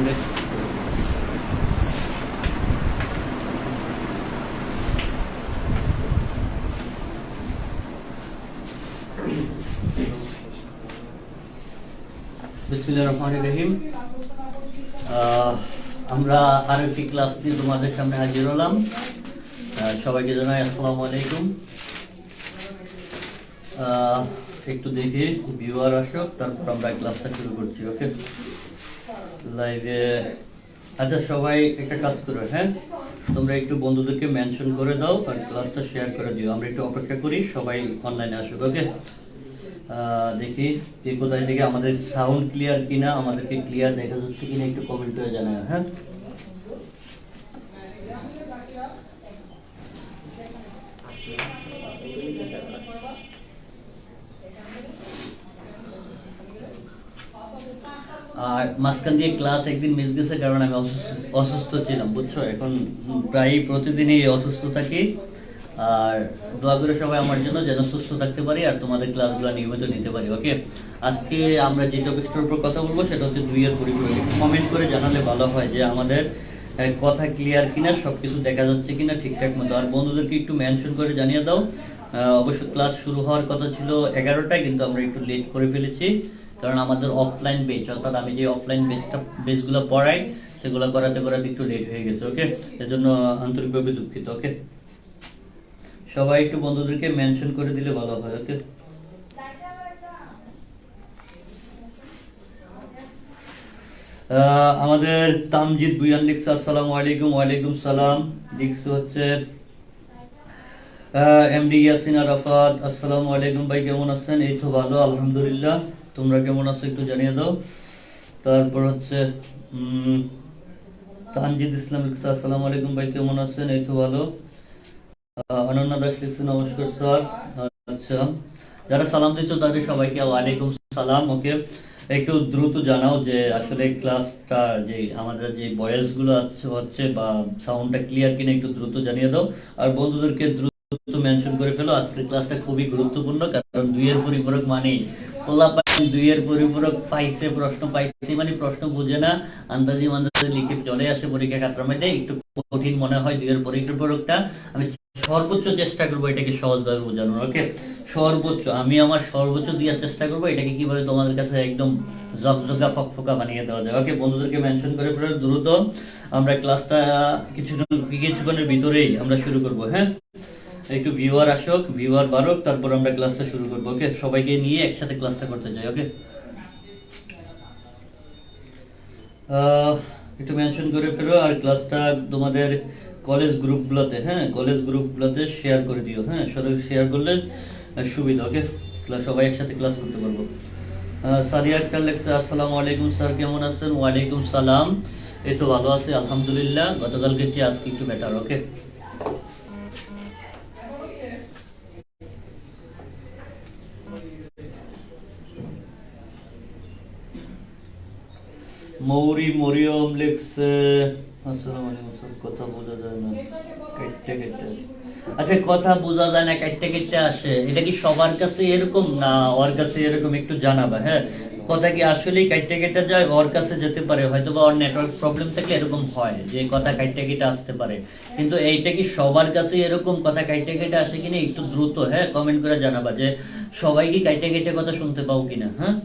সামনে। বিসমিল্লাহির রহমানির রহিম। আমরা আরেকটি ক্লাস নিয়ে তোমাদের সামনে হাজির হলাম। সবাইকে জানাই আসসালামু আলাইকুম। একটু দেখি ভিউয়ার আসুক, তারপর আমরা ক্লাসটা শুরু করছি। ওকে, লাইভে। আচ্ছা, সবাই একটা কাজ করো, হ্যাঁ, তোমরা একটু বন্ধুদেরকে মেনশন করে দাও আর ক্লাসটা শেয়ার করে দিও। আমরা একটু অপেক্ষা করি, সবাই অনলাইনে আসুক। ওকে, দেখি যে কোথায় থেকে আমাদের সাউন্ড ক্লিয়ার কিনা, আমাদেরকে ক্লিয়ার দেখা যাচ্ছে কিনা একটু কমেন্ট করে জানাও। হ্যাঁ, আর মাঝখান দিয়ে ক্লাস একদিন মিস গেছে, কারণ আমি অসুস্থ ছিলাম, বুঝছো। এখন প্রায় প্রতিদিনই অসুস্থ থাকি। আর দোয়া করে সবাই আমার জন্য যেন সুস্থ থাকতে পারি আর তোমাদের ক্লাসগুলো নিয়মিত নিতে পারি। ওকে, আজকে আমরা যে টপিকটার উপর কথা বলবো সেটা হচ্ছে 2 এর পরিপূরক। কমেন্ট করে জানালে ভালো হয় যে আমাদের কথা ক্লিয়ার কিনা, সবকিছু দেখা যাচ্ছে কিনা ঠিকঠাক মতো। আর বন্ধুদেরকে একটু মেনশন করে জানিয়ে দাও। অবশ্য ক্লাস শুরু হওয়ার কথা ছিল 11টায়, কিন্তু আমরা একটু লেট করে ফেলেছি, কারণ আমাদের অফলাইন বেচ, অর্থাৎ আমি যে অফলাইন বেচগুলো পড়াই সেগুলো করাতে একটু লেট হয়ে গেছে। ওকে, এজন্য আন্তরিকভাবে দুঃখিত। ওকে, সবাই একটু বন্ধুদেরকে মেনশন করে দিলে ভালো হয়। ওকে, আমাদের তামজিদ বুয়ান লিখছে আসসালামু আলাইকুম। ওয়ালাইকুম সালাম। লিখছে হচ্ছে এমডি ইয়াসিন আরাফাত, আসসালামু আলাইকুম ভাই, কেমন আছেন? এই তো ভালো, আলহামদুলিল্লাহ। তোমরা কেমন আছো একটু জানিয়ে দাও। তারপর হচ্ছে তানজিদ ইসলাম লিখছে আসসালামু আলাইকুম ভাই, কেমন আছেন? এই তো ভালো। অনন্যা দাস লিখছে নমস্কার স্যার। আচ্ছা, যারা সালাম দিচ্ছ তাদের সবাইকে ওয়ালাইকুম সালাম। ওকে, একটু দ্রুত জানাও যে আসলে ক্লাসটা যে আমাদের যে ভয়েস গুলো হচ্ছে বা সাউন্ডটা ক্লিয়ার কিনা, একটু দ্রুত জানিয়ে দাও। আর বন্ধুদেরকে দ্রুত মেনশন করে ফেলো। আজকের ক্লাসটা খুবই গুরুত্বপূর্ণ, কারণ 2 এর পরিপূরক মানে পোলা পাইন 2 এর পরিপূরক পাইছে, প্রশ্ন পাইছে মানে প্রশ্ন বুঝে না, আন্দাজি মান্দাজি লিখে চলে আসে পরীক্ষা খাতার মধ্যে। একটু কঠিন মনে হয় 2 এর পরিপূরকটা। আমি সর্বোচ্চ চেষ্টা করবো এটাকে সহজভাবে বোঝানোর। ওকে, আমি আমার সর্বোচ্চ দেওয়ার চেষ্টা করবো এটাকে কিভাবে তোমাদের কাছে একদম জকজকা ফকফকা বানিয়ে দেওয়া যায়। ওকে, বন্ধুদেরকে মেনশন করে ফেলে দ্রুত আমরা ক্লাসটা কিছুক্ষণের ভিতরেই আমরা শুরু করবো। হ্যাঁ, একটু ভিউয়ার আসুক, ভিউয়ার বাড়ুক, তারপর আমরা ক্লাসটা শুরু করবো। ওকে, সবাইকে নিয়ে একসাথে ক্লাসটা করতে চাই। ওকে, একটু মেনশন করে ফেলো আর ক্লাসটা তোমাদের কলেজ গ্রুপগুলোতে, হ্যাঁ, কলেজ গ্রুপগুলোতে শেয়ার করে দিও। হ্যাঁ, শেয়ার করলে সুবিধা। ওকে, সবাই একসাথে ক্লাস করতে পারবো। সাদিয়া আক্তার লেখছে আসসালামু আলাইকুম স্যার, কেমন আছেন? ওয়ালাইকুম সালাম। এই তো ভালো আছে, আলহামদুলিল্লাহ। গতকালকে চেয়ে আজকে একটু বেটার। ওকে, মরিয়ম লিখছে আসসালামু আলাইকুম স্যার, কথা বোঝা যায় না, কেটে কেটে। আচ্ছা, কথা বোঝা যায় না, কেটে কেটে আসে, এটা কি সবার কাছে এরকম না ওর কাছে এরকম? একটু জানাবা। হ্যাঁ, কথা কি আসলেই কেটে কেটে যায়? ওর কাছে যেতে পারে, হয়তো বা ওর নেটওয়ার্ক প্রবলেম থাকলে এরকম হয় যে কথা কেটে কেটে আসতে পারে, কিন্তু এইটা কি সবার কাছে এরকম কথা কেটে কেটে আসে কিনা একটু দ্রুত, হ্যাঁ, কমেন্ট করে জানাবা যে সবাই কি কেটে কেটে কথা শুনতে পাও কিনা। হ্যাঁ,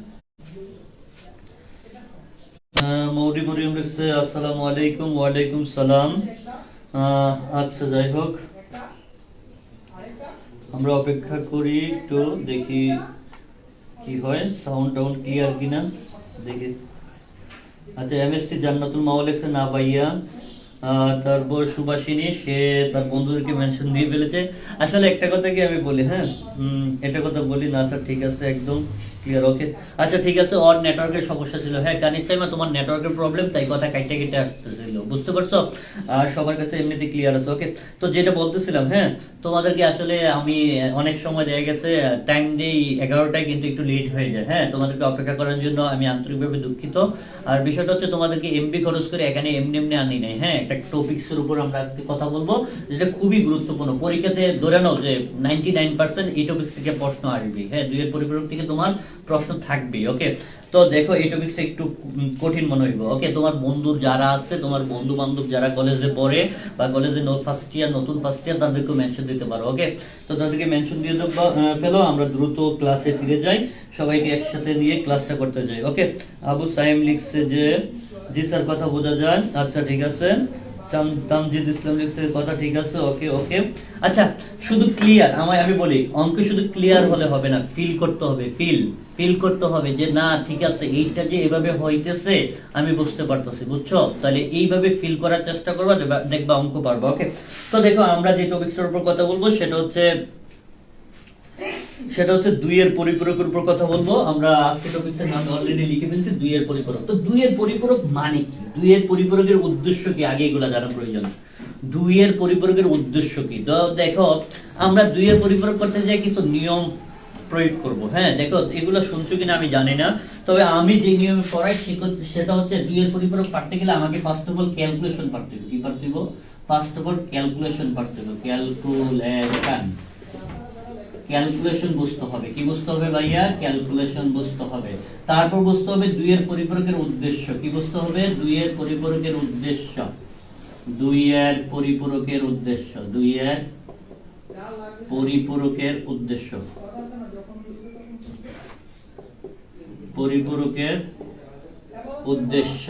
মরিয়ম লিখছে আসসালামু আলাইকুম। ওয়ালাইকুম সালাম। আচ্ছা, যাই হোক, আমরা অপেক্ষা করি, একটু দেখি কি হয়, সাউন্ড টাউন্ড ক্লিয়ার কিনা দেখি। আচ্ছা, এমএসটি জান্নাতুল মাওয়া লিখছে না ভাইয়া। তারপর সুভাষিনী, সে তার বন্ধুদেরকে মেনশন দিয়ে ফেলেছে। আসলে একটা কথা কি আমি বলি, হ্যাঁ, একটা কথা বলি না স্যার, ঠিক আছে, একদম ক্লিয়ার। ওকে, আচ্ছা ঠিক আছে, ওর নেটওয়ার্কের সমস্যা ছিল। হ্যাঁ, কানিসাইমা, তোমার নেটওয়ার্কের প্রবলেম, তাই কথা কাইটে কেটে আসতেছিল, বুঝতে পারছো? আর সবার কাছে এমনিতে ক্লিয়ার আছে। ওকে, তো যেটা বলতেছিলাম, হ্যাঁ, তোমাদেরকে আসলে আমি অনেক সময় দেখা গেছে টাইম দিই 11টায়, কিন্তু একটু লেট হয়ে যায়। হ্যাঁ, তোমাদেরকে অপেক্ষা করার জন্য আমি আন্তরিকভাবে দুঃখিত। আর বিষয়টা হচ্ছে তোমাদেরকে এমবি খরচ করে এখানে এমনি এমনি আনি নাই। হ্যাঁ, একটা টপিকস এর উপর আমরা আজকে কথা বলবো, যেটা খুবই গুরুত্বপূর্ণ। পরীক্ষাতে ধরে নাও যে 99% এই টপিকস থেকে প্রশ্ন আসবে। হ্যাঁ, 2 এর পরিপূরক থেকে তোমার প্রশ্ন থাকবে। ওকে, তো দেখো এই টপিকটা একটু কঠিন মনে হইব। ওকে, তোমার বন্ধু যারা আছে, তোমার বন্ধু বান্ধব যারা কলেজে পড়ে বা কলেজে ফার্স্ট ইয়ার, নতুন ফার্স্ট ইয়ার, তাদেরকে মেনশন দিতে পারো। ওকে, তো তাদেরকে মেনশন দিয়ে ফেলো। আমরা দ্রুত ক্লাসে ফিরে যাই, সবাইকে একসাথে নিয়ে ক্লাসটা করতে যাই। ওকে, আবু সাইম লিখছে যে জি স্যার, কথা বোঝা যায়। আচ্ছা ঠিক আছে। তামজিদ ইসলাম লিখছে কথা ঠিক আছে। ওকে ওকে, আচ্ছা শুধু ক্লিয়ার আমি বলি, অঙ্ক শুধু ক্লিয়ার হলে হবে না, ফিল করতে হবে। ফিল করতে হবে যে না ঠিক আছে, এইটা যে এভাবে হইতেছে আমি বুঝতে পারতেছি, বুঝছো? তাহলে এইভাবে ফিল করার চেষ্টা করবা, দেখবা অঙ্ক পারবা। ওকে, তো দেখো আমরা যে টপিকটার উপর কথা বলবো সেটা হচ্ছে দুইয়ের পরিপূরকের উপর কথা বলবো। আমরা আজকে টপিকসের নাম অলরেডি লিখে ফেলছি, দুইয়ের পরিপূরক। তো দুইয়ের পরিপূরক মানে কি, দুইয়ের পরিপূরকের উদ্দেশ্য কি, আগে এগুলা জানা প্রয়োজন। দুইয়ের পরিপূরকের উদ্দেশ্য কি? তো দেখো, আমরা দুইয়ের পরিপূরক করতে যাই কিছু নিয়ম প্রয়োগ করব। হ্যাঁ দেখো, এগুলো শুনছো কিনা আমি জানি না, তবে আমি যে নিয়মে পড়াই সেটা হচ্ছে দুইয়ের পরিপূরক পারতে গেলে আমাকে ফার্স্ট অফ অল ক্যালকুলেশন পারতে হবে। কি পারতে হবে? ফার্স্ট অফ অল ক্যালকুলেশন পারতে হবে। ক্যালকুলেশন বুঝতে হবে। কি বুঝতে হবে ভাইয়া? ক্যালকুলেশন বুঝতে হবে। তারপর বুঝতে হবে দুইয়ের পরিপূরকের উদ্দেশ্য। কি বুঝতে হবে? দুইয়ের পরিপূরকের উদ্দেশ্য। দুইয়ের পরিপূরকের উদ্দেশ্য। দুইয়ের পরিপূরকের উদ্দেশ্য। পরিপূরকের উদ্দেশ্য।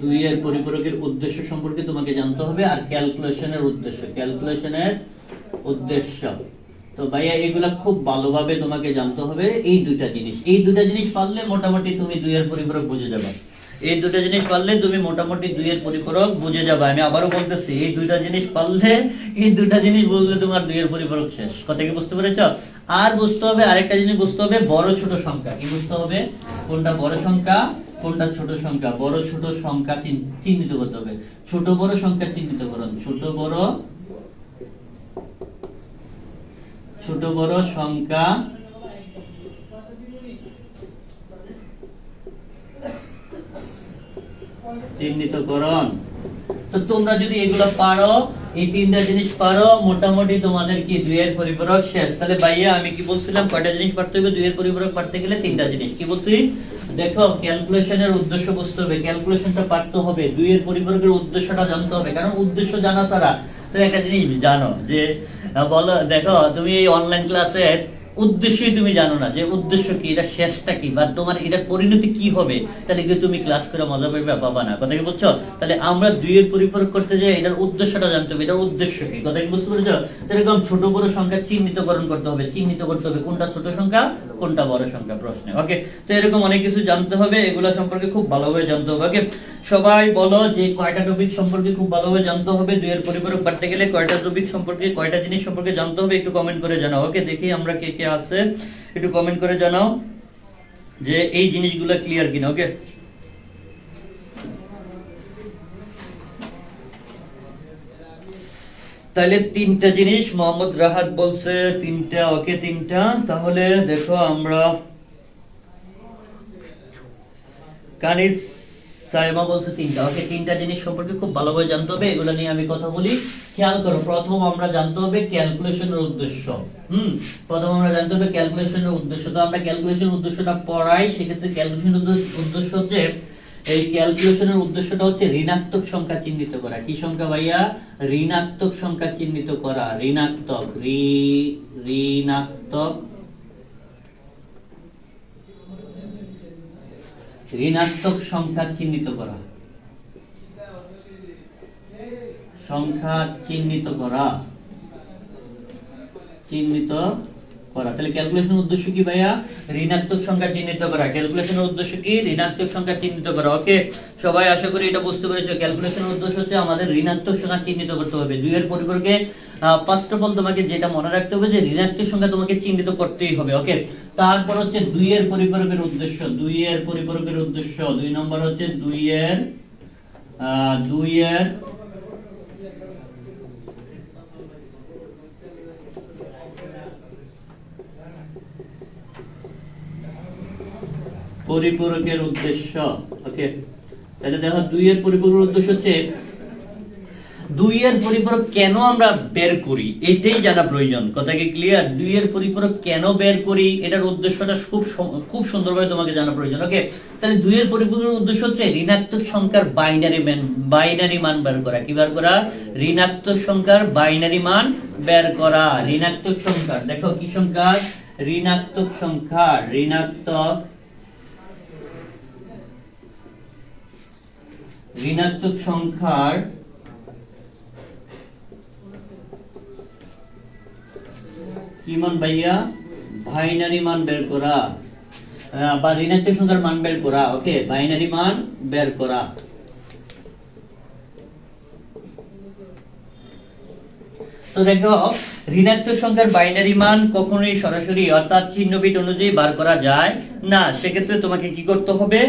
দুইয়ের পরিপূরকের উদ্দেশ্য সম্পর্কে তোমাকে জানতে হবে, আর ক্যালকুলেশনের উদ্দেশ্য। ক্যালকুলেশনের উদ্দেশ্য তো ভাইয়া এগুলা খুব ভালোভাবে তোমাকে জানতে হবে। এই দুইটা জিনিস পারলে মোটামুটি তুমি দুইয়ের পরিপূরক বুঝে যাবে। এই দুটা জিনিস পারলে তুমি মোটামুটি দুইয়ের পরিপূরক বুঝে যাবে। আমি আবারও বলতেছি, এই দুইটা জিনিস পারলে, এই দুইটা জিনিস বুঝলে তোমার দুইয়ের পরিপূরক শেষ। কথা কি বুঝতে পেরেছ? আর বুঝতে হবে আরেকটা জিনিস, বুঝতে হবে বড় ছোট সংখ্যা। কি বুঝতে হবে? কোনটা বড় সংখ্যা, কোনটা ছোট সংখ্যা। বড় ছোট সংখ্যা চিহ্নিত করতে হবে। ছোট বড় সংখ্যা চিহ্নিতকরণ। ছোট বড় সংখ্যা চিহ্নিতকরণ। তো তোমরা যদি এগুলো পারো, এই তিনটা জিনিস পারো, মোটামুটি তোমাদের কি দুইয়ের পরিপূরক শেষ। তাহলে ভাইয়া আমি কি বলছিলাম, কয়টা জিনিস পারতে হবে দুইয়ের পরিপূরক পারতে গেলে? তিনটা জিনিস। কি বলছি? দেখো, ক্যালকুলেশনের উদ্দেশ্য বুঝতে হবে, ক্যালকুলেশনটা পারতে হবে, দুইয়ের পরিপূরকের উদ্দেশ্যটা জানতে হবে। কারণ উদ্দেশ্য জানা ছাড়া তুমি একটা জিনিস জানো যে বলো, দেখো তুমি এই অনলাইন ক্লাসে উদ্দেশ্যই তুমি জানো না যে উদ্দেশ্য কি, এটা শেষটা কি, বা তোমার এটা পরিণতি কি হবে, তাহলে কি তুমি ক্লাস করে মজা পাবে? পাবা না। কথা কি বুঝছো? তাহলে আমরা দুইয়ের পরিপূরক করতে যাই, এটার উদ্দেশ্যটা জানতে হবে, এটার উদ্দেশ্য কি। কথা কি বুঝতে পেরেছো? এরকম ছোট বড় সংখ্যা চিহ্নিতকরণ করতে হবে, চিহ্নিত করতে হবে কোনটা ছোট সংখ্যা কোনটা বড় সংখ্যা প্রশ্নে। ওকে, তো এরকম অনেক কিছু জানতে হবে, এগুলা সম্পর্কে খুব ভালোভাবে জানতে হবে। ওকে, সবাই বলো যে কয়টা টপিক সম্পর্কে খুব ভালোভাবে জানতে হবে দুইয়ের পরিপূরক পারতে গেলে, কয়টা টপিক সম্পর্কে, কয়টা জিনিস সম্পর্কে জানতে হবে, একটু কমেন্ট করে জানাও। ওকে, দেখি আমরা কে কে আছে, একটু কমেন্ট করে জানাও যে এই জিনিসগুলো ক্লিয়ার কিনা। ওকে, তাহলে তিনটা জিনিস মোহাম্মদ রাহাত বলছে, তিনটা। ওকে, তিনটা। তাহলে দেখো আমরা কানিজ সাইমা বলছে তিনটা। ওকে, তিনটা জিনিস সম্পর্কে খুব ভালোভাবে জানতে হবে, এগুলো নিয়ে আমি কথা বলি। খেয়াল করো, প্রথম আমরা জানতে হবে ক্যালকুলেশনের উদ্দেশ্য। প্রথম আমরা জানতে হবে ক্যালকুলেশনের উদ্দেশ্য। তো আমরা ক্যালকুলেশনের উদ্দেশ্যটা পড়াই, সেক্ষেত্রে ক্যালকুলেশনের উদ্দেশ্য হচ্ছে, এই ক্যালকুলেশনের উদ্দেশ্যটা হচ্ছে ঋণাত্মক সংখ্যা চিহ্নিত করা। কি সংখ্যা ভাইয়া? ঋণাত্মক সংখ্যা চিহ্নিত করা। ঋণাত্মক ঋণাত্মক সংখ্যা চিহ্নিত করা। সংখ্যা চিহ্নিত করা। তাহলে ক্যালকুলেশনের উদ্দেশ্য কি ভাইয়া? ঋণাত্মক সংখ্যা চিহ্নিত করা। ক্যালকুলেশনের উদ্দেশ্য কি? ঋণাত্মক সংখ্যা চিহ্নিত করা। ওকে, সবাই আশা করি এটা বুঝতে পেরেছো। ক্যালকুলেশনের উদ্দেশ্য হচ্ছে আমাদের ঋণাত্মক সংখ্যা চিহ্নিত করতে হবে। দুইয়ের পরিপূরকে ফার্স্ট অফ অল তোমাকে যেটা মনে রাখতে হবে যে ঋণাত্মক সংখ্যা তোমাকে চিহ্নিত করতেই হবে। ওকে, তারপর হচ্ছে দুইয়ের পরিপূরকের উদ্দেশ্য। দুইয়ের পরিপূরকের উদ্দেশ্য 2 নম্বর হচ্ছে দুইয়ের পরিপূরকের উদ্দেশ্য। ওকে, তাহলে দেখো দুইয়ের পরিপূরকের উদ্দেশ্য হচ্ছে দুই এর পরিপূরক কেন আমরা বের করি এটাই জানা প্রয়োজন। কথা কি ক্লিয়ার? দুই এর পরিপূরক কেন বের করি এটার উদ্দেশ্যটা খুব সুন্দরভাবে তোমাকে জানা প্রয়োজন। ওকে, তাহলে দুই এর পরিপূরকের উদ্দেশ্য হচ্ছে ঋণাত্মক সংখ্যার বাইনারি মান বের করা। কি বের করা? ঋণাত্মক সংখ্যার বাইনারি মান বের করা। ঋণাত্মক সংখ্যার, দেখো কি সংখ্যা? ঋণাত্মক সংখ্যার ঋণাত্মক সংখ্যার কি মান ভাইয়া? বাইনারি মান বের করা, বা ঋণাত্মক সংখ্যার মান বের করা। ওকে, বাইনারি মান বের করা। তো দেখো, ঋণাত্মক সংখ্যার বাইনারি মান কখনোই সরাসরি অর্থাৎ চিহ্ন বিট অনুযায়ী বার করা যায় না। সেক্ষেত্রে তোমাকে কি করতে হবে?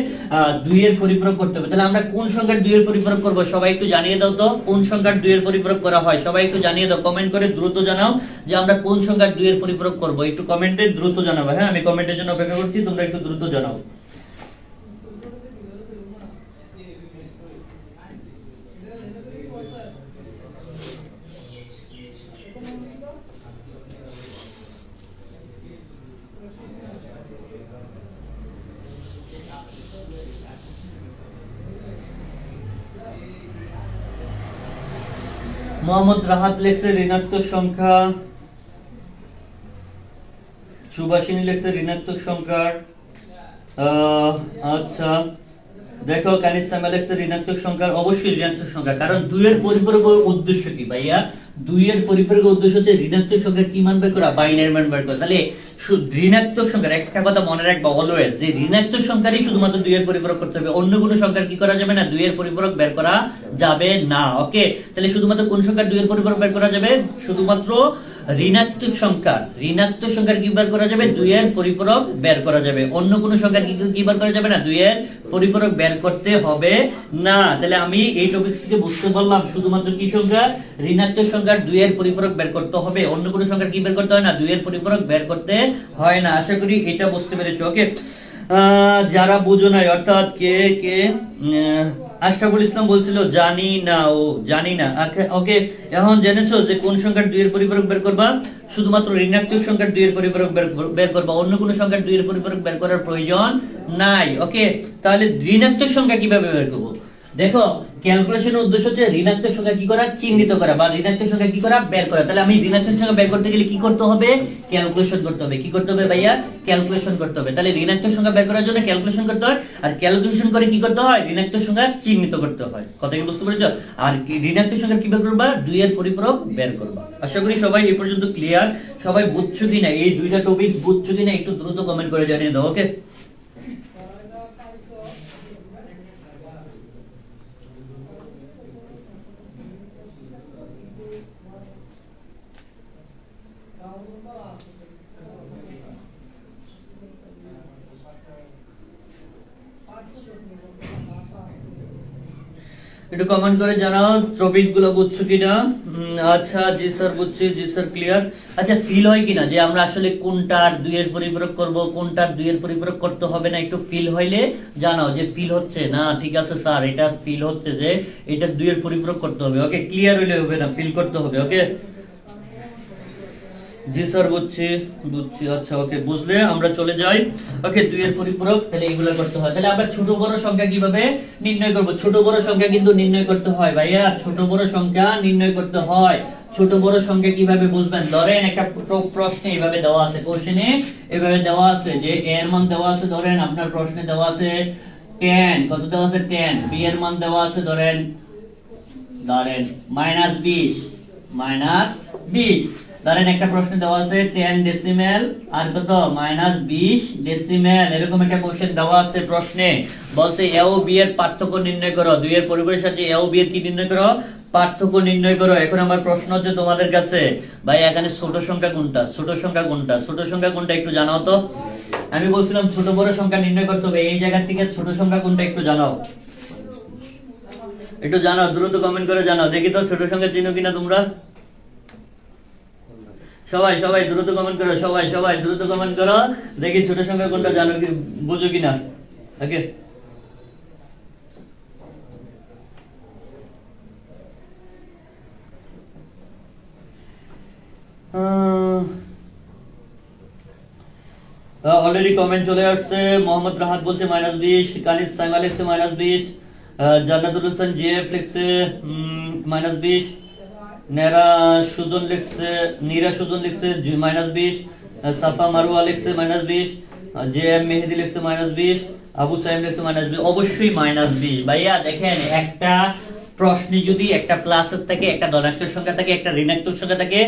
দুই এর পরিপূরক করতে হবে। তাহলে আমরা কোন সংখ্যার দুই এর পরিপূরক করব? সবাই একটু জানিয়ে দাও তো, কোন সংখ্যার দুই এর পরিপূরক করা হয়? সবাই একটু জানিয়ে দাও, কমেন্ট করে দ্রুত জানাও যে আমরা কোন সংখ্যার দুই এর পরিপূরক করব। একটু কমেন্টে দ্রুত জানাবে। হ্যাঁ, আমি কমেন্টের জন্য অপেক্ষা করছি, তোমরা একটু দ্রুত জানাও। মোহাম্মদ রাহাত লেখছে ঋণাত্মক সংখ্যা, সুভাষিনী লেখছে ঋণাত্মক সংখ্যার। আচ্ছা, দেখো কানিজ সামা লেখছে ঋণাত্মক সংখ্যার। অবশ্যই ঋণাত্মক সংখ্যা, কারণ দুই এর পরিপূরকের উদ্দেশ্য কি ভাইয়া? দুই এর পরিপূরকের উদ্দেশ্য হচ্ছে ঋণাত্মক সংখ্যার কি মান বের করা? বাইনারি মান বের করা। তাহলে ঋণাত্মক সংখ্যার একটা কথা মনে রাখবা অলওয়েজ, যে ঋণাত্মক সংখ্যারই শুধুমাত্র দুই এর পরিপূরক করতে হবে, অন্য কোনো সংখ্যার কি করা যাবে না? দুই এর পরিপূরক বের করা যাবে না। ওকে, তাহলে শুধুমাত্র কোন সংখ্যার দুই এর পরিপূরক বের করা যাবে? শুধুমাত্র ঋণাত্মক সংখ্যার কি বের করা যাবে? দুই এর পরিপূরক বের করা যাবে। অন্য কোনো সংখ্যার কি বের করা যাবে না? দুই এর পরিপূরক বের করতে হবে না। তাহলে আমি এই টপিক থেকে বুঝতে পারলাম শুধুমাত্র কি সংখ্যা? ঋণাত্মক সংখ্যার দুই এর পরিপূরক বের করতে হবে, অন্য কোনো সংখ্যার কি বের করতে হয় না? দুই এর পরিপূরক বের করতে হয় না। আশা করি এটা বুঝতে পেরেছো। ওকে, যারা বুঝো নাই অর্থাৎ কে কে আশরাফুল ইসলাম বলছিল জানি না, ও জানি না। ওকে, এখন জেনেছো যে কোন সংখ্যার দুই এর পরিপূরক বের করবা? শুধুমাত্র ঋণাত্মক সংখ্যার দুই এর পরিপূরক বের করবা, অন্য কোনো সংখ্যার দুই এর পরিপূরক বের করার প্রয়োজন নাই। ওকে, তাহলে ঋণাত্মক সংখ্যা কিভাবে বের করবো? দেখো, ক্যালকুলেশনের উদ্দেশ্য হচ্ছে ঋণাত্মক সংখ্যা কি করা? চিহ্নিত করা, বা ঋণাত্মক সংখ্যা কি করা? বের করা। তাহলে আমি ঋণাত্মক সংখ্যা বের করতে গেলে কি করতে হবে? ক্যালকুলেশন করতে হবে। কি করতে হবে ভাইয়া? ক্যালকুলেশন করতে হবে। তাহলে ঋণাত্মক সংখ্যা বের করার জন্য ক্যালকুলেশন করতে হয়, আর ক্যালকুলেশন করে কি করতে হয়? ঋণাত্মক সংখ্যা চিহ্নিত করতে হয়। কথা কি বুঝতে পেরেছো? আর ঋণাত্মক সংখ্যা কি বের করবা? দুই এর পরিপূরক বের করবা। আশা করি সবাই এই পর্যন্ত ক্লিয়ার। সবাই বুঝছো কিনা এই দুইটা টপিক? বুঝছো কিনা একটু দ্রুত কমেন্ট করে জানিয়ে দাও। ওকে, একটু কমেন্ট করে জানাও টপিক গুলো বুঝছো কিনা। আচ্ছা, জি স্যার বুঝছি, জি স্যার ক্লিয়ার। আচ্ছা, ফিল হয় কিনা যে আমরা আসলে কোনটার দুই এর পরিপূরক করব, কোনটার দুই এর পরিপূরক করতে হবে না? একটু ফিল হইলে জানাও যে ফিল হচ্ছে না। ঠিক আছে স্যার, এটা ফিল হচ্ছে যে এটা দুই এর পরিপূরক করতে হবে। ওকে, ক্লিয়ার হইলে হবে না, ফিল করতে হবে। ওকে, জি স্যার বুঝছি বুঝছি। আচ্ছা, ওকে, বুঝলে আমরা চলে যাই। ওকে, দুই এর পরিপূরক তাহলে এগুলো করতে হয়। তাহলে আমরা ছোট বড় সংখ্যা কিভাবে নির্ণয় করব? ছোট বড় সংখ্যা কিন্তু নির্ণয় করতে হয় ভাইয়া, ছোট বড় সংখ্যা নির্ণয় করতে হয়। ছোট বড় সংখ্যা কিভাবে বুঝবেন? ধরেন একটা প্রশ্নে এইভাবে দেওয়া আছে, কোশ্চেনে এইভাবে দেওয়া আছে যে a এর মান দেওয়া আছে, ধরেন আপনার প্রশ্নে দেওয়া আছে 10, কত দেওয়া আছে? 10। b এর মান দেওয়া আছে ধরেন -20 ধরেন একটা প্রশ্ন দেওয়া আছে 10 ডেসিমেল আর কত -20 ডেসিমেল, এরকম একটা কোশ্চেন দেওয়া আছে প্রশ্নে। বলছে এ ও বি এর পার্থক্য নির্ণয় করো, দুই এর পরিবারের সাথে এ ও বি এর কি নির্ণয় করো? পার্থক্য নির্ণয় করো। এখন আমার প্রশ্ন হচ্ছে তোমাদের কাছে, ভাই এখানে ছোট সংখ্যা কোনটা? ছোট সংখ্যা কোনটা? ছোট সংখ্যা কোনটা একটু জানাও তো। আমি বলছিলাম ছোট বড় সংখ্যা নির্ণয় করতে হবে, এই জায়গা থেকে ছোট সংখ্যা কোনটা একটু জানাও, একটু জানাও, দ্রুত কমেন্ট করে জানাও দেখি তো ছোট সংখ্যা চিনো কিনা তোমরা। সবাই সবাই দ্রুত কমেন্ট করো, সবাই সবাই দ্রুত কমেন্ট করো দেখি ছোট সংখ্যা কোনটা জানো কি, বুঝো কিনা। ওকে, অলরেডি কমেন্ট চলে আসছে। মোহাম্মদ রাহাত বলছে -20, কানিজ সাইমা লিখছে -20, জান্নাতুল হোসেন জিএফ লিখছে -20, নীরা সুজন লিখছে -20, সাফা মারুয়া লিখছে -20, জে এম মেহেদি লিখছে -20, আবু সাইম লিখছে -20। অবশ্যই -20 ভাইয়া। দেখেন, একটা প্রশ্নে যদি একটা প্লাসের থাকে, একটা ধনাত্মক সংখ্যা থাকে, একটা ঋণাত্মক সংখ্যা থাকে,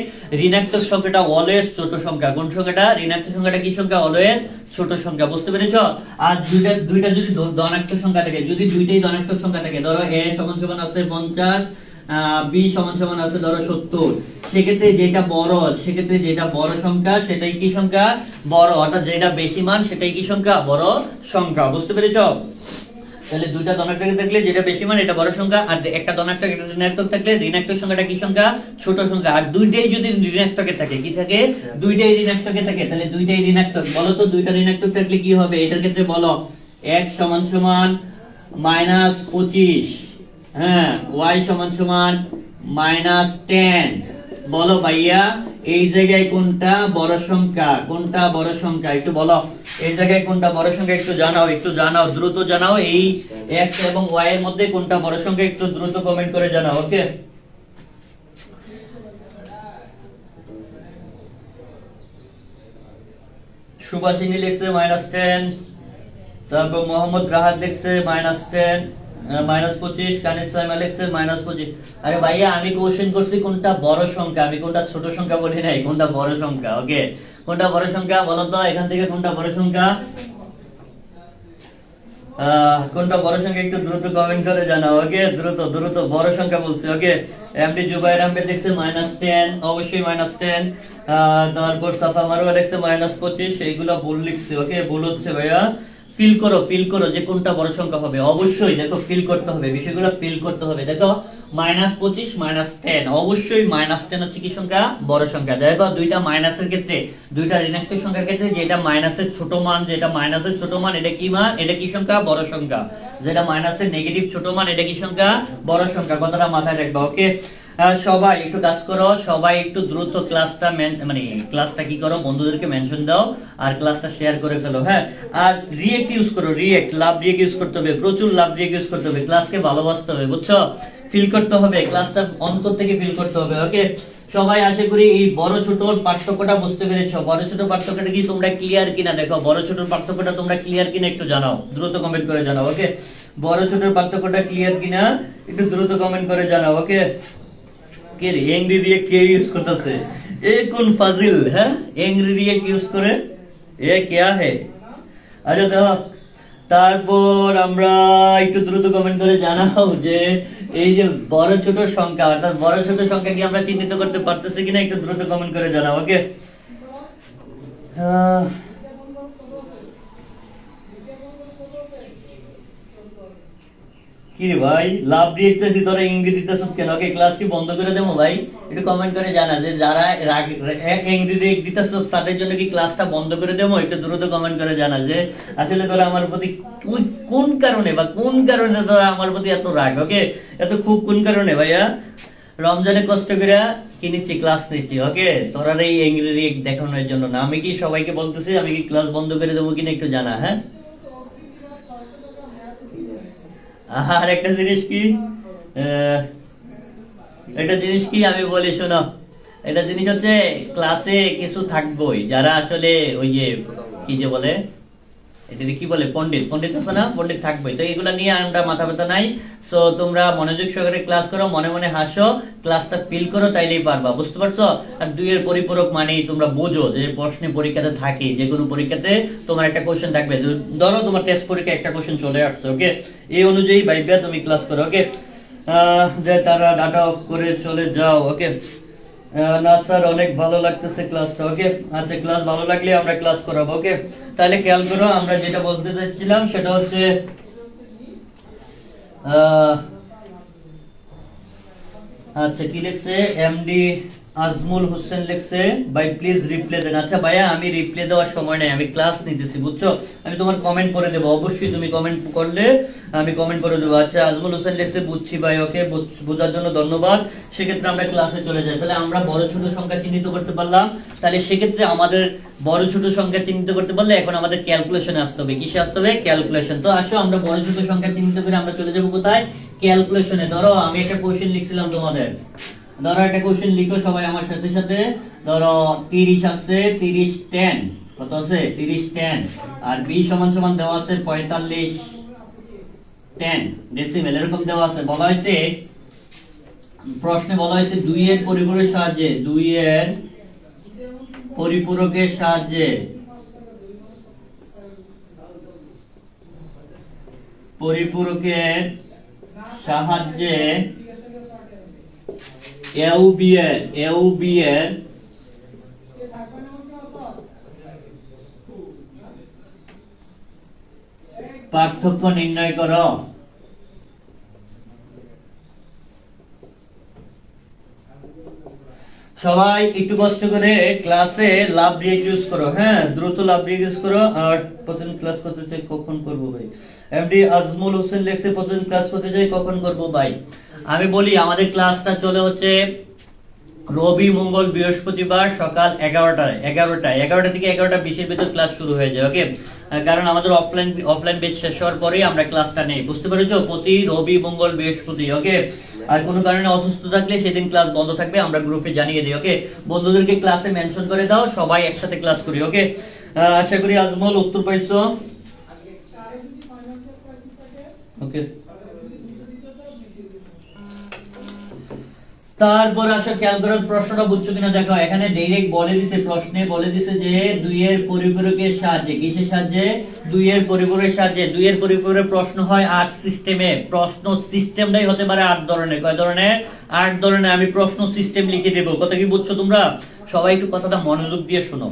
ঋণাত্মক সংখ্যাটা অলওয়েজ ছোট সংখ্যা। কোন সংখ্যাটা? ঋণাত্মক সংখ্যাটা কি সংখ্যা? অলওয়েজ ছোট সংখ্যা। বুঝতে পেরেছো? আর দুইটা যদি ধনাত্মক সংখ্যা থাকে, যদি দুইটাই ধনাত্মক সংখ্যা থাকে, ধরো a সমান আছে 50, b সমান আছে ধরো 70, সেক্ষেত্রে যেটা বড় সংখ্যা সেটাই কি সংখ্যা? বড়। অর্থাৎ যেটা বেশি মান সেটাই কি সংখ্যা? বড় সংখ্যা। বুঝতে পেরেছো? তাহলে দুইটা ধনাত্মক থাকলে যেটা বেশি মান এটা বড় সংখ্যা, আর একটা ধনাত্মক একটা ঋণাত্মক থাকলে ঋণাত্মক সংখ্যাটা কি সংখ্যা? ছোট সংখ্যা। আর দুইটাই যদি ঋণাত্মকে থাকে, কি থাকে? দুইটাই ঋণাত্মকে থাকে, তাহলে দুইটাই ঋণাত্মক। বলো তো, দুইটা ঋণাত্মক থাকলে কি হবে এটার ক্ষেত্রে? বলো। x সমান সমান -25, হ্যাঁ, y সমান সমান -10। বলো ভাইয়া, এই জায়গায় কোনটা বড় সংখ্যা? কোনটা বড় সংখ্যা একটু বলো। এই জায়গায় কোনটা বড় সংখ্যা একটু জানাও, দ্রুত জানাও। এই x এবং y এর মধ্যে কোনটা বড় সংখ্যা একটু দ্রুত কমেন্ট করে জানাও। ওকে, সুভাষিনী লিখছে -10, তারপর মোহাম্মদ রাহাত লিখছে -10, -25, কানিজ সাইমা লিখছে -25। আরে ভাইয়া, আমি কোশ্চেন করছি কোনটা বড় সংখ্যা, আমি কোনটা ছোট সংখ্যা বলি নাই, কোনটা বড় সংখ্যা। ওকে, কোনটা বড় সংখ্যা বলো তো এখান থেকে, কোনটা বড় সংখ্যা? কোনটা বড় সংখ্যা একটু দ্রুত কমেন্ট করে জানাও। ওকে, দ্রুত বড় সংখ্যা বলছি। ওকে, এমডি জুবাইর আহমেদ লিখছে -10, অবশ্যই -10। তারপর সাফা মারুয়া লিখছে -25, এইগুলা ভুল লিখছে। ওকে, ভুল হচ্ছে ভাইয়া। ফিল করো যে কোনটা বড় সংখ্যা হবে। অবশ্যই দেখো, ফিল করতে হবে, বিষয়গুলো ফিল করতে হবে। দেখো, -25, -10, অবশ্যই -10 হচ্ছে কি সংখ্যা? বড় সংখ্যা। দেখো, দুইটা মাইনাসের ক্ষেত্রে, দুইটা ঋণাত্মক সংখ্যার ক্ষেত্রে, যেটা মাইনাসের ছোট মান, এটা কি মান? এটা কি সংখ্যা? বড় সংখ্যা। যেটা মাইনাসের নেগেটিভ ছোট মান, এটা কি সংখ্যা? বড় সংখ্যা। কথাটা মাথায় রাখবা। ওকে, সবাই একটু কাজ করো, সবাই একটু দ্রুত ক্লাসটা কি করো, বন্ধুদেরকে মেনশন দাও আর ক্লাসটা শেয়ার করে ফেলো। হ্যাঁ, আর রিয়েক্ট ইউজ করো, লাভ রিয়েক্ট ইউজ করতে হবে, প্রচুর লাভ রিয়েক্ট ইউজ করতে হবে। ক্লাসকে ভালোবাসতে হবে, বুঝছো? ফিল করতে হবে, ক্লাসটা অন্তর থেকে ফিল করতে হবে। ওকে, সবাই আশা করি এই বড় ছোট পার্থক্যটা বুঝতে পেরেছো। বড় ছোট পার্থক্যটা কি তোমরা ক্লিয়ার কিনা? দেখো, বড় ছোট পার্থক্যটা তোমরা ক্লিয়ার কিনা একটু জানাও, দ্রুত কমেন্ট করে জানাও। ওকে, বড় ছোট পার্থক্যটা ক্লিয়ার কিনা একটু দ্রুত কমেন্ট করে জানাও। ওকে, কে রে এংরি রিয়েক্ট কে ইউজ করতেছে? এ কোন ফাজিল? হ্যাঁ, এংরি রিয়েক্ট ইউজ করে, এ क्या है? আচ্ছা দেখো, তারপর আমরা একটু দ্রুত কমেন্ট করে জানাও যে এই যে বড় ছোট সংখ্যা, অর্থাৎ বড় ছোট সংখ্যা কি আমরা চিহ্নিত করতে পারতেছি কিনা একটু দ্রুত কমেন্ট করে জানাও। ওকে, কি রে ভাই, লাভ দিতেছি তোরা ইংরেজি দিতেছ কেন? ওকে, ক্লাস কি বন্ধ করে দেবো ভাই? একটু কমেন্ট করে জানা যে যারা ইংরেজি দিতেছ তাদের জন্য কি ক্লাসটা বন্ধ করে দেবো? একটু দ্রুত কমেন্ট করে জানা যে আসলে তোরা আমার প্রতি কোন কারণে তোরা আমার প্রতি এত রাগ। ওকে, এত খুব কোন কারণে ভাইয়া? রমজানে কষ্ট করে কিনেছি, ক্লাস নিচ্ছি। ওকে, তোরা এই ইংরেজি দেখানোর জন্য না। আমি কি সবাইকে বলতেছি আমি কি ক্লাস বন্ধ করে দেবো কিনা একটু জানা। হ্যাঁ, আর একটা জিনিস কি আমি বলি শোনো, এটা জিনিস হচ্ছে ক্লাসে কিছু থাকবোই যারা আসলে ওই যে কি যে বলে, এটা কি বলে, পণ্ডিত আছে না, পণ্ডিত থাকবোই। তো এগুলা নিয়ে আমরা মাথা ব্যথা নাই। সো তোমরা মনোযোগ সহকারে ক্লাস করো, মনে মনে হাসো, ক্লাসটা ফিল করো, তাইলেই পারবা। বুঝতে পারছো? আর দুইয়ের পরিপূরক মানে তোমরা বোঝো যে প্রশ্নে পরীক্ষাতে থাকে, যে কোনো পরীক্ষাতে তোমার একটা কোশ্চেন থাকবে। ধরো তোমার টেস্ট পরীক্ষা একটা কোশ্চেন চলে আসছে। ওকে, এই অনুযায়ী ভাইবা তুমি ক্লাস করো। ওকে, যে তারা ডাটা অফ করে চলে যাও। ওকে, না স্যার, অনেক ভালো লাগতেছে ক্লাসটা। ওকে, আচ্ছা, ক্লাস ভালো লাগলে আমরা ক্লাস করাবো। ওকে, তাহলে খেয়াল করো, আমরা যেটা বলতে চাইছিলাম সেটা হচ্ছে আচ্ছা, কি লিখছে এমডি আজমুল হোসেন লিখছে ভাই প্লিজ রিপ্লাই দেন। আচ্ছা ভাইয়া আমি রিপ্লাই দেওয়ার সময় নাই, আমি ক্লাস নিতেছি বুঝছো, আমি তোমার কমেন্ট করে দেবো, অবশ্যই তুমি কমেন্ট করলে আমি কমেন্ট করে দেবো। আচ্ছা আজমুল হোসেন লিখছে বুঝছি ভাই, ওকে বোঝার জন্য ধন্যবাদ। সেক্ষেত্রে আমরা ক্লাসে চলে যাই। তাহলে আমরা বড় ছোট সংখ্যা চিহ্নিত করতে পারলাম। তাহলে সেক্ষেত্রে আমাদের বড় ছোট সংখ্যা চিহ্নিত করতে পারলে এখন আমাদের ক্যালকুলেশনে আসতে হবে। কিসে আসতে হবে? ক্যালকুলেশন। তো আসো আমরা বড় ছোট সংখ্যা চিহ্নিত করে আমরা চলে যাবো কোথায়? ক্যালকুলেশনে। ধরো আমি একটা কোশ্চেন লিখছিলাম তোমাদের, ধরো একটা কোশ্চেন লিখো সবাই আমার সাথে সাথে। ধরো 30 আছে, 30 10 কত আছে? 30 10 আর b সমান সমান দেওয়া আছে 45 10 ডেসিমেল এরকম দেওয়া আছে। বলা হয়েছে প্রশ্নে বলা হয়েছে 2 এর পরিপূরকের সাহায্যে, 2 এর পরিপূরকের সাহায্যে পরিপূরকের সাহায্যে AUB এর পার্থক্য নির্ণয় করো। সবাই একটু কষ্ট করে ক্লাসে লাভ ব্রেক ইউজ করো, হ্যাঁ দ্রুত লাভ ব্রেক ইউজ করো। আর প্রতিদিন ক্লাস করতে চাই কখন করবো ভাই? এমডি আজমুল হোসেন লেখছে প্রতিদিন ক্লাস করতে চাই কখন করবো ভাই? আমি বলি আমাদের ক্লাসটা চলে হচ্ছে রবি মঙ্গল বৃহস্পতিবার সকাল 11টা থেকে 11টা20 ভিতর ক্লাস শুরু হয়ে যায়, ওকে? কারণ আমাদের অফলাইন বেচ শেষ হওয়ার পরেই আমরা ক্লাসটা নেই, বুঝতে পেরেছো? প্রতি রবি মঙ্গল বৃহস্পতি, ওকে? আর কোনো কারণে অসুস্থ থাকলে সেদিন ক্লাস বন্ধ থাকবে, আমরা গ্রুপে জানিয়ে দিই, ওকে? বন্ধুদেরকে ক্লাসে মেনশন করে দাও, সবাই একসাথে ক্লাস করি, ওকে? আশা করি আজমল উত্তর পাইছো, ওকে? তারপর আসো খেয়াল করো প্রশ্নটা বুঝছো কিনা দেখো। এখানে ডাইরেক্ট বলে দিছে, প্রশ্নে বলে দিছে যে 2 এর পরিপূরকের সাহায্যে, কিসের সাহায্যে? 2 এর পরিপূরকের সাহায্যে। 2 এর পরিপূরকের প্রশ্ন হয় 8 সিস্টেমে। প্রশ্ন সিস্টেমটাই হতে পারে 8 ধরনের। কয় ধরনের? 8 ধরনের। আমি প্রশ্ন সিস্টেম লিখে দেব। কথা কি বুঝছো তোমরা? সবাই একটু কথাটা মনোযোগ দিয়ে শোনো।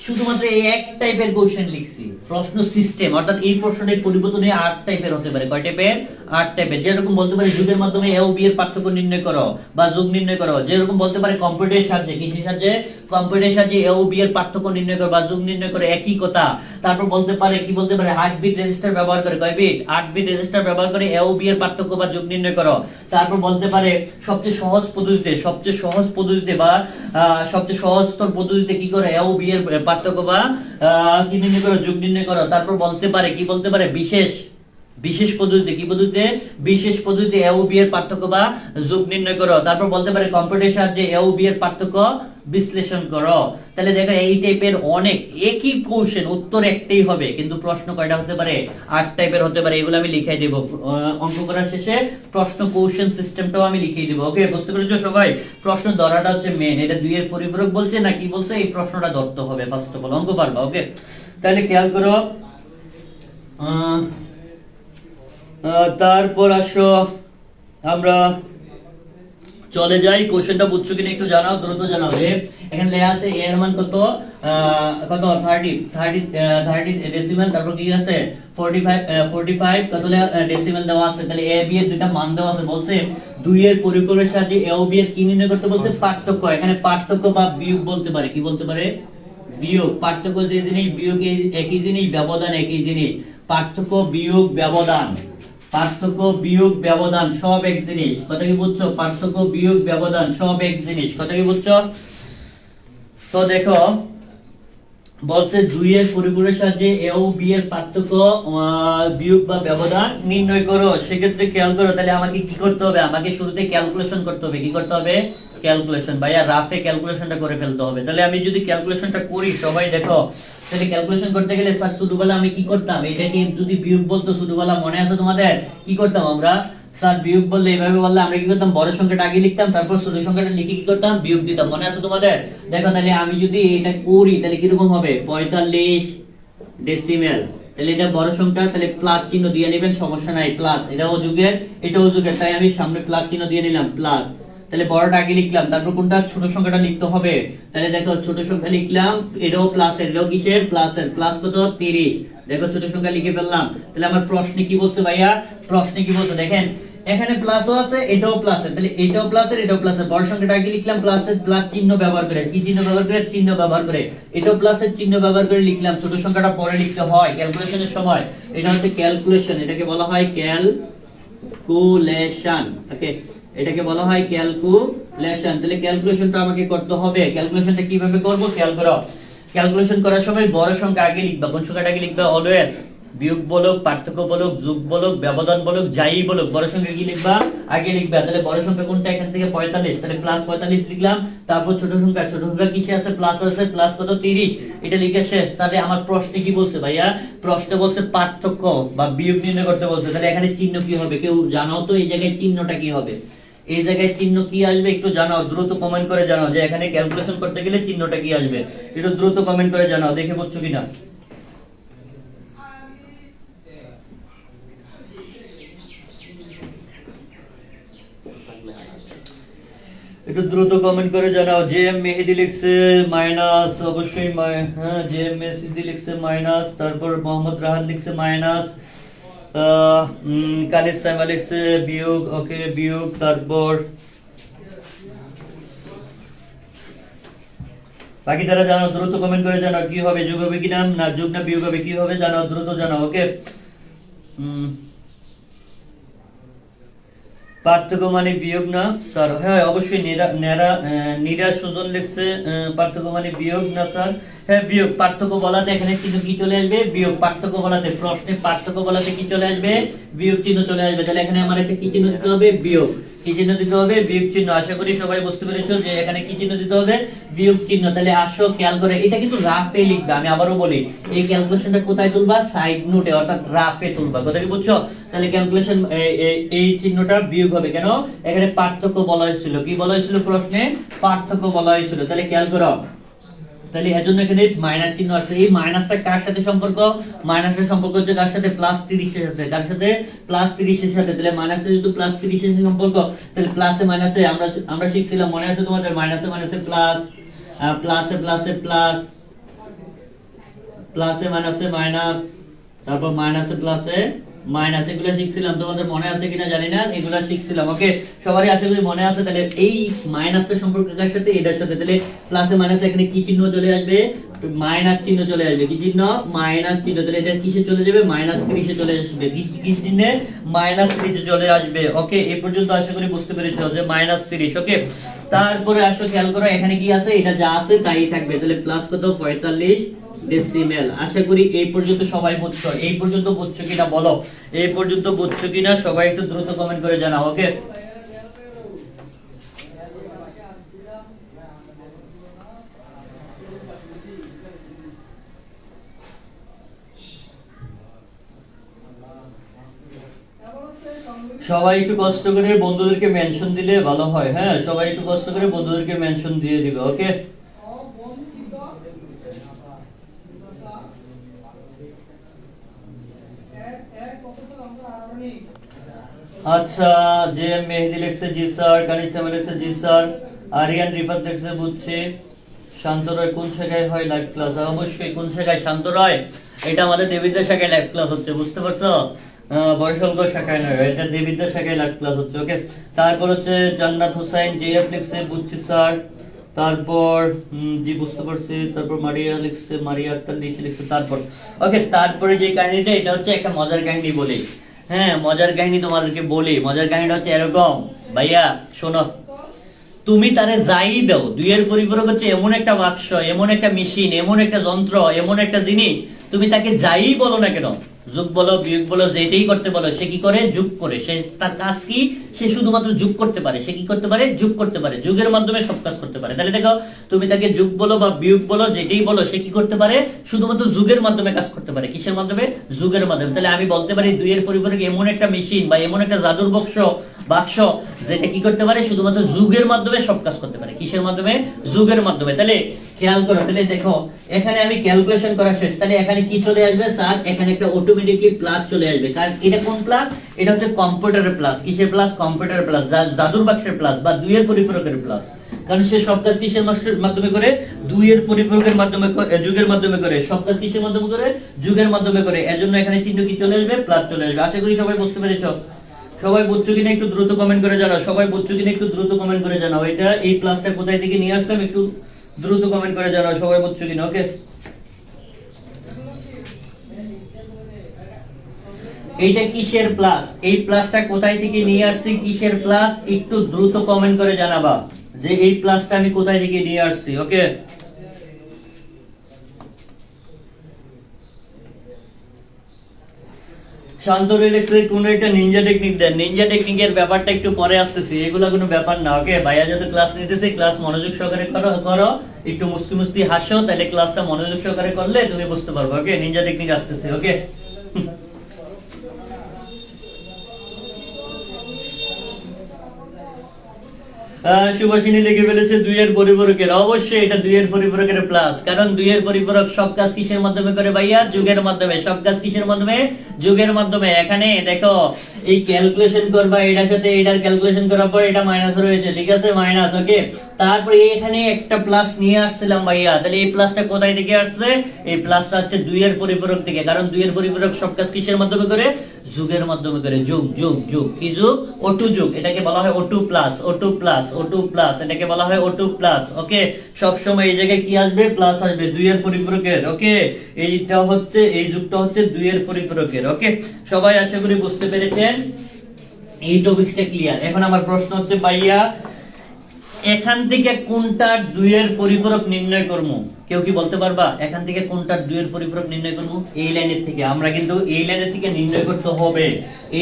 শুধুমাত্র এই এক টাইপের কোশ্চেন লিখছি, প্রশ্ন সিস্টেম, অর্থাৎ এই প্রশ্নটির পরিবর্তনে 8 টাইপের হতে পারে। কয় টাইপের? 8 টাইপের। যেরকম বলতে পারে যুগের মাধ্যমে এ ও বি এর পার্থক্য নির্ণয় করো বা যোগ নির্ণয় করো। যেরকম বলতে পারে কম্পিউটারের সাহায্যে, কিসের সাহায্যে? কম্পিউটারের সাহায্যে এ ও বি এর পার্থক্য নির্ণয় করো বা যোগ নির্ণয় করো, একই কথা। তারপর বলতে পারে কি বলতে পারে 8 বিট রেজিস্টার ব্যবহার করে, কয় বিট? 8 বিট রেজিস্টার ব্যবহার করে এ ও বি এর পার্থক্য বা যোগ নির্ণয় করো। তারপর বলতে পারে সবচেয়ে সহজ পদ্ধতিতে বা সবচেয়ে সহজতর পদ্ধতিতে কি করে এ ও বি এর পার্থক্য বা কি নির্ণয় করো? যোগ নির্ণয় করো। তারপর বলতে পারে কি বলতে পারে বিশেষ পদ্ধতিতে, কি পদ্ধতিতে? বিশেষ পদ্ধতিতে এ ও বি এর পার্থক্য বা যোগ নির্ণয় করো। তারপর বলতে পারে কম্পিউটারের সাহায্যে এ ও বি এর পার্থক্য বিশ্লেষণ করো। তাহলে দেখো এই টাইপের অনেক, একই কোশ্চেন, উত্তর একটাই হবে, কিন্তু প্রশ্ন কয়টা হতে পারে? 8 টাইপের হতে পারে। এগুলো আমি লিখাই দেব অঙ্ক করার শেষে, প্রশ্ন কোশ্চেন সিস্টেমটাও আমি লিখিয়ে দেব, ওকে? বুঝতে পেরেছো সবাই? প্রশ্ন ধরাটা হচ্ছে মেন। এটা 2 এর পরিপূরক বলছে না কি বলছে, এই প্রশ্নটা ধরতে হবে ফার্স্ট অফ অল, অঙ্ক পারবা, ওকে? তাহলে খেয়াল করো। তারপর আসো আমরা চলে যাই। কোশ্চেনটা বুঝছো কিনা একটু জানাও, দ্রুত জানাও। এখানে লেখা আছে a এর মান কত? 30 ডেসিমেল। তারপর কি আছে? 45 কত ডেসিমেল দেওয়া আছে। তাহলে a b এর দুটো মান দেওয়া আছে। বলছে 2 এর পরিপূরকের সাহায্যে a ও b এর কি নির্ণয় করতে বলছে? পার্থক্য। এখানে পার্থক্য বা বিয়োগ বলতে পারে, কি বলতে পারে? বিয়োগ। পার্থক্য যে জিনিস, বিয়োগ একই জিনিস, ব্যবধান একই জিনিস। পার্থক্য বিয়োগ ব্যবধান, পার্থক্য বিয়োগ ব্যবধান সব এক জিনিস। কথা কি বুঝছো? পার্থক্য বিয়োগ ব্যবধান সব এক জিনিস। কথা কি বুঝছো? তো দেখো বলছে 2 এর পরিপূরকের সাহায্যে এ ও বি এর পার্থক্য বিয়োগ বা ব্যবধান নির্ণয় করো। সেক্ষেত্রে খেয়াল করো, তাহলে আমাকে কি করতে হবে? আমাকে শুরুতে ক্যালকুলেশন করতে হবে। কি করতে হবে? ক্যালকুলেশন। ভাইয়া রাফে ক্যালকুলেশনটা করে ফেলতে হবে। তাহলে আমি যদি ক্যালকুলেশনটা করি, সবাই দেখো, তাহলে ক্যালকুলেশন করতে গেলে স্যার ছোটবেলা আমি কি করতাম? এটাকে যদি বিয়োগ বলতো ছোটবেলা, মনে আছে তোমাদের? কি করতাম আমরা? স্যার বিয়োগ বললে এইভাবে বললে আমরা কি করতাম? বড় সংখ্যাটা আগে লিখতাম, তারপর ছোট সংখ্যাটা লিখে কি করতাম? বিয়োগ দিতাম। মনে আছে তোমাদের? দেখো তাহলে আমি যদি এটা করি তাহলে কিরকম হবে? 45 ডেসিমেল। তাহলে এটা বড় সংখ্যা, তাহলে প্লাস চিহ্ন দিয়ে নেবেন, সমস্যা নাই। প্লাস, এটাও যুগের, এটাও যুগের, তাই আমি সামনে প্লাস চিহ্ন দিয়ে নিলাম, প্লাস। তাহলে বড়টা আগে লিখলাম, তারপর কোনটা? ছোট সংখ্যাটা লিখতে হবে। তাহলে দেখো ছোট সংখ্যা লিখলাম, এটাও প্লাসের, এটাও কিসের? প্লাসের। প্লাস কত? 30। দেখো ছোট সংখ্যা লিখে ফেললাম। তাহলে আমার প্রশ্নে কি বলছে ভাইয়া? প্রশ্নে কি বলছে দেখেন, এখানে প্লাসও আছে, এটাও প্লাস, তাহলে এটাও প্লাসের, এটাও প্লাসের, বড় সংখ্যাটা আগে লিখলাম প্লাসের, প্লাস চিহ্ন ব্যবহার করে, কি চিহ্ন ব্যবহার করে, চিহ্ন ব্যবহার করে, এটাও প্লাসের চিহ্ন ব্যবহার করে লিখলাম, ছোট সংখ্যাটা পরে লিখতে হয় ক্যালকুলেশনের সময়, এটা হচ্ছে ক্যালকুলেশন, এটাকে বলা হয় ক্যালকুলেশন, ওকে, এটাকে বলা হয় ক্যালকুলেশন। তাহলে ক্যালকুলেশনটা আমাকে করতে হবে, ক্যালকুলেশনটা কিভাবে করব খেয়াল করো। ক্যালকুলেশন করার সময় বড় সংখ্যা আগে লিখবা, কোন সংখ্যাটা আগে লিখবা, অলওয়েজ বিয়োগ বলক, পার্থক্য বলক, যোগ বলক, ব্যবধান বলক, যাই বলক, বড় সংখ্যা কি লিখবা, আগে লিখবা। তাহলে বড় সংখ্যা কোনটা, এখান থেকে 45, তাহলে প্লাস 45 লিখলাম, তারপর ছোট সংখ্যা, ছোট সংখ্যা কিসে আছে, প্লাস আছে, প্লাস কত 30, এটা লিখে শেষ। তাহলে আমার প্রশ্নে কি বলছে ভাইয়া, প্রশ্নে বলছে পার্থক্য বা বিয়োগ নির্ণয় করতে বলছে, তাহলে এখানে চিহ্ন কি হবে, কেউ জানাও তো এই জায়গায় চিহ্নটা কি হবে, এই জায়গায় চিহ্ন কি আসবে একটু জানাও, দ্রুত কমেন্ট করে জানাও যে এখানে ক্যালকুলেশন করতে গেলে চিহ্নটা কি আসবে, একটু দ্রুত কমেন্ট করে জানাও, দেখে বুঝছো কিনা। একটু দ্রুত কমেন্ট করে জানাও। জে এম মেহেদি লিখছে মাইনাস, অবশ্যই হ্যাঁ, জে এম মেহেদি লিখছে মাইনাস, তারপর মোহাম্মদ রাহাত লিখছে মাইনাস, কানিস সাইমা লিখছে বিয়োগ, ওকে বিয়োগ, তারপর বাকি যারা জানো দ্রুত কমেন্ট করে জানাও কি হবে, যোগ হবে কিনা, না যোগ না বিয়োগ হবে, কি হবে জানাও, দ্রুত জানাও, ওকে। পার্থক্য মানে বিয়োগ না স্যার, হ্যাঁ অবশ্যই নীরা সুজন লিখছে পার্থক্য মানে বিয়োগ না স্যার, হ্যাঁ বিয়োগ, পার্থক্য বলাতে এখানে চিহ্ন কি চলে আসবে, বিয়োগ, পার্থক্য বলাতে, প্রশ্নে পার্থক্য বলাতে কি চলে আসবে, বিয়োগ চিহ্ন চলে আসবে, তাহলে এখানে আমার একটা কি চিহ্ন দিতে হবে, বিয়োগ, কি চিহ্ন দিতে হবে, বিয়োগ চিহ্ন। আশা করি সবাই বুঝতে পেরেছো যে এখানে কি চিহ্ন দিতে হবে, বিয়োগ চিহ্ন। তাহলে আসো খেয়াল করে, এটা কিন্তু রাফে লিখবা, আমি আবারও বলি এই ক্যালকুলেশনটা কোথায় তুলবা, সাইড নোটে অর্থাৎ রাফে তুলবা, কথা কি বুঝছো। তাহলে ক্যালকুলেশন এই চিহ্নটা বিয়োগ হবে কেন, এখানে পার্থক্য বলা হয়েছিল, কি বলা হয়েছিল প্রশ্নে, পার্থক্য বলা হয়েছিল, তাহলে খেয়াল করো, তাহলে এজন্য এখানে মাইনাস চিহ্ন আছে। এই মাইনাসটা কার সাথে সম্পর্ক, মাইনাসের সম্পর্ক হচ্ছে কার সাথে, প্লাস 30 এর সাথে, কার সাথে, প্লাস 30 এর সাথে। তাহলে মাইনাসে যেহেতু প্লাস 30 এর সম্পর্ক, তাহলে প্লাসে মাইনাসে আমরা শিখছিলাম, মনে আছে তোমাদের, মাইনাসে মাইনাসে প্লাস, প্লাসে প্লাসে প্লাস, প্লাসে মাইনাসে মাইনাস, তারপর মাইনাসে প্লাসে মাইনাস, এগুলো শিখছিলাম, তোমাদের মনে আছে কিনা জানি না, এগুলো শিখছিলাম, ওকে সবারই আশা করি মনে আছে। তাহলে এই মাইনাসটা সম্পর্ক কার সাথে, এটার সাথে, তাহলে প্লাসে মাইনাসে এখানে কি চিহ্ন চলে আসবে, মাইনাস চিহ্ন চলে আসবে, কি চিহ্ন, মাইনাস চিহ্ন, তাহলে এটা কিসে চলে যাবে, মাইনাস 30 এ চলে আসবে, কি চিহ্নে, মাইনাস 30 এ চলে আসবে, ওকে এই পর্যন্ত আশা করি বুঝতে পেরেছো যে মাইনাস 30, ওকে। তারপরে আসো খেয়াল করো এখানে কি আছে, এটা যা আছে তাই থাকবে, তাহলে প্লাস কত, 45 ডেসিমেল। আশা করি এই পর্যন্ত সবাই বুঝছো, এই পর্যন্ত বুঝছো কিনা বলো, এই পর্যন্ত বুঝছো কিনা সবাই একটু দ্রুত কমেন্ট করে জানাও, ওকে। সবাই একটু কষ্ট করে বন্ধুদেরকে মেনশন দিলে ভালো হয়, হ্যাঁ সবাই একটু কষ্ট করে বন্ধুদেরকে মেনশন দিয়ে দিবে, ওকে। আচ্ছা, যে মেহেদি লিখছে জি স্যার, কানিস লিখছে জি স্যার, আরিয়ান রিফাত লিখছে বুঝছি, শান্ত রয় কোন শাখায় হয় লাইভ ক্লাস, অবশ্যই কোন শাখায়, শান্ত রয় এটা আমাদের দেবিদ্যা শাখায় লাইভ ক্লাস হচ্ছে, বুঝতে পারছো, বরিশালগড় শাখায় নয়, এটা দেবিদ্যা শাখায় লাইভ ক্লাস হচ্ছে, ওকে। তারপর হচ্ছে জান্নাত হোসেন জেএফ লিখছে বুঝছি স্যার, তারপর জি বুঝতে পারছি, তারপর মারিয়া লিখছে, মারিয়া আক্তার লিখছে, তারপর ওকে। তারপরে যে কাহিনীটা, এটা হচ্ছে একটা মজার কাহিনী বলি, হ্যাঁ মজার কাহিনী তোমাদেরকে বলি, মজার কাহিনীটা হচ্ছে এরকম, ভাইয়া শোনো, তুমি তারে যাই দাও, দুইয়ের পরিপূরক হচ্ছে এমন একটা বাক্স, এমন একটা মেশিন, এমন একটা যন্ত্র, এমন একটা জিনিস, তুমি তাকে যাই বলো না কেন, যোগ বলো বিয়োগ বলো যেটাই করতে বলো, সে কি করে, যোগ করে, সে তার কাজ কি, সে শুধুমাত্র যোগ করতে পারে, সে কি করতে পারে, যোগ করতে পারে, যোগের মাধ্যমে সব কাজ করতে পারে। তাহলে দেখো তুমি তাকে যোগ বলো বা বিয়োগ বলো যেটাই বলো, সে কি করতে পারে, শুধুমাত্র যোগের মাধ্যমে কাজ করতে পারে, কিসের মাধ্যমে, যোগের মাধ্যমে। তাহলে আমি বলতে পারি দুইয়ের পরিপূরক এমন একটা মেশিন বা এমন একটা জাদুর বাক্স যেটা কি করতে পারে, শুধুমাত্র যোগের মাধ্যমে সব কাজ করতে পারে, কিসের মাধ্যমে, যোগের মাধ্যমে। তাহলে খেয়াল করো, তাহলে দেখো এখানে আমি ক্যালকুলেশন করা শেষ, তাহলে এখানে কি চলে আসবে স্যার, এখানে একটা অটোমেটিকলি প্লাস চলে আসবে, কারণ এটা কোন প্লাস, এটা হচ্ছে কম্পিউটারের প্লাস, কিসের প্লাস, কম্পিউটারের প্লাস, জাদুর বাক্সের প্লাস বা দুইয়ের পরিপূরকের প্লাস, কারণ সে সব কাজ কিসের মাধ্যমে করে, দুইয়ের পরিপূরকের মাধ্যমে, যুগের মাধ্যমে করে, সব কাজ কিসের মাধ্যমে করে, যুগের মাধ্যমে করে, এজন্য এখানে চিহ্ন কি চলে আসবে, প্লাস চলে আসবে। আশা করি সবাই বুঝতে পেরেছো, সবাই বুঝছো কিনা একটু দ্রুত কমেন্ট করে জানাও, সবাই বুঝছো কিনা একটু দ্রুত কমেন্ট করে জানাও। এটা এই প্লাসটা কোথায় থেকে নিয়ে আসলাম একটু দ্রুত কমেন্ট করে জানাও, সবাই বুঝছো কিনা। ওকে, এইটা কিসের প্লাস, এই প্লাসটা কোথায় থেকে নিয়ে আসছি, কিসের প্লাস, একটু দ্রুত কমেন্ট করে জানাবা যে এই প্লাসটা আমি কোথায় থেকে নিয়ে আসছি। ওকে, শান্তরে লেখছে কোন একটা নিনজা টেকনিক দেন। নিনজা টেকনিকের ব্যাপারটা একটু পরে আসতেছি, এগুলা কোনো ব্যাপার না। ওকে, ভাইয়া যত ক্লাস নিতেছে ক্লাস মনোযোগ সহকারে করো, একটু মুস্কি মুস্কি হাসো, তাহলে ক্লাসটা মনোযোগ সহকারে করলে তুমি বুঝতে পারবে। ওকে, নিনজা টেকনিক আসতেছে। ওকে, সুভাষিনী লিখে ফেলেছে 2 এর পরিপূরকের। অবশ্যই এটা 2 এর পরিপূরকের প্লাস, কারণ 2 এর পরিপূরক সব কাজ কিসের মাধ্যমে করে ভাইয়া? যুগের মাধ্যমে। সব কাজ কিসের মাধ্যমে? যুগের মাধ্যমে। এখানে দেখো এই ক্যালকুলেশন করবা, এটার সাথে এটার ক্যালকুলেশন করার পর এটা মাইনাস রয়েছে, ঠিক আছে, মাইনাস। ওকে, তারপরে এখানে একটা প্লাস নিয়ে আসছিলাম ভাইয়া, তাহলে এই প্লাসটা কোথায় থেকে আসছে? এই প্লাসটা হচ্ছে 2 এর পরিপূরক থেকে, কারণ 2 এর পরিপূরক সব কাজ কিসের মাধ্যমে করে? যুগের মাধ্যমে করে। যুগ যুগ যুগ, কি যুগ? O2 যুগ। এটাকে বলা হয় O2 plus, O2 plus, O2 plus, এটাকে বলা হয় O2 প্লাস। ওকে, সব সময় এই জায়গায় কি আসবে? প্লাস আসবে 2 এর পরিপূরকের। ওকে, এইটা হচ্ছে, এই যুগটা হচ্ছে 2 এর পরিপূরকের। ওকে, সবাই আশা করি বুঝতে পেরেছেন, এই টপিকসটা ক্লিয়ার। এখন আমার প্রশ্ন হচ্ছে ভাইয়া এখান থেকে কোনটা 2 এর পরিপূরক নির্ণয় করব? কেউ কি বলতে পারবা এখান থেকে কোনটা 2 এর পরিপূরক নির্ণয় করব? এই লাইনের থেকে। আমরা কিন্তু এই লাইনের থেকে নির্ণয় করতে হবে,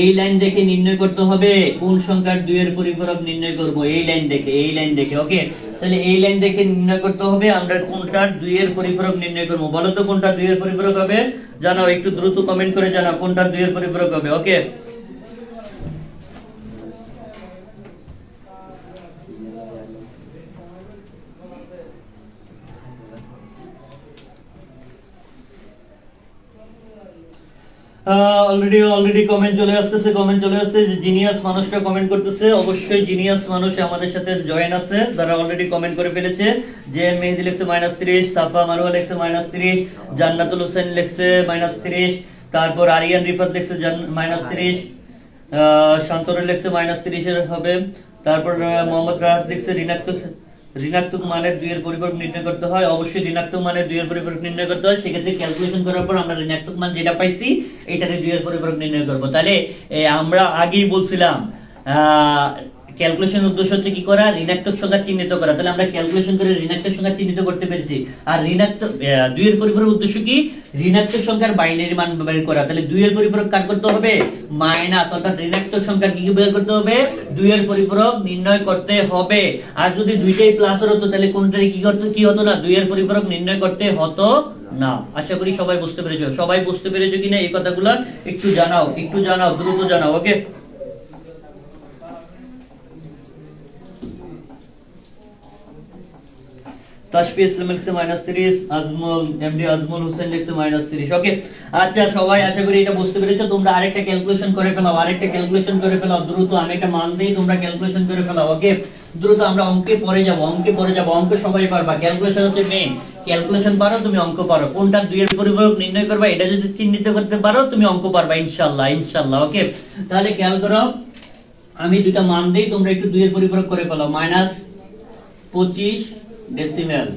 এই লাইন দেখে নির্ণয় করতে হবে কোন সংখ্যার 2 এর পরিপূরক নির্ণয় করব, এই লাইন দেখে, এই লাইন দেখে। ওকে, তাহলে এই লাইন দেখে নির্ণয় করতে হবে আমরা কোনটার 2 এর পরিপূরক নির্ণয় করব। বলো তো কোনটা 2 এর পরিপূরক হবে? জানাও, একটু দ্রুত কমেন্ট করে জানাও কোনটা 2 এর পরিপূরক হবে। ওকে, অলরেডি কমেন্ট চলে আসতেছে, কমেন্ট চলে আসছে যে জিনিয়াস মানুষটা কমেন্ট করতেছে। অবশ্যই জিনিয়াস মানুষ আমাদের সাথে জয়েন আছে, যারা অলরেডি কমেন্ট করে ফেলেছে। যে মেহেদি লিখছে -30, সাফা মারুয়া লিখছে -30, জান্নাতুল হোসেন লিখছে -30, তারপর আরিয়ান রিফাত লিখছে -30, শান্তরুল লিখছে -30 এর হবে। তারপর মোহাম্মদ রাহাত লিখছে ঋণাত্মক মানের 2 এর পরিপূরক নির্ণয় করতে হয়। অবশ্যই ঋণাত্মক মানের 2 এর পরিপূরক নির্ণয় করতে হয়, সেক্ষেত্রে ক্যালকুলেশন করার পর আমরা ঋণাত্মক মান যেটা পাইছি এটারে 2 এর পরিপূরক নির্ণয় করব। তাহলে আমরা আগেই বলছিলাম ক্যালকুলেশন উদ্দেশ্য হচ্ছে কি করা? ঋণাত্মক সংখ্যা চিহ্নিত করা। তাহলে আমরা ক্যালকুলেশন করে ঋণাত্মক সংখ্যা চিহ্নিত করতে পেরেছি। আর ঋণাত্মক 2 এর পরিপূরক উদ্দেশ্য কি? ঋণাত্মক সংখ্যার বাইনারি মান বের করা। তাহলে 2 এর পরিপূরক কাট করতে হবে মাইনাস, অর্থাৎ ঋণাত্মক সংখ্যার কি বের করতে হবে? 2 এর পরিপূরক নির্ণয় করতে হবে। আর যদি দুইটাই প্লাসের হতো তাহলে কোনটারে কি হতো না? 2 এর পরিপূরক নির্ণয় করতে হতো না। আশা করি সবাই বুঝতে পেরেছো। সবাই বুঝতে পেরেছো কিনা এই কথাগুলো একটু জানাও, একটু জানাও, দ্রুত জানাও। ওকে, তাশফি ইসলাম লিখছে -30, আজমল এমডি আজমল হোসেন লিখছে -30। ওকে, আচ্ছা সবাই আশা করি এটা বুঝতে পেরেছো। তোমরা আরেকটা ক্যালকুলেশন করে ফেলাও, আরেকটা ক্যালকুলেশন করে ফেলাও দ্রুত। আমি একটা মান দেই, তোমরা ক্যালকুলেশন করে ফেলাও। ওকে, দ্রুত আমরা অঙ্কে পরে যাব, অঙ্কে পরে যাব। অঙ্ক সবাই পারবা, ক্যালকুলেশন হচ্ছে মেইন। ক্যালকুলেশন পারো তুমি অঙ্ক পারো। কোনটা 2 এর পরিপূরক নির্ণয় করবা এটা যদি চিহ্নিত করতে পারো তুমি অঙ্ক পারবা ইনশাআল্লাহ, ইনশাআল্লাহ। ওকে, তাহলে খেয়াল করো, আমি দুইটা মান দেই, তোমরা একটু 2 এর পরিপূরক করে ফেলাও। -25 ডেসিমেল,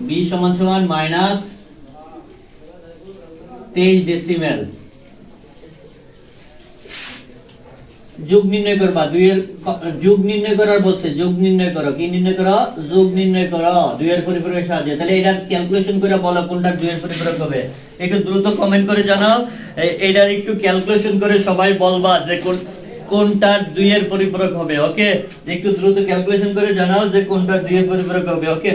b সমান সমান -23 ডেসিমেল। যোগ নির্ণয় করবা, 2 এর যোগ নির্ণয় করার বলছে, যোগ নির্ণয় করো। কি নির্ণয় করো? যোগ নির্ণয় করো 2 এর পরিপূরকের সাহায্যে। তাহলে এটা ক্যালকুলেশন করে বলো কোনটা 2 এর পরিপূরক হবে। একটু দ্রুত কমেন্ট করে জানাও, এটার একটু ক্যালকুলেশন করে সবাই বলবা যে কোনটা 2 এর পরিপূরক হবে। ওকে, একটু দ্রুত ক্যালকুলেশন করে জানাও যে কোনটা 2 এর পরিপূরক হবে। ওকে,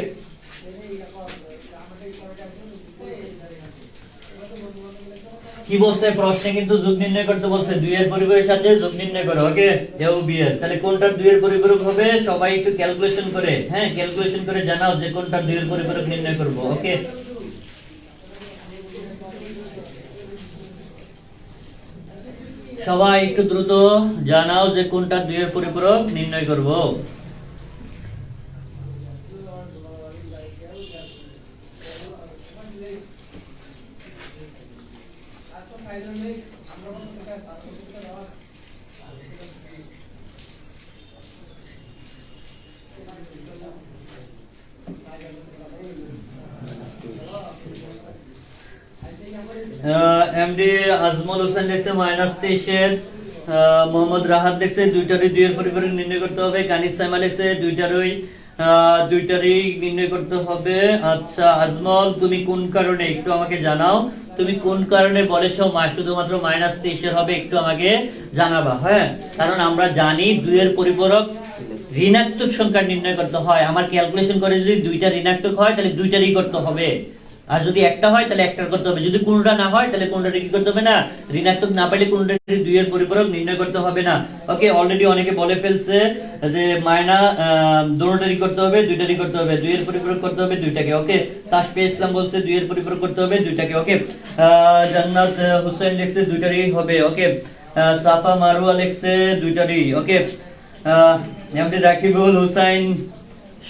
কি বলছে প্রশ্নে? কিন্তু যোগ নির্ণয় করতে বলছে, 2 এর পরিপূরকের সাথে যোগ নির্ণয় করো। ওকে, এও বি এর। তাহলে কোনটা 2 এর পরিপূরক হবে সবাই একটু ক্যালকুলেশন করে, হ্যাঁ ক্যালকুলেশন করে জানাও যে কোনটা 2 এর পরিপূরক নির্ণয় করব। ওকে, সবাই একটু দ্রুত জানাও যে কোনটা 2 এর পরিপূরক নির্ণয় করব। এমডি আজমল হোসেন লিখছে -23 মোহাম্মদ রাহাত লিখছে দুইটারই দুইয়ের পরিপূরক নির্ণয় করতে হবে। কানিস সাইমা লিখছে দুইটারই নির্ণয় করতে হবে। আচ্ছা আজমল, তুমি কোন কারণে একটু আমাকে জানাও, তুমি কোন কারণে বলেছো শুধুমাত্র -23 হবে, একটু আমাকে জানাবা। হ্যাঁ, কারণ আমরা জানি দুইয়ের পরিপূরক ঋণাত্মক সংখ্যা নির্ণয় করতে হয়। আমার ক্যালকুলেশন করে যদি দুইটা ঋণাত্মক হয় তাহলে দুইটারই করতে হবে, আর যদি একটা হয় তাহলে একটার করতে হবে। যদি কোনটা না হয় তাহলে কোনটার কি করতে হবে না, ঋণাত্মক না পাইলে কোনটার দুইয়ের পরিপূরক নির্ণয় করতে হবে না। ওকে, অলরেডি অনেকে বলে ফেলছে যে দুটোটারই করতে হবে, দুইটারই করতে হবে, দুইয়ের পরিপূরক করতে হবে দুইটাকে। ওকে, তাসফি ইসলাম বলছে দুইয়ের পরিপূরক করতে হবে দুইটাকে। ওকে, জান্নাত হোসেন লিখছে দুইটারই হবে। ওকে, সাফা মারুয়া লিখছে দুইটারই। ওকে, এমডি রাকিবুল হুসাইন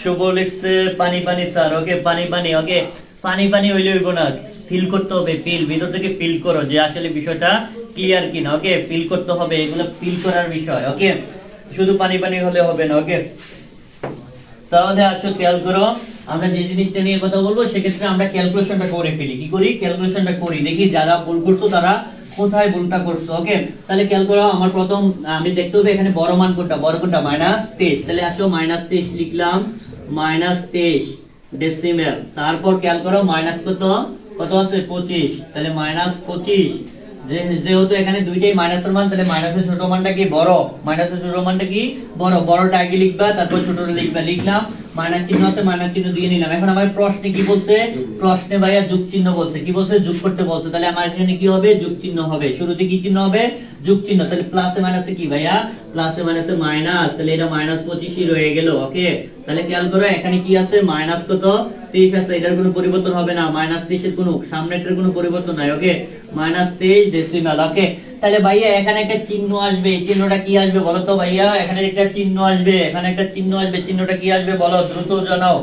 শুভ লিখছে পানি পানি স্যার। ওকে, পানি পানি। ওকে, পানি পানি হইলে হইব না, ফিল করতে হবে, ফিল, ভিতর থেকে ফিল করো যে আসলে বিষয়টা ক্লিয়ার কিনা। ওকে, ফিল করতে হবে, এগুলো ফিল করার বিষয়। ওকে, শুধু পানি পানি হলে হবে না। ওকে, তাহলে আসো খেয়াল করো, আমরা যে জিনিসটা নিয়ে কথা বলবো সেক্ষেত্রে আমরা ক্যালকুলেশনটা করে ফেলি। কি করি? ক্যালকুলেশনটা করি, দেখি যারা ভুল করছো তারা কোথায় ভুলটা করছো। ওকে, তাহলে খেয়াল করো, আমার প্রথম আমি দেখতে হবে এখানে বড় মান কোনটা, বড় কোনটা, -23। তাহলে আসো -23 লিখলাম, -23 ডেসিমেল। তারপর খেয়াল করো মাইনাস কত আছে, 25। তাহলে -25, যেহেতু এখানে দুইটাই মাইনাসের মান, তাহলে মাইনাসের ছোট মানটা কি বড়, মাইনাসের ছোট মানটা কি বড়, বড়টা আগে লিখবা তারপর ছোটটা লিখবা। লিখলাম, মাইনাস চিহ্ন আছে, মাইনাস চিহ্ন দিয়ে নিলাম। এখন আমার প্রশ্নে কি বলছে, প্রশ্নে ভাইয়া যোগ চিহ্ন বলছে। কি বলছে? যোগ করতে বলছে। তাহলে আমার এখানে কি হবে, যোগ চিহ্ন হবে। শুরুতে কি চিহ্ন হবে? যোগ চিহ্ন। তাহলে প্লাসে মাইনাসে কি ভাইয়া, প্লাসে মাইনাসে মাইনাস, তাহলে এটা -25 রয়ে গেল। ওকে, তাহলে খেয়াল করো এখানে কি আছে, মাইনাস কত, 23 আছে, এটার কোনো পরিবর্তন হবে না। -23 এর কোনো সামনেটার কোনো পরিবর্তন নাই। ওকে, -23 ডেসিমাল। ওকে, তাহলে ভাইয়া এখানে একটা চিহ্ন আসবে, এই চিহ্নটা কি আসবে বলো তো ভাইয়া? এখানে একটা চিহ্ন আসবে, এখানে একটা চিহ্ন আসবে, চিহ্নটা কি আসবে বলো, দ্রুত জানাও।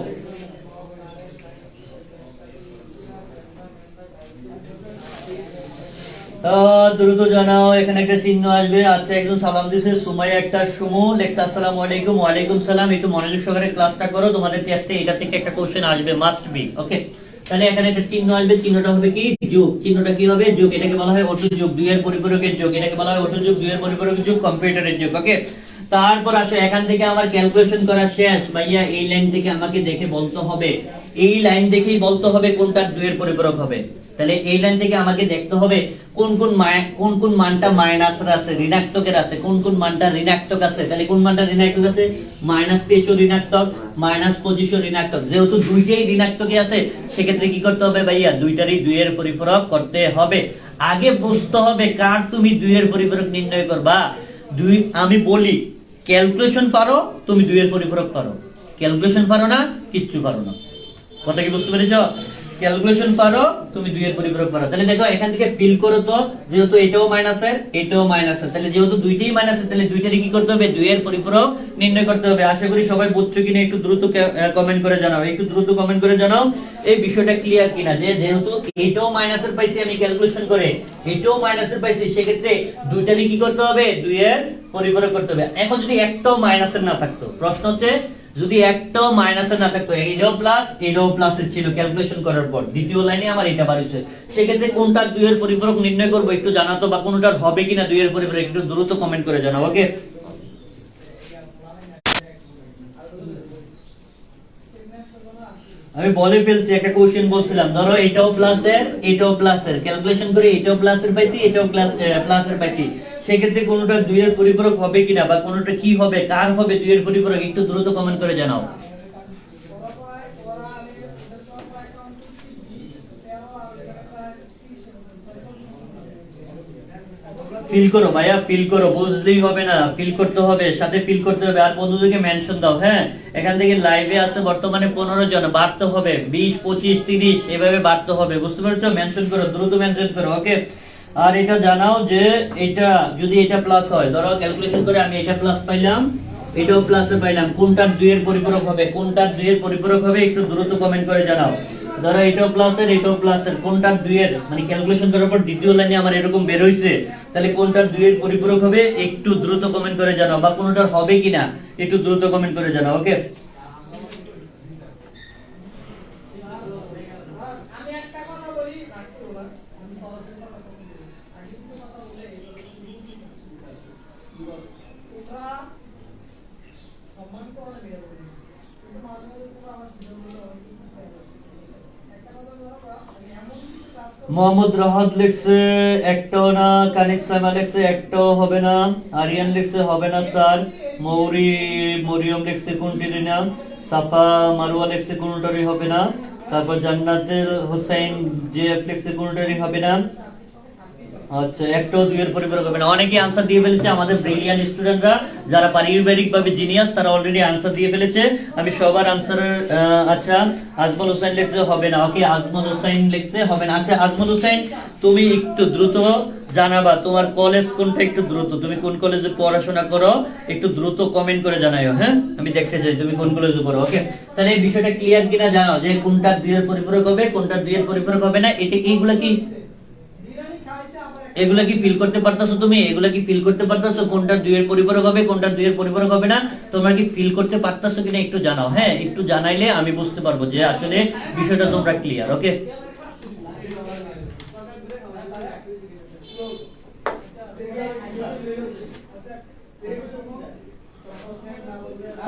দ্রুত জানাও, এখানে একটা চিহ্ন আসবে। আচ্ছা, একজন সালাম দিছে, সুমাইয়া একটা সুমু লেখছে আসসালামু আলাইকুম। ওয়ালাইকুম সালাম। একটু মনোযোগ সহকারে ক্লাসটা করো, তোমাদের টেস্টে এটা থেকে একটা কোশ্চেন আসবে, মাস্ট বি। ওকে, তাহলে এখানে একটা চিহ্ন আসবে, চিহ্নটা হবে কি, যোগ। চিহ্নটা কি হবে, যোগ। এটাকে বলা হয় অটো যোগ, দুইয়ের পরিপূরকের যোগ। এটাকে বলা হয় অটো যোগ, দুইয়ের পরিপূরকের যোগ, কম্পিউটারের যোগ। ওকে, তারপর আসো এখান থেকে আমার ক্যালকুলেশন করা শেষ। ভাইয়া এই লাইন থেকে আমাকে দেখে বলতে হবে, এই লাইন দেখেই বলতে হবে কোনটা দুইয়ের পরিপূরক হবে। তাহলে এই লাইন থেকে আমাকে দেখতে হবে কোন কোন মানটা মাইনাসের আছে, ঋণাত্মকের আছে, কোন কোন মানটা ঋণাত্মক আছে। তাহলে কোন মানটা ঋণাত্মক আছে, -23 ঋণাত্মক, -25 ঋণাত্মক। যেহেতু দুইটাই ঋণাত্মকই আছে সেক্ষেত্রে কি করতে হবে ভাইয়া, দুইটারই দুইয়ের পরিপূরক করতে হবে। আগে বুঝতে হবে কার তুমি দুইয়ের পরিপূরক নির্ণয় করবা। আমি বলি ক্যালকুলেশন পারো, তুমি দুইয়ের পরিপূরক পারো। ক্যালকুলেশন পারো না, কিচ্ছু পারো না। কথা কি বুঝতে পেরেছো? ক্যালকুলেশন পারো, তুমি দুইয়ের পরিপূরক পারো। তাহলে দেখো এখান থেকে ফিল করো তো, যেহেতু এটাও মাইনাসের, এটাও মাইনাসের, তাহলে যেহেতু দুইটাই মাইনাসের, তাহলে দুইটারই কি করতে হবে, দুইয়ের পরিপূরক নির্ণয় করতে হবে। আশা করি সবাই বুঝছো কিনা একটু দ্রুত কমেন্ট করে জানাও, একটু দ্রুত কমেন্ট করে জানাও এই বিষয়টা ক্লিয়ার কিনা। যে যেহেতু এটাও মাইনাসের পাইছি আমি ক্যালকুলেশন করে, এটাও মাইনাসের পাইছি, সেক্ষেত্রে দুইটারই কি করতে হবে, দুইয়ের পরিপূরক করতে হবে। এখন যদি একটাও মাইনাসের না থাকতো, প্রশ্ন হচ্ছে যদি একটাও মাইনাসের না থাকতো, এটাও প্লাস এটাও প্লাসের ছিল, ক্যালকুলেশন করার পর দ্বিতীয় লাইনে আমার এটা বার হয়েছে, সেক্ষেত্রে কোনটার দুইয়ের পরিপূরক নির্ণয় করবো একটু জানাতো, বা কোনটার হবে কিনা দুইয়ের পরিপূরক একটু দ্রুত কমেন্ট করে জানাও। ওকে, আমি বলে ফেলছি, একটা কোশ্চেন বলছিলাম, ধরো এটাও প্লাসের এটাও প্লাসের, ক্যালকুলেশন করে এটাও প্লাসের পাইছি এটাও প্লাসের পাইছি, সেক্ষেত্রে কোনটা দুইয়ের পরিপূরক হবে কিনা, বা কোনটা কি হবে, কার হবে দুইয়ের পরিপূরক একটু দ্রুত কমেন্ট করে জানাও। ফিল করো ভাইয়া, ফিল করো, বুঝলেই হবে না, ফিল করতে হবে, সাথে ফিল করতে হবে। আর বন্ধুদেরকে মেনশন দাও। হ্যাঁ, এখান থেকে লাইভে আছে বর্তমানে 15 জন, বাড়তে হবে 20, 25, 30 এভাবে বাড়তে হবে, বুঝতে পেরেছো? মেনশন করো, দ্রুত মেনশন করো। ওকে, আর এটা জানাও যে এটা যদি এটা প্লাস হয়, ধরো ক্যালকুলেশন করে আমি এটা প্লাস পাইলাম, এটাও প্লাসে পাইলাম, কোনটার দুইয়ের পরিপূরক হবে, কোনটার দুইয়ের পরিপূরক হবে একটু দ্রুত কমেন্ট করে জানাও। ধরো এটাও প্লাসের কোনটার দুইয়ের, মানে ক্যালকুলেশন করার পর দ্বিতীয় লাইনে আমার এরকম বের হইছে, তাহলে কোনটার দুইয়ের পরিপূরক হবে একটু দ্রুত কমেন্ট করে জানাও, বা কোনটার হবে কিনা একটু দ্রুত কমেন্ট করে জানাও। ওকে, মোহাম্মদ রাহাত লিখছে একটাও না, কানিক সাইমা লিখছে একটাও হবে না, আরিয়ান লিখছে হবে না স্যার, মরিয়ম লিখছে কোনটিরই না, সাফা মারুয়া লিখছে কোনটারই হবে না, তারপর জান্নাতুল হোসেন জেএফ লিখছে কোনটারই হবে না। আচ্ছা, একটাও দুইয়ের পরিপূরক হবে না। অনেকে আনসার দিয়ে ফেলেছে, আমাদের ব্রিলিয়ান্ট স্টুডেন্টরা যারা পারিবারিক ভাবে জিনিয়াস তারা অলরেডি আনসার দিয়ে ফেলেছে। আমি সবার আনসারের আচ্ছা, আজমল হোসেন লিখছে হবে না। ওকে, আজমল হোসেন লিখছে হবে না। আচ্ছা আজমল হোসেন, তুমি একটু দ্রুত জানাবা তোমার কলেজ কোনটা, একটু দ্রুত তুমি কোন কলেজে পড়াশোনা করো একটু দ্রুত কমেন্ট করে জানাইও। হ্যাঁ, আমি দেখতে চাই তুমি কোন কলেজে পড়ো। ওকে, তাহলে এই বিষয়টা ক্লিয়ার কিনা জানাও যে কোনটা দুইয়ের পরিপূরক হবে, কোনটা দুইয়ের পরিপূরক হবে না। এগুলা কি ফিল করতে পারতাছো তুমি? এগুলা কি ফিল করতে পারতাছো কোনটা দুইয়ের পরিপূরক হবে, কোনটা দুইয়ের পরিপূরক হবে না? তোমরা কি ফিল করতে পারতাছো কিনা একটু জানাও। হ্যাঁ, একটু জানাইলে আমি বুঝতে পারবো যে আসলে বিষয়টা তোমরা ক্লিয়ার। ওকে,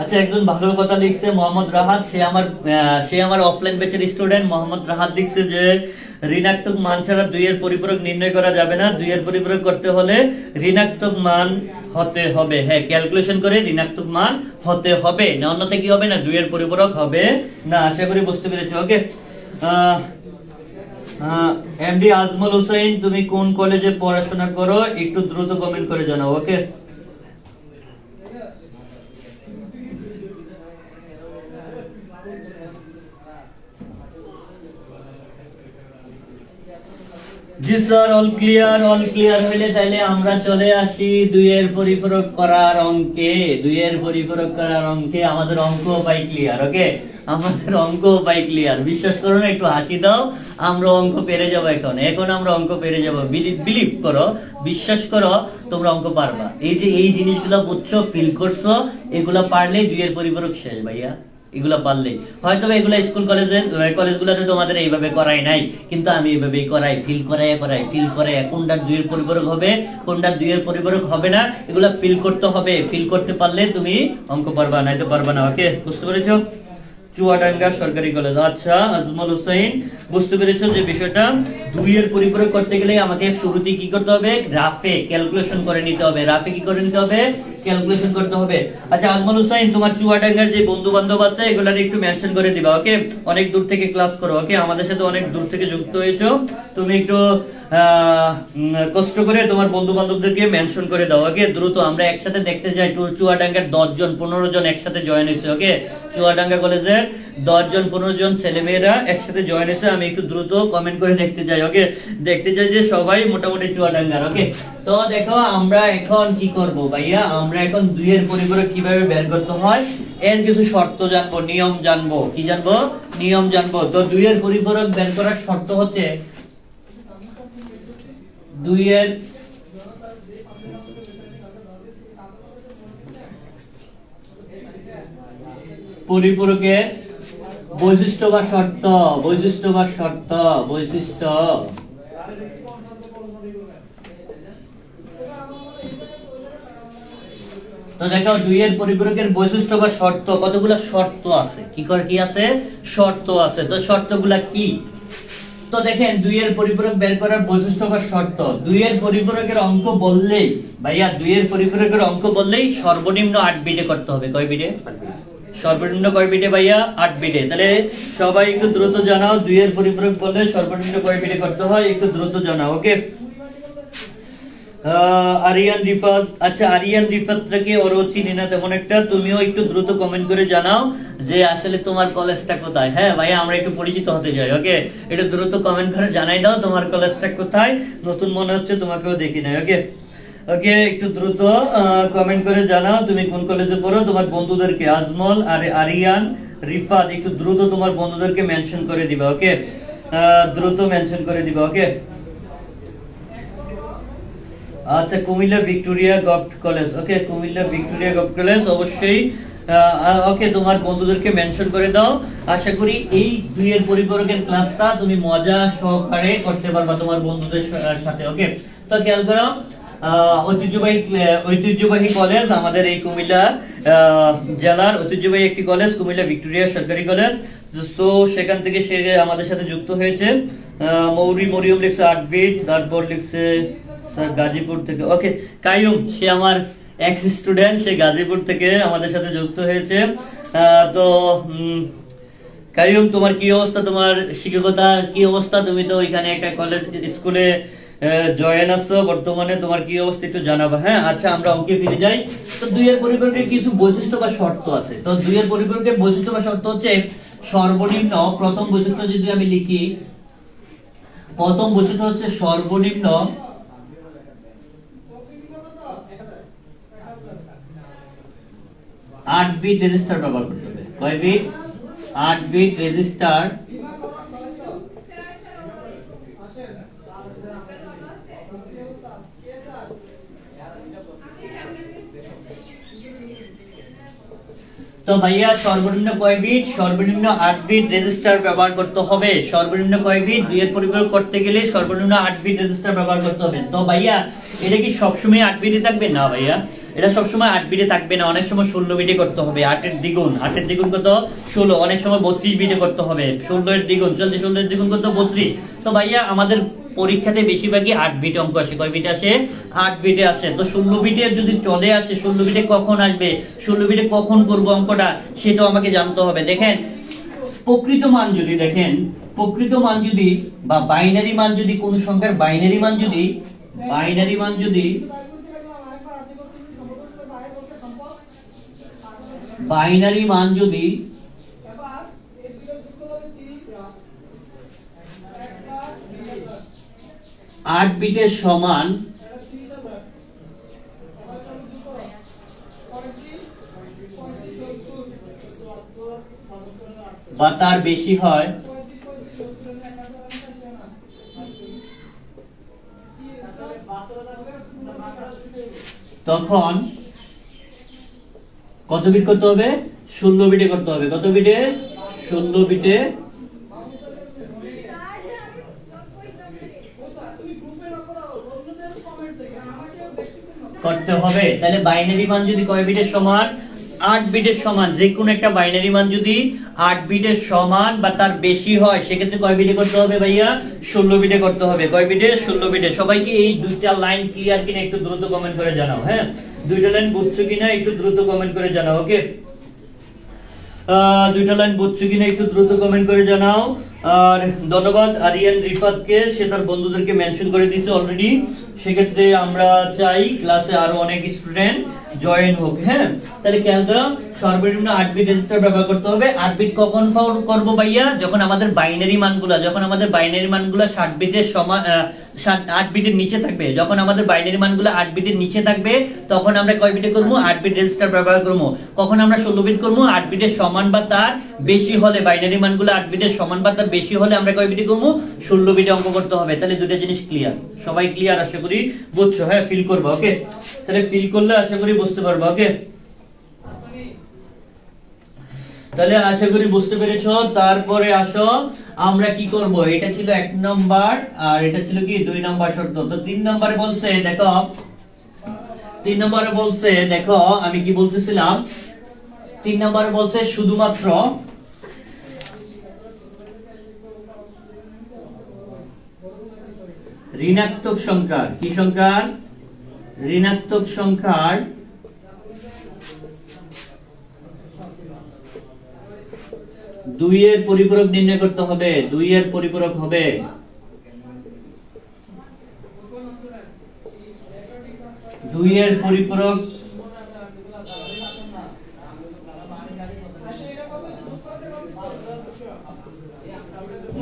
আচ্ছা, একজন ভালো কথা লিখছে মোহাম্মদ রাহাত, সে আমার অফলাইন ব্যাচের স্টুডেন্ট। মোহাম্মদ রাহাত লিখছে যে ঋণাত্মক মান ছাড়া দুইয়ের পরিপূরক নির্ণয় করা যাবে না, দুইয়ের পরিপূরক করতে হলে ঋণাত্মক মান হতে হবে। হ্যাঁ, ক্যালকুলেশন করে ঋণাত্মক মান হতে হবে, না অন্যথায় কি হবে না, দুইয়ের পরিপূরক হবে না। আশা করি বুঝতে পেরেছো। ওকে, এমডি আজমল হোসেন, তুমি কোন কলেজে পড়াশোনা করো একটু দ্রুত কমেন্ট করে জানাও। ওকে, জি sir, all clear. All clear হইলে তাইলে আমরা চলে আসি দুইয়ের পরিপূরক করার অঙ্কে। দুইয়ের পরিপূরক করার অঙ্কে আমাদের অঙ্ক পাই ক্লিয়ার। ওকে, আমাদের অঙ্ক পাই ক্লিয়ার। বিশ্বাস করো না, একটু হাসি দাও, আমরা অঙ্ক পেরে যাবো। এখন আমরা অঙ্ক পেরে যাবো। বিলিভ করো, বিশ্বাস করো, তোমরা অঙ্ক পারবা। এই যে এই জিনিসগুলো বুঝছো, ফিল করছো, এগুলা পারলেই দুইয়ের পরিপূরক শেষ ভাইয়া। এগুলা পারলেই হয়তো এগুলা স্কুল কলেজগুলোতে তোমাদের এইভাবে করাই নাই, কিন্তু আমি এইভাবেই করাই, ফিল করাই কোনটা দুইয়ের পরিপূরক হবে, কোনটা দুইয়ের পরিপূরক হবে না, এগুলা ফিল করতে হবে। ফিল করতে পারলে তুমি অঙ্ক পারবা, নাইতো পারবা না। ওকে, বুঝতে পেরেছো? চুয়াডাঙ্গা সরকারি কলেজ। আচ্ছা আজমল হোসেন, বুঝতে পেরেছো যে বিষয়টা দুইয়ের পরিপূরক করতে গেলে আমাকে শুরুতে কি করতে হবে, রাফে ক্যালকুলেশন করে নিতে হবে। রাফে কি করে নিতে হবে, ক্যালকুলেশন করতে হবে। আচ্ছা আজমল হোসেন, তোমার চুয়াডাঙ্গার যে বন্ধু বান্ধব আছে এগুলার একটু মেনশন করে দিবা। ওকে, অনেক দূর থেকে ক্লাস করো। ওকে, আমাদের সাথে অনেক দূর থেকে যুক্ত হয়েছো, তুমি একটু কষ্ট করে তোমার বন্ধু বান্ধবদেরকে মেনশন করে দাও। ওকে, দ্রুত আমরা একসাথে দেখতে যাই। চুয়াডাঙ্গার 10 জন 15 জন একসাথে জয়েন হয়েছে। ওকে, চুয়াডাঙ্গা কলেজে 10 জন 15 জন ছেলে মেয়েরা একসাথে জয়েন হয়েছে। আমি একটু দ্রুত কমেন্ট করে দেখতে চাই। ওকে, দেখতে চাই যে সবাই মোটামুটি চুয়াডাঙ্গার। ওকে, তো দেখো আমরা এখন কি করব ভাইয়া, আমরা এখন দুইয়ের পরিপূরক কিভাবে বের করতে হয় এর কিছু শর্ত জানবো, নিয়ম জানবো। কি জানবো? নিয়ম জানবো। তো দুইয়ের পরিপূরক বের করার শর্ত হচ্ছে দুইয়ের পরিপূরকের বৈশিষ্ট্য বা শর্ত। তো দেখো দুইয়ের পরিপূরকের বৈশিষ্ট্য বা শর্ত, কতগুলো শর্ত আছে। কি আছে? শর্ত আছে। তো শর্তগুলা কি? তো দেখেন, দুইয়ের পরিপূরক বের করার বৈশিষ্ট্য বা শর্ত, দুইয়ের পরিপূরকের অঙ্ক বললেই ভাইয়া, দুইয়ের পরিপূরকের অঙ্ক বললেই সর্বনিম্ন 8 বিটে করতে হবে। কয় বিটে? সর্বনিম্ন কয় বিটে ভাইয়া? 8 বিটে। তাহলে সবাই একটু দ্রুত জানাও, দুইয়ের পরিপূরক বললে সর্বনিম্ন কয় বিটে করতে হয়, একটু দ্রুত জানাও। ওকে, আরিয়ান রিফাত। আচ্ছা, আরিয়ান রিফাতটাকে ওরও চিনি না তেমন একটা, তুমিও একটু দ্রুত কমেন্ট করে জানাও যে আসলে তোমার কলেজটা কোথায়। হ্যাঁ ভাইয়া, আমরা একটু পরিচিত হতে চাই। ওকে, একটু দ্রুত কমেন্ট করে জানাই দাও তোমার কলেজটা কোথায়। নতুন মনে হচ্ছে, তোমাকেও দেখি নাই। ওকে, একটু দ্রুত কমেন্ট করে জানাও তুমি কোন কলেজে পড়ো। তোমার বন্ধুদেরকে আজমল আর আরিয়ান রিফাত একটু দ্রুত তোমার বন্ধুদেরকে মেনশন করে দিবা। ওকে, দ্রুত মেনশন করে দিবা। ওকে, আচ্ছা কুমিল্লা ভিক্টোরিয়া গভর্নমেন্ট কলেজ। ওকে, কুমিল্লা ভিক্টোরিয়া গভর্নমেন্ট কলেজ অবশ্যই ওকে, তোমার বন্ধুদেরকে মেনশন করে দাও। আশা করি এই 2 এর পরিপূরকের ক্লাসটা তুমি মজা সহকারে করতে পারবা তোমার বন্ধুদের সাথে। ওকে, তো খেয়াল করো, ঐতিহ্যবাহী কলেজ আমাদের এই কুমিল্লা জেলার ঐতিহ্যবাহী একটি কলেজ, কুমিল্লা ভিক্টোরিয়া সরকারি কলেজ। সো সেখান থেকে সে আমাদের সাথে যুক্ত হয়েছে। মরিয়ম লিখছে 8 বিট, তারপর লিখছে স্যার গাজীপুর থেকে। ওকে, কাইয়ুম সে আমার এক্স স্টুডেন্ট, সে গাজীপুর থেকে আমাদের সাথে যুক্ত হয়েছে। তো কাইয়ুম, তোমার কি অবস্থা? তোমার শিক্ষকতা কি অবস্থা? তুমি তো ওইখানে একটা কলেজ স্কুলে জয়েন আছো বর্তমানে, তোমার কি অবস্থা একটু জানাবা। হ্যাঁ, আচ্ছা, আমরা অঙ্কে ফিরে যাই। তো 2 এর পরিপূরকের কিছু বৈশিষ্ট্য বা শর্ত আছে। তো 2 এর পরিপূরকের বৈশিষ্ট্য বা শর্ত হচ্ছে সর্বনিম্ন, প্রথম বৈশিষ্ট্য যদি আমি লিখি, প্রথম বৈশিষ্ট্য হচ্ছে সর্বনিম্ন 8 বিট রেজিস্টার ব্যবহার করতে হবে। কয় বিট? 8 বিট রেজিস্টার তো ভাইয়া সর্বনিম্ন কয় বিট? সর্বনিম্ন 8 বিট রেজিস্টার ব্যবহার করতে হবে। সর্বনিম্ন কয় বিট? 2 এর পরিপূরক করতে গেলে সর্বনিম্ন 8 বিট রেজিস্টার ব্যবহার করতে হবে। তো ভাইয়া এটা কি সবসময় 8 বিটে থাকবে? না ভাইয়া, এটা সবসময় 8 বিটে থাকবে না, অনেক সময় 16 বিটে করতে হবে। 8 এর দ্বিগুণ, 8 এর দ্বিগুণ কত? 16। অনেক সময় 32 বিটে করতে হবে। 16 এর দ্বিগুণ, 16 এর দ্বিগুণ কত? 32। তো ভাইয়া আমাদের পরীক্ষাতে বেশিরভাগই 8 বিটে অঙ্ক আসে। কয় বিটে আসে? 8 বিটে আসে। তো 16 বিটে যদি চলে আসে, 16 বিটে কখন আসবে, 16 বিটে কখন করব অঙ্কটা, সেটাও আমাকে জানতে হবে। দেখেন, প্রকৃত মান যদি, দেখেন প্রকৃত মান যদি বা বাইনারি মান যদি, কোন সংখ্যার বাইনারি মান যদি, বাইনারি মান যদি, বাইনারি মান যদি 8 বিটের সমান বা তার বেশি হয়, তখন কত বিট করতে হবে? 16 বিটে করতে হবে। কত বিটে? 16 বিটে করতে হবে। তাহলে বাইনারি মান যদি কয় বিটের সমান? 8 বিটের সমান। যে কোনো একটা বাইনারি মান যদি 8 বিটের সমান বা তার বেশি হয়, সেক্ষেত্রে কয় বিটে করতে হবে ভাইয়া? 16 বিটে করতে হবে। কয় বিটে? 16 বিটে। সবাইকে এই দুইটা লাইন ক্লিয়ার কিনা একটু দ্রুত কমেন্ট করে জানাও। হ্যাঁ, দুইটা লাইন বুঝছো কিনা একটু দ্রুত কমেন্ট করে জানাও। ওকে, দুইটা লাইন বুঝছো কিনা একটু দ্রুত কমেন্ট করে জানাও। আর ধন্যবাদ আরিয়ান রিফাতকে, সে তার বন্ধুদেরকে মেনশন করে দিয়েছে অলরেডি। সেক্ষেত্রে আমরা চাই ক্লাসে আরো অনেক স্টুডেন্ট জয়েন হোক। হ্যাঁ, তাহলে খেয়াল করো, সর্বনিম্ন 8 বিট রেজিস্টার ব্যবহার করতে হবে। 8 বিট কখন করব ভাইয়া? যখন আমাদের বাইনারি মানগুলা, যখন আমাদের বাইনারি মানগুলা 60 বিটের সমান, 8 বিটের নিচে থাকবে। যখন আমাদের বাইনারি মানগুলো 8 বিটের নিচে থাকবে, তখন আমরা কয় বিটে করব? 8 বিট রেজিস্টার ব্যবহার করব। কখন আমরা 16 বিট করব? 8 বিটের সমান বা তার বেশি হলে, বাইনারি মানগুলো 8 বিটের সমান বা তার বেশি হলে আমরা কয় বিটে করব? 16 বিটে অঙ্ক করতে হবে। তাহলে দুটো জিনিস ক্লিয়ার, সবাই ক্লিয়ার আশা করি বুঝছো। হ্যাঁ, ফিল করবা। ওকে, তাহলে ফিল করলে আশা করি বুঝতে পারবা। ওকে, তাহলে আশা করি বুঝতে পেরেছো। তারপরে আসো আমরা কি করব। এটা ছিল 1 নাম্বার, আর এটা ছিল কি 2 নাম্বার শর্ত। তো 3 নম্বরে বলছে, দেখো 3 নম্বরে বলছে, দেখো আমি কি বলতেছিলাম, 3 নম্বরে বলছে শুধুমাত্র ঋণাত্মক সংখ্যার, কি সংখ্যার? ঋণাত্মক সংখ্যার 2 এর পরিপূরক নির্ণয় করতে হবে। 2 এর পরিপূরক হবে 2 এর পরিপূরক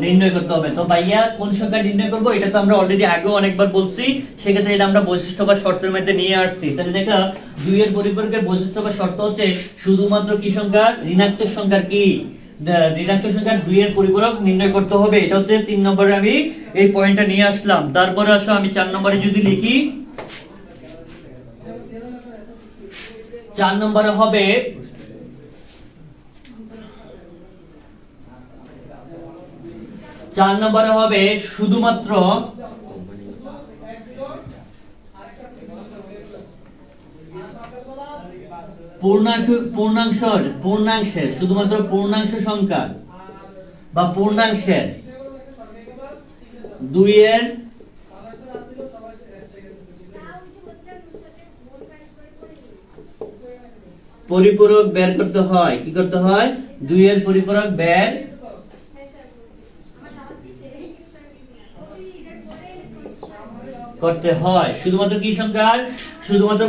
নির্ণয় করতে হবে। তো ভাইয়া কোন সংখ্যা নির্ণয় করব? এটা তো আমরা অলরেডি আগেও অনেকবার বলছি, সেক্ষেত্রে এটা আমরা বৈশিষ্ট্য বা শর্তের মধ্যে নিয়ে আসছি। তাহলে দেখো 2 এর পরিপূরকের বৈশিষ্ট্য বা শর্ত হচ্ছে শুধুমাত্র কি সংখ্যা? ঋণাত্মক সংখ্যার কি? ঋণাত্মক সংখ্যার 2 এর পরিপূরক নির্ণয় করতে হবে। এটা হচ্ছে 3 নম্বরে আমি এই পয়েন্টটা নিয়ে আসলাম। তারপরে আসো আমি 4 নম্বরে যদি লিখি, 4 নম্বরে হবে 4 নম্বরে হবে শুধুমাত্র পূর্ণাংশের শুধুমাত্র পূর্ণাংশ সংখ্যা বা পূর্ণাংশের 2 এর পরিপূরক বের করতে হয়। কি করতে হয়? 2 এর পরিপূরক বের করতে হয়। শুধুমাত্র কি সংখ্যার? শুধুমাত্র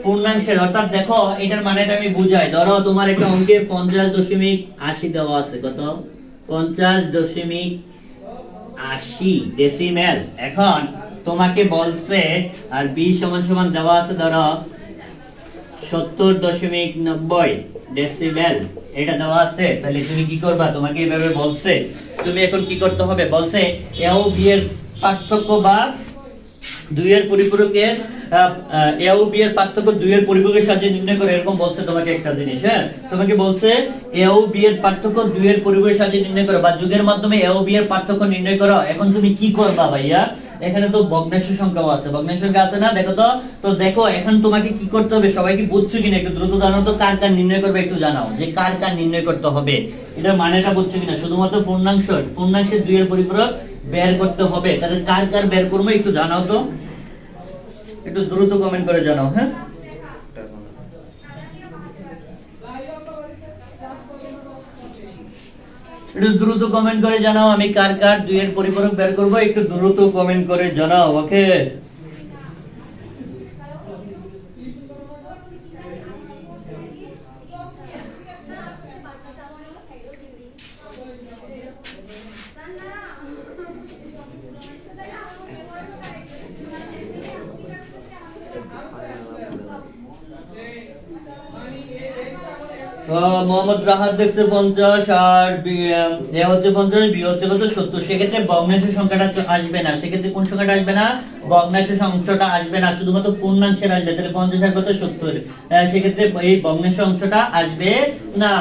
পূর্ণাংশের অর্থাৎ দেখো এটার মানেটা আমি বুঝাই। ধরো তোমার একটা অঙ্কে 50.80 দেওয়া আছে। কত? 50.80 ডেসিমেল। এখন তোমাকে বলছে আর b সমান দেওয়া আছে ধরো 70.90 ডেসিমেল, এটা দেওয়া আছে। তাহলে তুমি কি করবা? তোমাকে এইভাবে বলছে, তুমি এখন কি করতে হবে? বলছে a ও b এর পার্থক্য বা 2 এর পরিপূরকের a ও b এর পার্থক্য 2 এর পরিপূরকের সাহায্যে নির্ণয় করে, এরকম বলছে তোমাকে একটা জিনিস। হ্যাঁ, তোমাকে বলছে a ও b এর পার্থক্য 2 এর পরিপূরকের সাহায্যে নির্ণয় করো বা যোগের মাধ্যমে a ও b এর পার্থক্য নির্ণয় করো। এখন তুমি কি করবা ভাইয়া? এখানে তো ভগ্নাংশ সংখ্যাও আছে, ভগ্নাংশ সংখ্যা আছে না? দেখো তো দেখো এখন তোমাকে কি করতে হবে? সবাই কি বুঝছো কিনা একটু দ্রুত জানাও তো। কার কার নির্ণয় করবে একটু জানাও, যে কার কার নির্ণয় করতে হবে, এটার মানেটা বুঝছো কিনা। শুধুমাত্র পূর্ণাংশের 2 এর পরিপূরক বের করতে হবে। তাহলে কার কার বের করবো একটু জানাও তো, একটু দ্রুত কমেন্ট করে জানাও। হ্যাঁ, একটু দ্রুত কমেন্ট করে জানাও আমি কার কার 2 এর পরিপূরক বের করব, একটু দ্রুত কমেন্ট করে জানাও। ওকে, মোহাম্মদ রাহাত দেখছে 50 আর এ হচ্ছে 50, বি হচ্ছে কত? 70। সেক্ষেত্রে ভগ্নাংশ সংখ্যাটা আসবে না। সেক্ষেত্রে কোন সংখ্যাটা আসবে না? ভগ্নাংশ অংশটা আসবে না, শুধুমাত্র পূর্ণাংশের আসবে। তাহলে 50 আর কত? 70। সেক্ষেত্রে এই ভগ্নাংশ অংশটা আসবে না।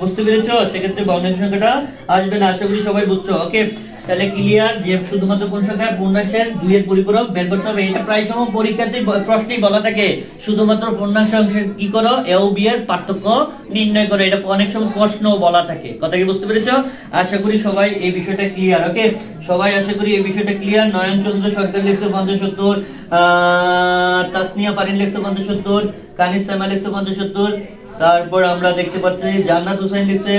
বুঝতে পেরেছো? সেক্ষেত্রে ভগ্নাংশ সংখ্যাটা আসবে না। আশা করি সবাই বুঝছো। ওকে, তাহলে ক্লিয়ার যে শুধুমাত্র কোন সংখ্যা? পূর্ণাংশের 2 এর পরিপূরক বের করতে হবে। এটা প্রায় সময় পরীক্ষাতে প্রশ্নেই বলা থাকে, শুধুমাত্র পূর্ণাংশ অংশের কি করো? a ও b এর পার্থক্য নির্ণয় করো। এটা অনেক সময় প্রশ্নও বলা থাকে। কথা কি বুঝতে পেরেছো? আশা করি সবাই এই বিষয়টা ক্লিয়ার। ওকে, সবাই আশা করি এই বিষয়টা ক্লিয়ার। নয়ন চন্দ্র সরকার লিখছে 50-70, তাসনিয়া পারিন লিখছে 50-70, কানিস সাইমা লিখছে 50-70। তারপর আমরা দেখতে পাচ্ছি জান্নাত হোসেন লিখছে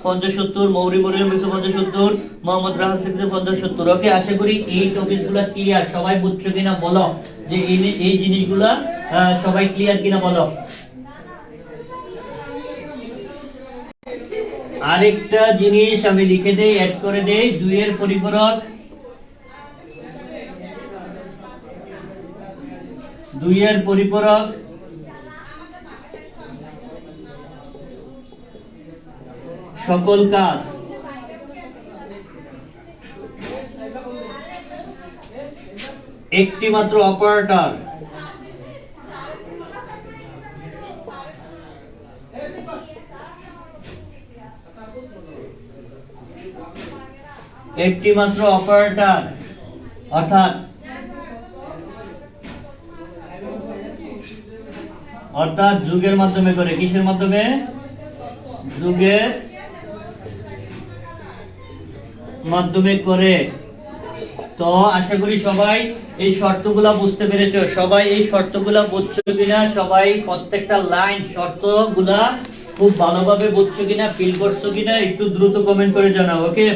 50-70, মৌরি মরিয়ম লিখছে 50-70, মোহাম্মদ রাহাত লিখছে 50-70। ওকে, আশা করি এই টপিকগুলো ক্লিয়ার। সবাই বুঝছো কিনা বলো, যে এই জিনিসগুলা সবাই ক্লিয়ার কিনা বলো। আরেকটা জিনিস আমি লিখে দেই, অ্যাড করে দেই, 2 এর পরিপূরক, 2 এর পরিপূরক সকল কাজ একটি মাত্র অপারেটর, একটি মাত্র অপারেটর, অর্থাৎ যুগের মাধ্যমে করে। কিসের মাধ্যমে? যুগের মাধ্যমে করে। তো আশা করি সবাই এই শর্তগুলা বুঝতে পেরেছো। সবাই এই শর্তগুলা বুঝছো কিনা? সবাই প্রত্যেকটা লাইন শর্তগুলা খুব ভালোভাবে বুঝছো কিনা, ফিল করছো কিনা, একটু দ্রুত কমেন্ট করে জানাও। ওকে,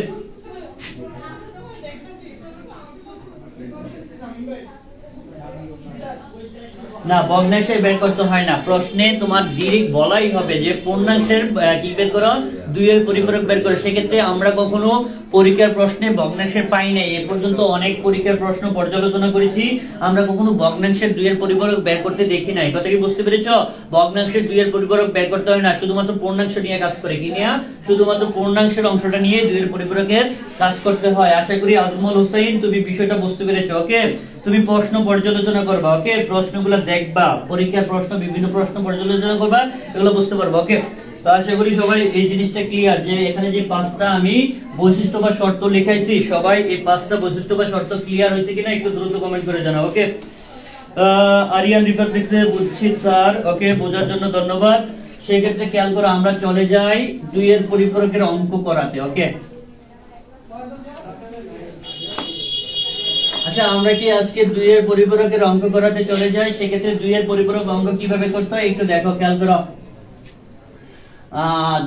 না ভগ্নাংশে বের করতে হয় না। প্রশ্নে তোমার ডিরেক্ট বলাই হবে যে পূর্ণাংশের কি বের করো? 2 এর পরিপূরক বের করো। সেক্ষেত্রে আমরা কখনো পরীক্ষার প্রশ্নে ভগ্নাংশের পাই নাই। এ পর্যন্ত অনেক পরীক্ষার প্রশ্ন পর্যালোচনা করেছি, আমরা কখনো ভগ্নাংশের 2 এর পরিপূরক বের করতে দেখি নাই। কথা কি বুঝতে পেরেছো? ভগ্নাংশের 2 এর পরিপূরক বের করতে হয় না, শুধুমাত্র পূর্ণাংশ নিয়ে কাজ করে। কি নিয়ে? শুধুমাত্র পূর্ণাংশের অংশটা নিয়ে 2 এর পরিপূরকের কাজ করতে হয়। আশা করি আজমল হোসেন তুমি বিষয়টা বুঝতে পেরেছো। ওকে, তুমি প্রশ্ন পর্যালোচনা করবা। ওকে, প্রশ্নগুলো দেখবা, পরীক্ষার প্রশ্ন, বিভিন্ন প্রশ্ন পর্যালোচনা করবা, এগুলো বুঝতে পারবা। ওকে, তো আশা করি সবাই এই জিনিসটা ক্লিয়ার যে এখানে যে পাঁচটা আমি বৈশিষ্ট্য বা শর্ত লিখাইছি, সবাই এই পাঁচটা বৈশিষ্ট্য বা শর্ত ক্লিয়ার হয়েছে কিনা একটু দ্রুত কমেন্ট করে জানাও। ওকে, আরিয়ান রিফাত লিখছে বুঝছি স্যার। ওকে, বোঝার জন্য ধন্যবাদ। সেই ক্ষেত্রে খেয়াল করো, আমরা চলে যাই 2 এর পরিপূরকের অঙ্ক করাতে। ওকে, আচ্ছা আমরা কি আজকে 2 এর পরিপূরকের অঙ্ক করাতে চলে যাই? সেক্ষেত্রে 2 এর পরিপূরক অঙ্ক কিভাবে করতে হয় একটু দেখো, খেয়াল করো।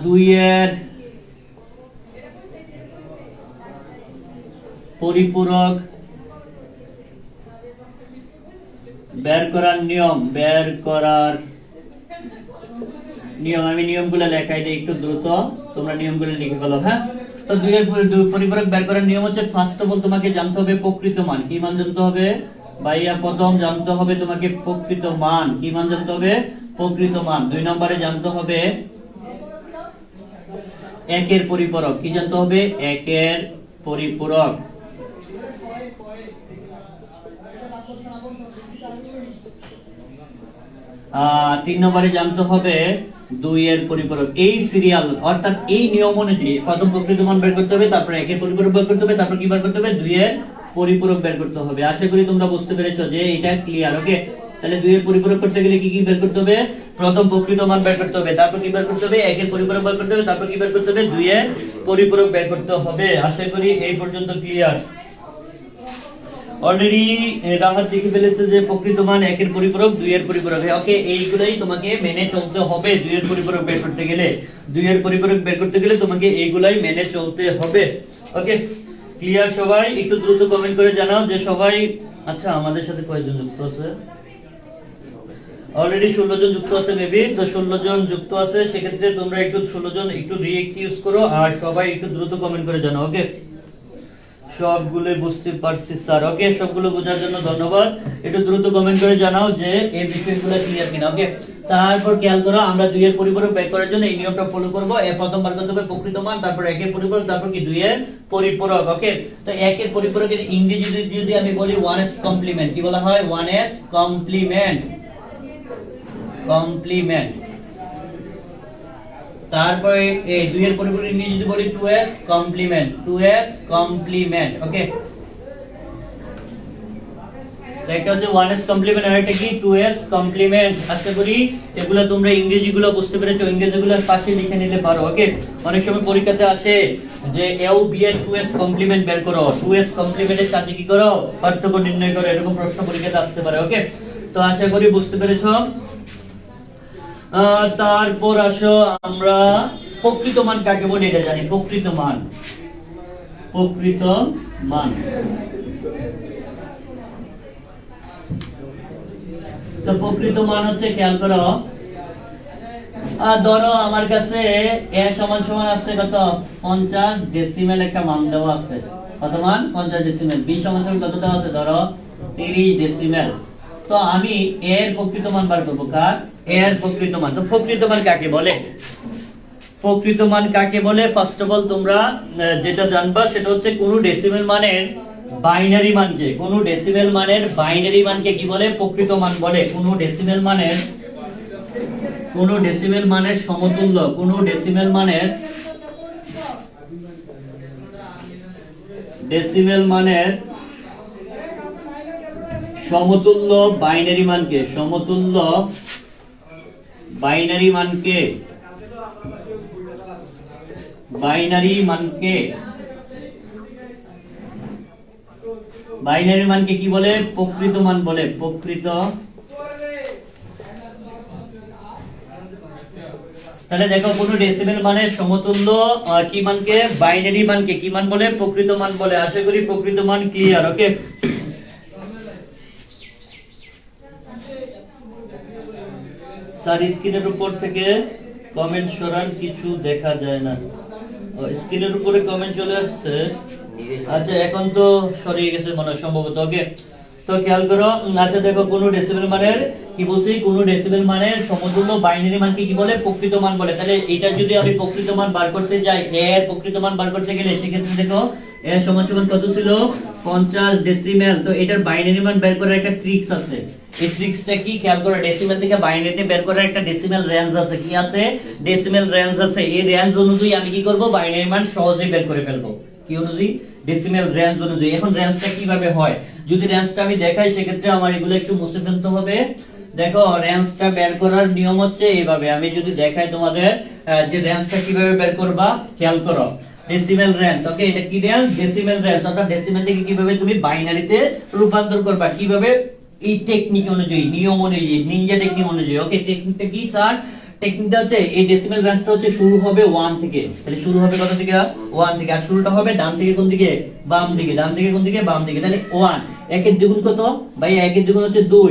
2 এর পরিপূরক বের করার নিয়ম, আমি নিয়মগুলো লেখাই দিই একটু দ্রুত, তোমরা নিয়মগুলো লিখে ফেলো। হ্যাঁ, তো 2 এর পরিপূরক বের করার নিয়ম হচ্ছে, ফার্স্ট অফ অল তোমাকে জানতে হবে প্রকৃত মান। কি মান জানতে হবে ভাইয়া? প্রথম জানতে হবে তোমাকে প্রকৃত মান। কি মান জানতে হবে? প্রকৃত মান। 2 নম্বরে জানতে হবে 1 এর পরিপূরক। কি জানতে হবে? 1 এর পরিপূরক। 3 নম্বরে জানতে হবে 2 এর পরিপূরক। এই সিরিয়াল অর্থাৎ এই নিয়ম অনুযায়ী প্রথম প্রকৃত মান বের করতে হবে, তারপর 1 এর পরিপূরক বের করতে হবে, তারপর কি বের করতে হবে? 2 এর পরিপূরক বের করতে হবে। আশা করি তোমরা বুঝতে পেরেছো যে এটা ক্লিয়ার। ওকে, তাহলে 2 এর পরিপূরক করতে গেলে কি কি বের করতে হবে? প্রথম প্রকৃত মান বের করতে হবে, তারপর কি বের করতে হবে? 1 এর পরিপূরক বের করতে হবে, তারপর কি বের করতে হবে? 2 এর পরিপূরক বের করতে হবে। আশা করি এই পর্যন্ত ক্লিয়ার। অলরেডি রাহাত লিখে ফেলেছে যে প্রকৃত মান 1 এর পরিপূরক, 2 এর পরিপূরক। ওকে, এইগুলাই তোমাকে মেনে চলতে হবে 2 এর পরিপূরক বের করতে গেলে। 2 এর পরিপূরক বের করতে গেলে তোমাকে এইগুলাই মেনে চলতে হবে। ওকে, ক্লিয়ার সবাই? একটু দ্রুত কমেন্ট করে জানাও যে সবাই। আচ্ছা, আমাদের সাথে কয়জন যুক্ত আছে? অলরেডি 16 জন যুক্ত আছে মেবি। তো 16 জন যুক্ত আছে, সেক্ষেত্রে তোমরা একটু 16 জন একটু রিঅ্যাক্ট ইউজ করো আর সবাই একটু দ্রুত কমেন্ট করে জানাও। ওকে, সবগুলো বুঝতে পারছি স্যার। ওকে, সবগুলো বোঝার জন্য ধন্যবাদ। একটু দ্রুত কমেন্ট করে জানাও যে এই বিষয়গুলো ক্লিয়ার কিনা। ওকে, তারপর খেয়াল করো, আমরা 2 এর পরিপূরক বের করার জন্য এই নিয়মটা ফলো করব। প্রথম বার করতে হবে প্রকৃত মান, তারপর 1 এর পরিপূরক, তারপর কি 2 এর পরিপূরক। ওকে, তো 1 এর পরিপূরকের ইংরেজি যদি আমি বলি 1s কমপ্লিমেন্ট। কি বলা হয়? 1s complement. তারপরে এই 2 এর পরিপূরক ইংরেজি যদি বলি 2s কমপ্লিমেন্ট। ওকে, এটা হচ্ছে 1s কমপ্লিমেন্ট আর এটা কি 2s কমপ্লিমেন্ট। আশা করি এগুলো তোমরা ইংরেজিগুলো বুঝতে পেরেছো, ইংরেজিগুলোর পাশে লিখে নিতে পারো। ওকে, অনেক সময় পরীক্ষাতে আসে যে এও বি এর 2s কমপ্লিমেন্ট বের করো, 2s কমপ্লিমেন্টের সাথে কি করো? পার্থক্য নির্ণয় করো। এরকম প্রশ্ন পরীক্ষাতে আসতে পারে। ওকে, তো আশা করি বুঝতে পেরেছো। তারপর আসো আমরা প্রকৃত মান কাকে বলে এটা জানি। প্রকৃত মান তো প্রকৃত মান হচ্ছে, খেয়াল করো, ধরো আমার কাছে a সমান সমান আছে কত? 50 ডেসিমেল একটা মান দেওয়া আছে। কত মান? 50 ডেসিমেল। b সমান সমান কত দেওয়া আছে? ধরো 30 ডেসিমেল। তো আমি a এর প্রকৃত মান বার করব। কার? a এর প্রকৃত মান। তো প্রকৃত মান কাকে বলে? প্রকৃত মান কাকে বলে? ফার্স্ট অফ অল তোমরা যেটা জানবা সেটা হচ্ছে কোন ডেসিমেল মানের বাইনারি মানকে, কোন ডেসিমেল মানের বাইনারি মানকে কি বলে? প্রকৃত মান বলে। কোন ডেসিমেল মানের সমতুল্য, কোন ডেসিমেল মানের সমতুল্য বাইনারি মানকে, বাইনারি মানকে কি বলে? প্রকৃত মান বলে। প্রকৃত। তাহলে দেখো, কোন ডেসিমেল মানের সমতুল্য কি মানকে? বাইনারি মানকে কি মান বলে? প্রকৃত মান বলে। আশা করি প্রকৃত মান ক্লিয়ার। ওকে, স্যার স্ক্রিনের উপর থেকে কমেন্ট সরান, কিছু দেখা যায় না। স্ক্রিনের উপরে কমেন্ট চলে আসছে। আচ্ছা, এখন তো সরিয়ে গেছে মনে হয় সম্ভবত। ওকে, তো খেয়াল করো। আচ্ছা দেখো, কোন ডেসিমেল মানের কি বলছি? কোন ডেসিমেল মানের সমতুল্য বাইনারি মানকে কি বলে? প্রকৃত মান বলে। তাহলে এটার যদি আমি প্রকৃত মান বার করতে যাই, a এর প্রকৃত মান বার করতে গেলে সেক্ষেত্রে দেখো a সমান সমান কত ছিল? 50 ডেসিমেল। তো এটার বাইনারি মান বের করার একটা ট্রিক্স আছে। এই ট্রিক্সটা কি খেয়াল করো, ডেসিমেল থেকে বাইনারিতে বের করার একটা ডেসিমেল রেঞ্জ আছে। কি আছে? ডেসিমেল রেঞ্জ আছে। এই রেঞ্জ অনুযায়ী আমি কি করব, বাইনারি মান সহজেই বের করে ফেলবো। কি অনুযায়ী? ডেসিমেল রেঞ্জ অনুযায়ী। এখন রেঞ্জটা কিভাবে হয় যদি রেঞ্জটা আমি দেখাই, সেক্ষেত্রে আমার এগুলো একটু মুছে ফেলতে হবে। দেখো, রেঞ্জটা বের করার নিয়ম হচ্ছে এইভাবে। আমি যদি দেখাই তোমাদের যে রেঞ্জটা কিভাবে বের করবা, খেয়াল করো। ডেসিমেল রেঞ্জ, ওকে, এটা কি রেঞ্জ? Decimal range. অর্থাৎ ডেসিমেল থেকে কিভাবে তুমি বাইনারিতে রূপান্তর করবা, কিভাবে? এই টেকনিক অনুযায়ী, নিয়ম অনুযায়ী, নিনজা টেকনিক অনুযায়ী। ওকে, টেকনিকটা কি স্যার? টেকনিকটা হচ্ছে এই ডেসিমেল রেঞ্জটা হচ্ছে শুরু হবে 1 থেকে। তাহলে শুরু হবে কত থেকে? 1 থেকে। আর শুরুটা হবে ডান থেকে কোন দিকে? বাম দিকে। ডান থেকে কোন দিকে? বাম দিকে। তাহলে 1 একের দ্বিগুণ কত ভাই? একের দ্বিগুণ হচ্ছে 2,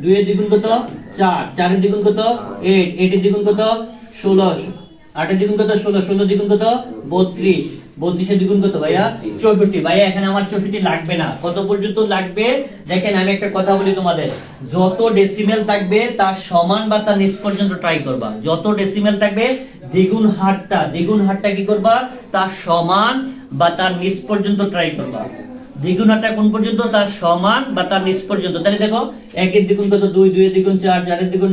2 এর দ্বিগুণ কত? 4, 4 এর দ্বিগুণ কত? 8, 8 এর দ্বিগুণ কত? 16, 8 এর দ্বিগুণ কত? 16, 16 এর দ্বিগুণ কত? 32, 32 এর দ্বিগুণ কত ভাইয়া? 64। ভাইয়া এখানে আমার 64 লাগবে না। কত পর্যন্ত লাগবে? দেখেন, আমি একটা কথা বলি তোমাদের, যত ডেসিমেল থাকবে তার সমান বা তার নিচ পর্যন্ত ট্রাই করবা। যত ডেসিমেল থাকবে দ্বিগুণ হারটা কি করবা? তার সমান বা তার নিচ পর্যন্ত ট্রাই করবা। দ্বিগুণ হারটা কোন পর্যন্ত? তার সমান বা তার নিচ পর্যন্ত। তাহলে দেখো, 1 এর দ্বিগুণ কত? 2, 2 এর দ্বিগুণ 4, 4 এর দ্বিগুণ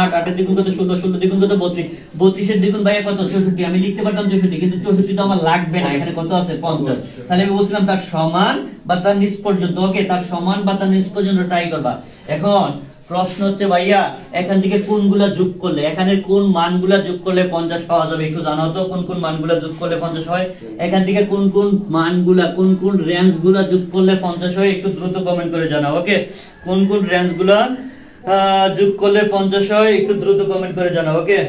8, 8 এর দ্বিগুণ কত? 16, 16 এর দ্বিগুণ কত? 32, 32 এর দ্বিগুণ ভাইয়া কত? 64। আমি লিখতে পারতাম 64, কিন্তু 64 তো আমার লাগবে না। এখানে কত আছে? 50। তাহলে আমি বলছিলাম তার সমান বা তার নিচ পর্যন্ত। ওকে, তার সমান বা তার নিচ পর্যন্ত ট্রাই করবা। এখন প্রশ্ন হচ্ছে ভাইয়া, এখান থেকে কোনগুলা যোগ করলে, এখানে কোন মানগুলা যোগ করলে 50 পাওয়া যাবে? একটু জানাও তো, কোন কোন মানগুলা যোগ করলে 50 হয়? এখান থেকে কোন কোন মানগুলা, কোন কোন রেঞ্জগুলা যোগ করলে 50 হয়? একটু দ্রুত কমেন্ট করে জানাও। ওকে, কোন কোন রেঞ্জগুলা যোগ করলে 50 হয়? একটু দ্রুত কমেন্ট করে জানাও। ওকে,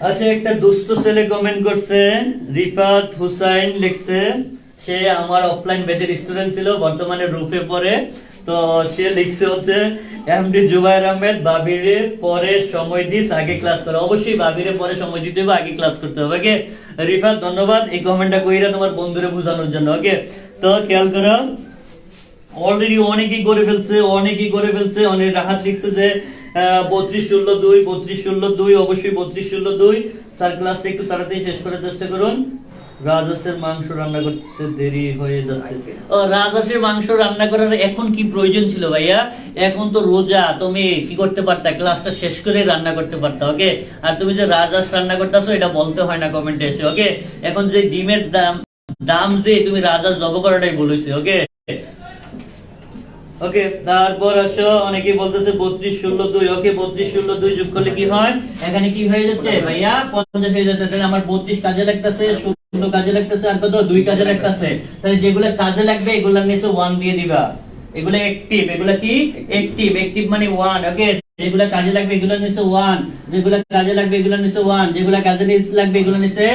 আচ্ছা, একটা দুষ্ট ছেলে কমেন্ট করছে, রিফাত হুসাইন লিখছে। সে আমার অফলাইন ব্যাচের স্টুডেন্ট ছিল, বর্তমানে রুফে পড়ে। তো সে লিখছে হচ্ছে, এমডি জুবাইর আহমেদ, বাবিরে পরে সময় দিস, আগে ক্লাস করো। অবশ্যই বাবিরে পরে সময় দিতে হবে, আগে ক্লাস করতে হবে। ওকে রিফাত, ধন্যবাদ এই কমেন্টটা কইরা তোমার বন্ধুরে বোঝানোর জন্য। ওকে, তো খেয়াল করো, অলরেডি অনেকেই করে ফেলছে। অনেক রাহাত লিখছে যে 32-16-2, 32-16-2, অবশ্যই 32-16-2। স্যার ক্লাসটা একটু তাড়াতাড়ি শেষ করার চেষ্টা করুন। রাজহাঁসের মাংস রান্না করতে দেরি হয়ে যাচ্ছে। ও, রাজহাঁসের মাংস রান্না করার এখন কি প্রয়োজন ছিল ভাইয়া? এখন তো রোজা, তুমি কি করতে পারতা? ক্লাসটা শেষ করে রান্না করতে পারতা। ওকে, আর তুমি যে রাজহাঁস রান্না করতেছো এটা বলতে হয় না কমেন্টে এসে। ওকে, এখন যে ডিমের দাম যে তুমি রাজহাঁস জব করাটাই বলেছি। ওকে, ওকে, তারপর আসো, অনেকেই বলতেছে 32-16-2। ওকে, 32-16-2 যোগ করলে কি হয়? এখানে কি হয়ে যাচ্ছে ভাইয়া? 50 হয়ে যাচ্ছে। তাহলে আমার 32 কাজে লাগতেছে, 16 কাজে লাগতেছে, আর কত? 2 কাজে লাগতেছে। তাহলে যেগুলো কাজে লাগবে এগুলোর নিচে 1 দিয়ে দিবা। এগুলো অ্যাক্টিভ, এগুলো কি অ্যাক্টিভ মানে 1। ওকে, যেগুলো কাজে লাগবে এগুলোর নিচে 1, যেগুলো কাজে লাগবে এগুলোর নিচে 1, যেগুলো কাজে লাগবে এগুলোর নিচে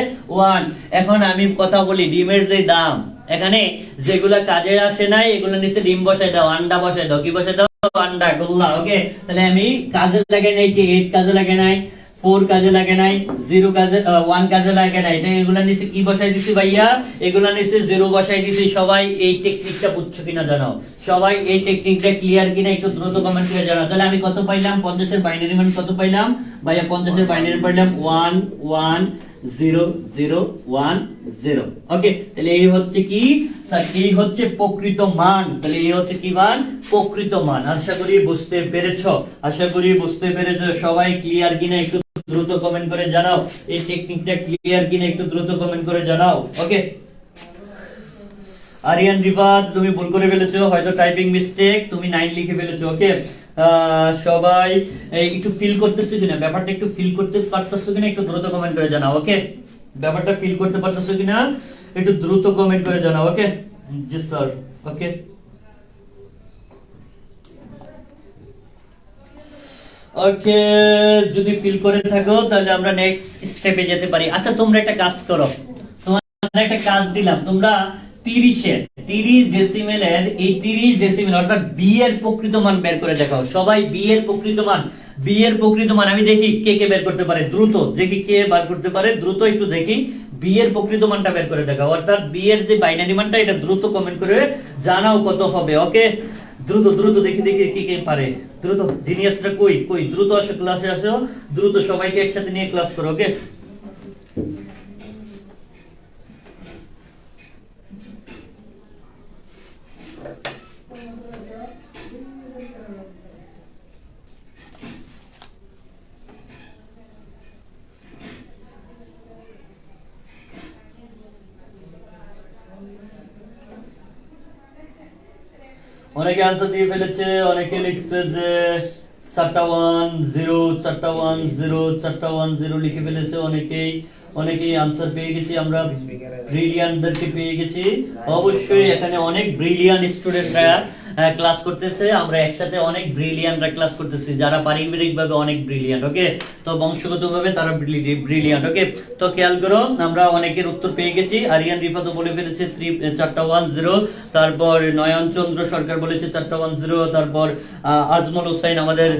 1। এখন আমি কথা বলি, ডিমের যে দাম, এখানে যেগুলা কাজে আসে নাই এগুলো নিচে ডিম বসাই দাও, আন্ডা বসাই দাও। কি বসাই দাও? আন্ডা, গোল্লা। ওকে, তাহলে আমি কাজে লাগে নাই কি? 8 কাজে লাগে নাই, 4 কাজে লাগে নাই, 0 কাজে 1 কাজে লাগে নাই। তাই এগুলা নিচে কি বসাই দিছি ভাইয়া? এগুলা নিচে 0 বসাই দিছি। সবাই এই টেকনিকটা বুঝছো কিনা জানাও। সবাই এই টেকনিকটা ক্লিয়ার কিনা একটু দ্রুত কমেন্ট করে জানাও। তাহলে আমি কত পাইলাম? 50 এর বাইনারি মান কত পাইলাম ভাইয়া? 50 এর বাইনারি পাইলাম 1 1 0 0 1 0। ওকে, তাহলে এই হচ্ছে কি স্যার? এই হচ্ছে প্রকৃত মান। তাহলে এই হচ্ছে কি মান? প্রকৃত মান। আশা করি বুঝতে পেরেছো। সবাই ক্লিয়ার কিনা একটু দ্রুত কমেন্ট করে জানাও। এই টেকনিকটা ক্লিয়ার কিনা একটু দ্রুত কমেন্ট করে জানাও। ওকে, আরিয়ান রিফাত, তুমি ভুল করে ফেলেছো, হয়তো টাইপিং মিস্টেক, তুমি 9 লিখে ফেলেছো। ওকে, সবাই একটু ফিল করতেছো কিনা, ব্যাপারটা একটু ফিল করতে পারতেছো কিনা একটু দ্রুত কমেন্ট করে জানাও। ওকে, ব্যাপারটা ফিল করতে পারতেছো কিনা একটু দ্রুত কমেন্ট করে জানাও। ওকে, জি স্যার। ওকে, ওকে, যদি ফিল করে থাকো তাহলে আমরা নেক্সট স্টেপে যেতে পারি। আচ্ছা, তোমরা একটা কাজ করো, তোমাদের একটা কাজ দিলাম, তোমরা 30 ডেসিমেলের এই 30 ডেসিমেল অর্থাৎ বি এর প্রকৃত মান বের করে দেখাও। সবাই বি এর প্রকৃত মান আমি দেখি কে কে বের করতে পারে। দ্রুত দেখি কে বের করতে পারে, দ্রুত একটু দেখি। বি এর প্রকৃত মানটা বের করে দেখাও, অর্থাৎ বি এর যে বাইনারি মানটা, এটা দ্রুত কমেন্ট করে জানাও কত হবে। ওকে, দ্রুত দ্রুত দেখি দেখি কি কে পারে, দ্রুত জিনিয়াসরা কই কই, দ্রুত আসো ক্লাসে আসো, দ্রুত সবাইকে একসাথে নিয়ে ক্লাস করো, ওকে। অনেকে আনসার দিয়ে ফেলেছে, অনেকে লিখছে যে 4টা 1 0, 4টা 1 0, 4টা 1 0 লিখে ফেলেছে অনেকেই। অনেকেই আনসার পেয়ে গেছি আমরা, ব্রিলিয়ান্টদেরকে পেয়ে গেছি। অবশ্যই এখানে অনেক ব্রিলিয়ান্ট স্টুডেন্টরা ক্লাস করতেছে, আমরা একসাথে অনেক ব্রিলিয়ান্টরা ক্লাস করতেছি, যারা পারিবারিকভাবে অনেক ব্রিলিয়ান্ট, ওকে। তো বংশগতভাবে তারা ব্রিলিয়ান্ট, ওকে। তো খেয়াল করো, আমরা অনেকের উত্তর পেয়ে গেছি। আরিয়ান রিফা তো বলে ফেলেছে 4টা 1 0, তারপর নয়ন চন্দ্র সরকার বলেছে 4টা 1 0, তারপর আজমল হোসেন আমাদের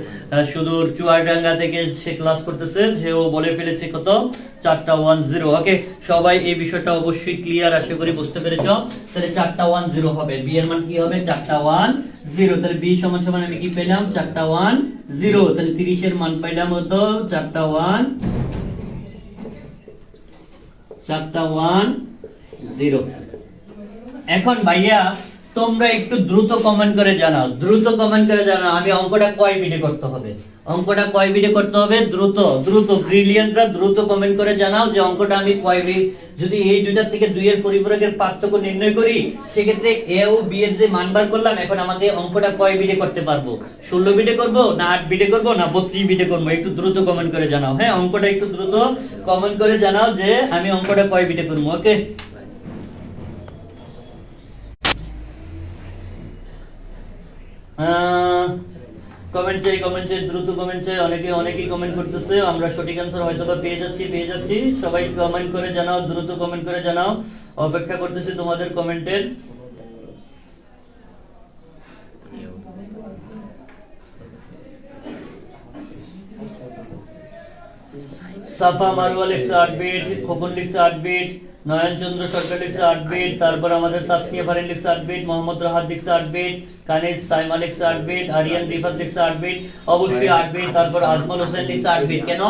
সুদূর চুয়াডাঙ্গা থেকে সে ক্লাস করতেছে, সেও বলে ফেলেছে কত 4টা 1 0, ওকে। সবাই এই বিষয়টা অবশ্যই ক্লিয়ার, আশা করি বুঝতে পেরেছো। তাহলে 4টা 1 0 হবে, বি এর মান কি হবে 4টা 1 0, তাহলে বি সমান সমান আমি কি পেলাম 4টা 1 0, তাহলে 30 এর মান পাইলাম হতো 4টা 1 0। এখন ভাইয়া তোমরা একটু দ্রুত কমেন্ট করে জানাও, দ্রুত কমেন্ট করে জানাও আমি অঙ্কটা কয় বিটে করতে হবে, অঙ্কটা কয় বিটে করতে হবে, দ্রুত দ্রুত ব্রিলিয়ান্টরা দ্রুত কমেন্ট করে জানাও যে অঙ্কটা আমি কয় বিট, যদি এই দুইটার থেকে 2 এর পরিপূরকের পার্থক্য নির্ণয় করি, সেক্ষেত্রে এ ও বি এর যে মান বার করলাম, এখন আমাকে অঙ্কটা কয় বিটে করতে পারবো, 16 বিটে করব না 8 বিটে করব না 32 বিটে করব, একটু দ্রুত কমেন্ট করে জানাও। হ্যাঁ, অঙ্কটা একটু দ্রুত কমেন্ট করে জানাও যে আমি অঙ্কটা কয় বিটে করব, ওকে। কমেন্ট চাই দ্রুত কমেন্ট চাই, অনেকেই কমেন্ট করতেছে, আমরা সঠিক অ্যান্সার হয়তো বা পেয়ে যাচ্ছি। সবাই কমেন্ট করে জানাও, দ্রুত কমেন্ট করে জানাও, অপেক্ষা করতেছি তোমাদের কমেন্টের। সাফা মারওয়া লিখছে 8 বিট, খোকন লিখছে 8 বিট, নয়ন চন্দ্র সরকার লিখছে 8 বিট, তারপর আমাদের তাসনিয়া ফারিন লিখছে 8 বিট, মোহাম্মদ রাহাত লিখছে 8 বিট, কানিজ সাইমা লিখছে 8 বিট, আরিয়ান রিফাত লিখছে 8 বিট, অবশ্যই 8 বিট, তারপর আজমল হোসেন লিখছে 8 বিট। কেন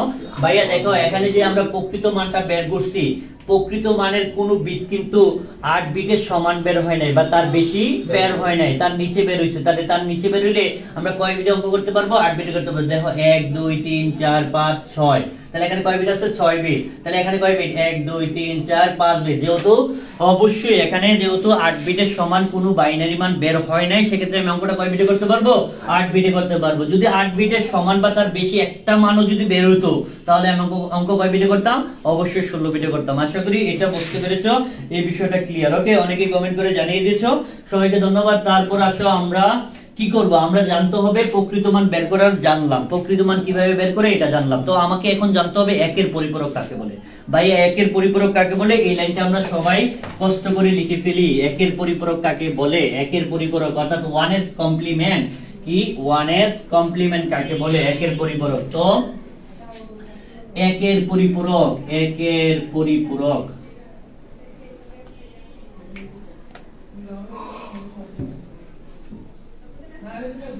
ভাইয়া দেখো, এখানে যে আমরা প্রকৃত মানটা বের করছি, প্রকৃত মানের কোন বিট কিন্তু 8 বিটের সমান বের হয় নাই বা তার বেশি বের হয় নাই, তার নিচে বের হইছে। তাহলে তার নিচে বের হইলে আমরা কয় বিটে অঙ্ক করতে পারবো, 8 বিটে করতে পারবো। দেখো 1 2 3 4 5 6, তাহলে এখানে কয় বিট আছে 6 বিট, তাহলে এখানে কয় বিট 1 2 3 4 5 বিট। যেহেতু অবশ্যই এখানে যেহেতু 8 বিটের সমান কোনো বাইনারি মান বের হয় নাই, সেক্ষেত্রে আমি অঙ্কটা কয় বিটে করতে পারবো, 8 বিটে করতে পারবো। যদি 8 বিটের সমান বা তার বেশি একটা মানও যদি বের হতো, তাহলে আমি অঙ্ক কয় বিটে করতাম, অবশ্যই 16 বিটে করতাম। আশা করি এটা বুঝতে পেরেছো, এই বিষয়টা ক্লিয়ার, ওকে। অনেকেই কমেন্ট করে জানিয়ে দিয়েছো, সবাইকে ধন্যবাদ। তারপর আসো আমরা কি করব, আমরা জানতে হবে প্রকৃত মান বের করার, জানলাম প্রকৃত মান কিভাবে বের করে এটা জানলাম। তো আমাকে এখন জানতে হবে একের পরিপূরক কাকে বলে। ভাই একের পরিপূরক কাকে বলে, এই লাইনটা আমরা সবাই কষ্ট করে লিখে ফেলি। একের পরিপূরক কাকে বলে, একের পরিপূরক অর্থাৎ 1s কমপ্লিমেন্ট কি, 1s কমপ্লিমেন্ট কাকে বলে, একের পরিপূরক। তো একের পরিপূরক, একের পরিপূরক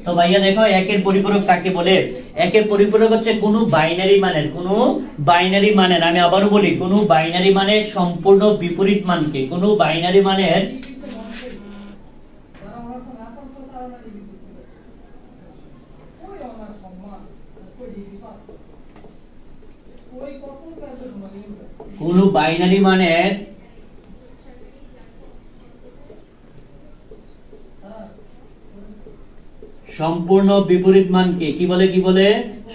তো ভাইয়া দেখো একের পরিপূরক কাকে বলে, একের পরিপূরক হচ্ছে কোন বাইনারি মানের, আমি আবারও বলি, কোন বাইনারি মানের সম্পূর্ণ বিপরীত মানকে, কোন বাইনারি মানের সম্পূর্ণ বিপরীত মানকে কি বলে,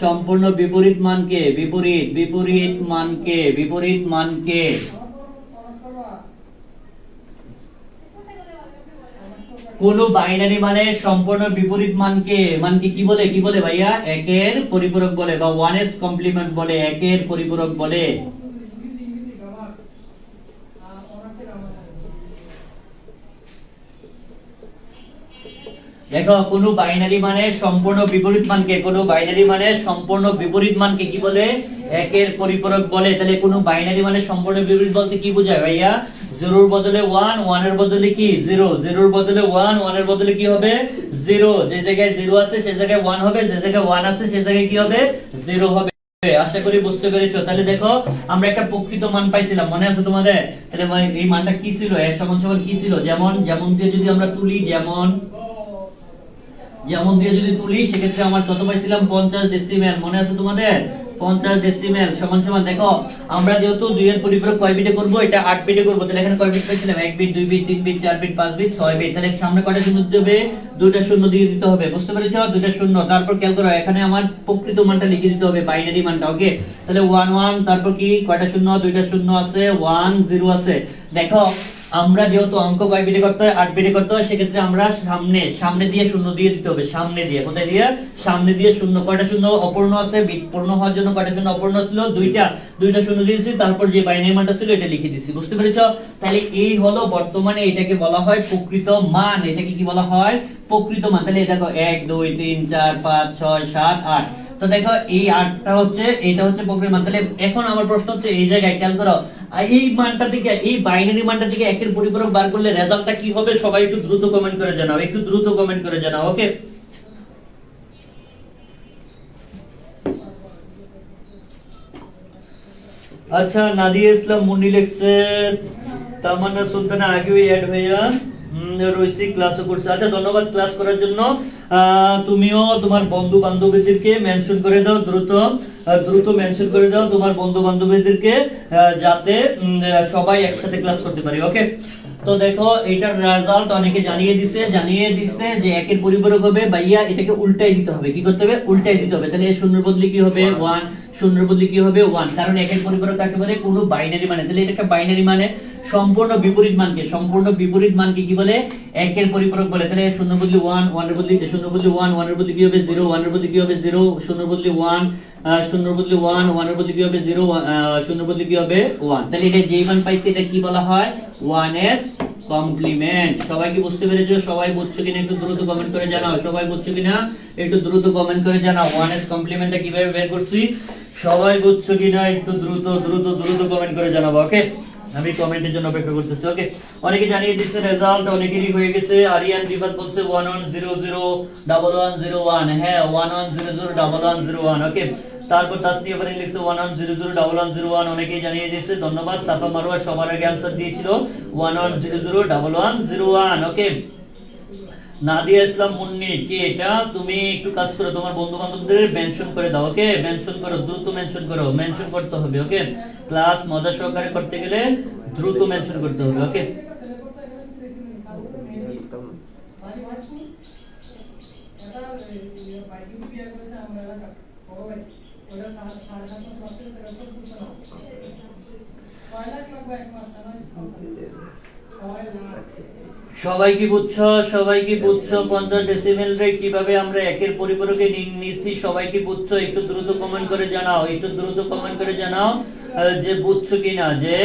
সম্পূর্ণ বিপরীত মানকে, বিপরীত মানকে কোন বাইনারি মানের সম্পূর্ণ বিপরীত মানকে কি বলে ভাইয়া, একের পরিপূরক বলে, বা 1s কমপ্লিমেন্ট বলে, একের পরিপূরক বলে। দেখো কোন বাইনারি মানের সম্পূর্ণ বিপরীত মানকে, কি বলে, একের পরিপূরক বলে। তাহলে কোন বাইনারি মানের সম্পূর্ণ বিপরীত বলতে কি বোঝায় ভাইয়া, জিরোর বদলে 1, 1 এর বদলে কি 0, জিরোর বদলে 1, 1 এর বদলে কি হবে 0, যে জায়গায় 0 আছে সেই জায়গায় 1 হবে, যে জায়গায় 1 আছে সেই জায়গায় কি হবে 0 হবে। আশা করি বুঝতে পেরেছো। তাহলে দেখো আমরা একটা প্রকৃত মান পাইছিলাম, মনে আছে তোমাদের? তাহলে এই মানটা কি ছিল? এর সমান সমান কি ছিল? যেমন দিয়ে যদি আমরা তুলি, যেমন দিয়ে যদি তুলি, সেক্ষেত্রে আমার কত পাইছিলাম 50 ডেসিমেল, মনে আছে তোমাদের? 50 ডেসিমেল সমান সমান, দেখো আমরা যেহেতু 2 এর পরিপূরক কয় বিটে করব, এটা 8 বিটে করব, তাহলে এখানে কয় বিট পাইছিলাম? 1 bit, 2 bit, 3 bit, 4 bit, 5 bit, 6 bit. তাহলে সামনে কয়টা শূন্য দিতে হবে? দুইটা শূন্য দিয়ে দিতে হবে, বুঝতে পেরেছো? দুইটা শূন্য। তারপর খেয়াল করো, এখানে আমার প্রকৃত মানটা লিখে দিতে হবে, বাইনারি মানটা। ওকে, তাহলে 1 1, তারপর কি কয়টা শূন্য? দুইটা শূন্য আছে, 1 0 আছে। দেখো আমরা যেহেতু অঙ্ক কয় বিটে করতে হয়? 8 বিটে করতে হয়, সেক্ষেত্রে আমরা সামনে দিয়ে শূন্য দিয়ে দিতে হবে। সামনে দিয়ে, কোথায় দিয়ে? সামনে দিয়ে শূন্য। কয়টা শূন্য অপূর্ণ আছে? বিট পূর্ণ হওয়ার জন্য কয়টা শূন্য অপূর্ণ ছিল? দুইটা শূন্য দিয়েছি, তারপর যে বাইনারি মানটা ছিল এটা লিখে দিয়েছি, বুঝতে পেরেছো? তাহলে এই হলো বর্তমানে, এটাকে বলা হয় প্রকৃত মান। এটাকে কি বলা হয়? প্রকৃত মান। তাহলে দেখো 1 2 3 4 5 6 7 8। তো দেখো এই 8টা হচ্ছে, এটা হচ্ছে প্রকৃত মান। তাহলে এখন আমার প্রশ্ন হচ্ছে, এই জায়গায় খেয়াল করো, এই মানটা থেকে, এই বাইনারি মানটা থেকে একের পরিপূরক বার করলে রেজাল্টটা কি হবে? সবাই একটু দ্রুত কমেন্ট করে জানাও, একটু দ্রুত কমেন্ট করে জানাও। ওকে, আচ্ছা, নাদিয়া ইসলাম মুন্নি লিখছে, তামান্না সুলতানা আগেই অ্যাড হইয়া রইসি ক্লাসও করছে। আচ্ছা, ধন্যবাদ ক্লাস করার জন্য। তুমিও তোমার বন্ধু বান্ধবীদেরকে মেনশন করে দাও, দ্রুত মেনশন করে দাও তোমার বন্ধু বান্ধবীদেরকে, যাতে সবাই একসাথে ক্লাস করতে পারি। ওকে, তো দেখো এইটার রেজাল্ট অনেকে জানিয়ে দিচ্ছে যে একের পরিপূরক হবে ভাইয়া, এটাকে উল্টাই দিতে হবে। কি করতে হবে? উল্টাই দিতে হবে। তাহলে শূন্যের বদলে কি হবে? 1, শূন্যের বদলে কি হবে? 1, কারণ একের পরিপূরক কাকে বলে? কোনো বাইনারি মানে। তাহলে এটা একটা বাইনারি মানে সম্পূর্ণ বিপরীত মানকে কি বলে? একের পরিপূরক বলে। তাহলে শূন্যের বদলে 1, 1 এর বদলে শূন্যের বদলে 1, 1 এর বদলে কি হবে 0, 1 এর বদলে কি হবে 0, শূন্যের বদলে 1, শূন্যের বদলে 1, 1 এর বদলে কি হবে 0, শূন্যের বদলে কি হবে 1। তাহলে এটা যেই মান পাইছে এটা কি বলা হয়? 1s complement. সবাই কি বুঝতে পেরেছো? সবাই বুঝছো কিনা একটু দ্রুত কমেন্ট করে জানাও। সবাই বুঝছো কিনা একটু দ্রুত কমেন্ট করে জানাও। 1s কমপ্লিমেন্টটা কিভাবে বের করছি সবাই বুঝছো কিনা একটু দ্রুত কমেন্ট করে জানাবো। ওকে, আমি কমেন্টের জন্য অপেক্ষা করতেছি। ওকে, অনেকে জানিয়ে দিচ্ছে রেজাল্ট, অনেকেরই হয়ে গেছে। আরিয়ান রিফাত বলছে 11001101। হ্যাঁ, 11001101। ওকে, তারপর তাসনিয়া ফারিন লিখছে 11001101। অনেকেই জানিয়ে দিয়েছে, ধন্যবাদ। সাফা মারওয়া সবার আগে आंसर দিয়েছিল 11001101। ওকে, নাদিয়া ইসলাম মুন্নি, কি এটা? তুমি একটু কাজ করো, তোমার বন্ধু বান্ধবদের মেনশন করে দাও। ওকে, মেনশন করো, দ্রুত মেনশন করো, মেনশন করতে হবে। ওকে, ক্লাস মজা সহকারে করতে গেলে দ্রুত মেনশন করতে হবে। ওকে, সবাই কি বুঝছো? 50 ডেসিমেল রে কিভাবে আমরা একের পরিপূরকে নিছি? সবাই কি বুঝছো? একটু দ্রুত কমেন্ট করে জানাও, যে বুঝছো কিনা, যে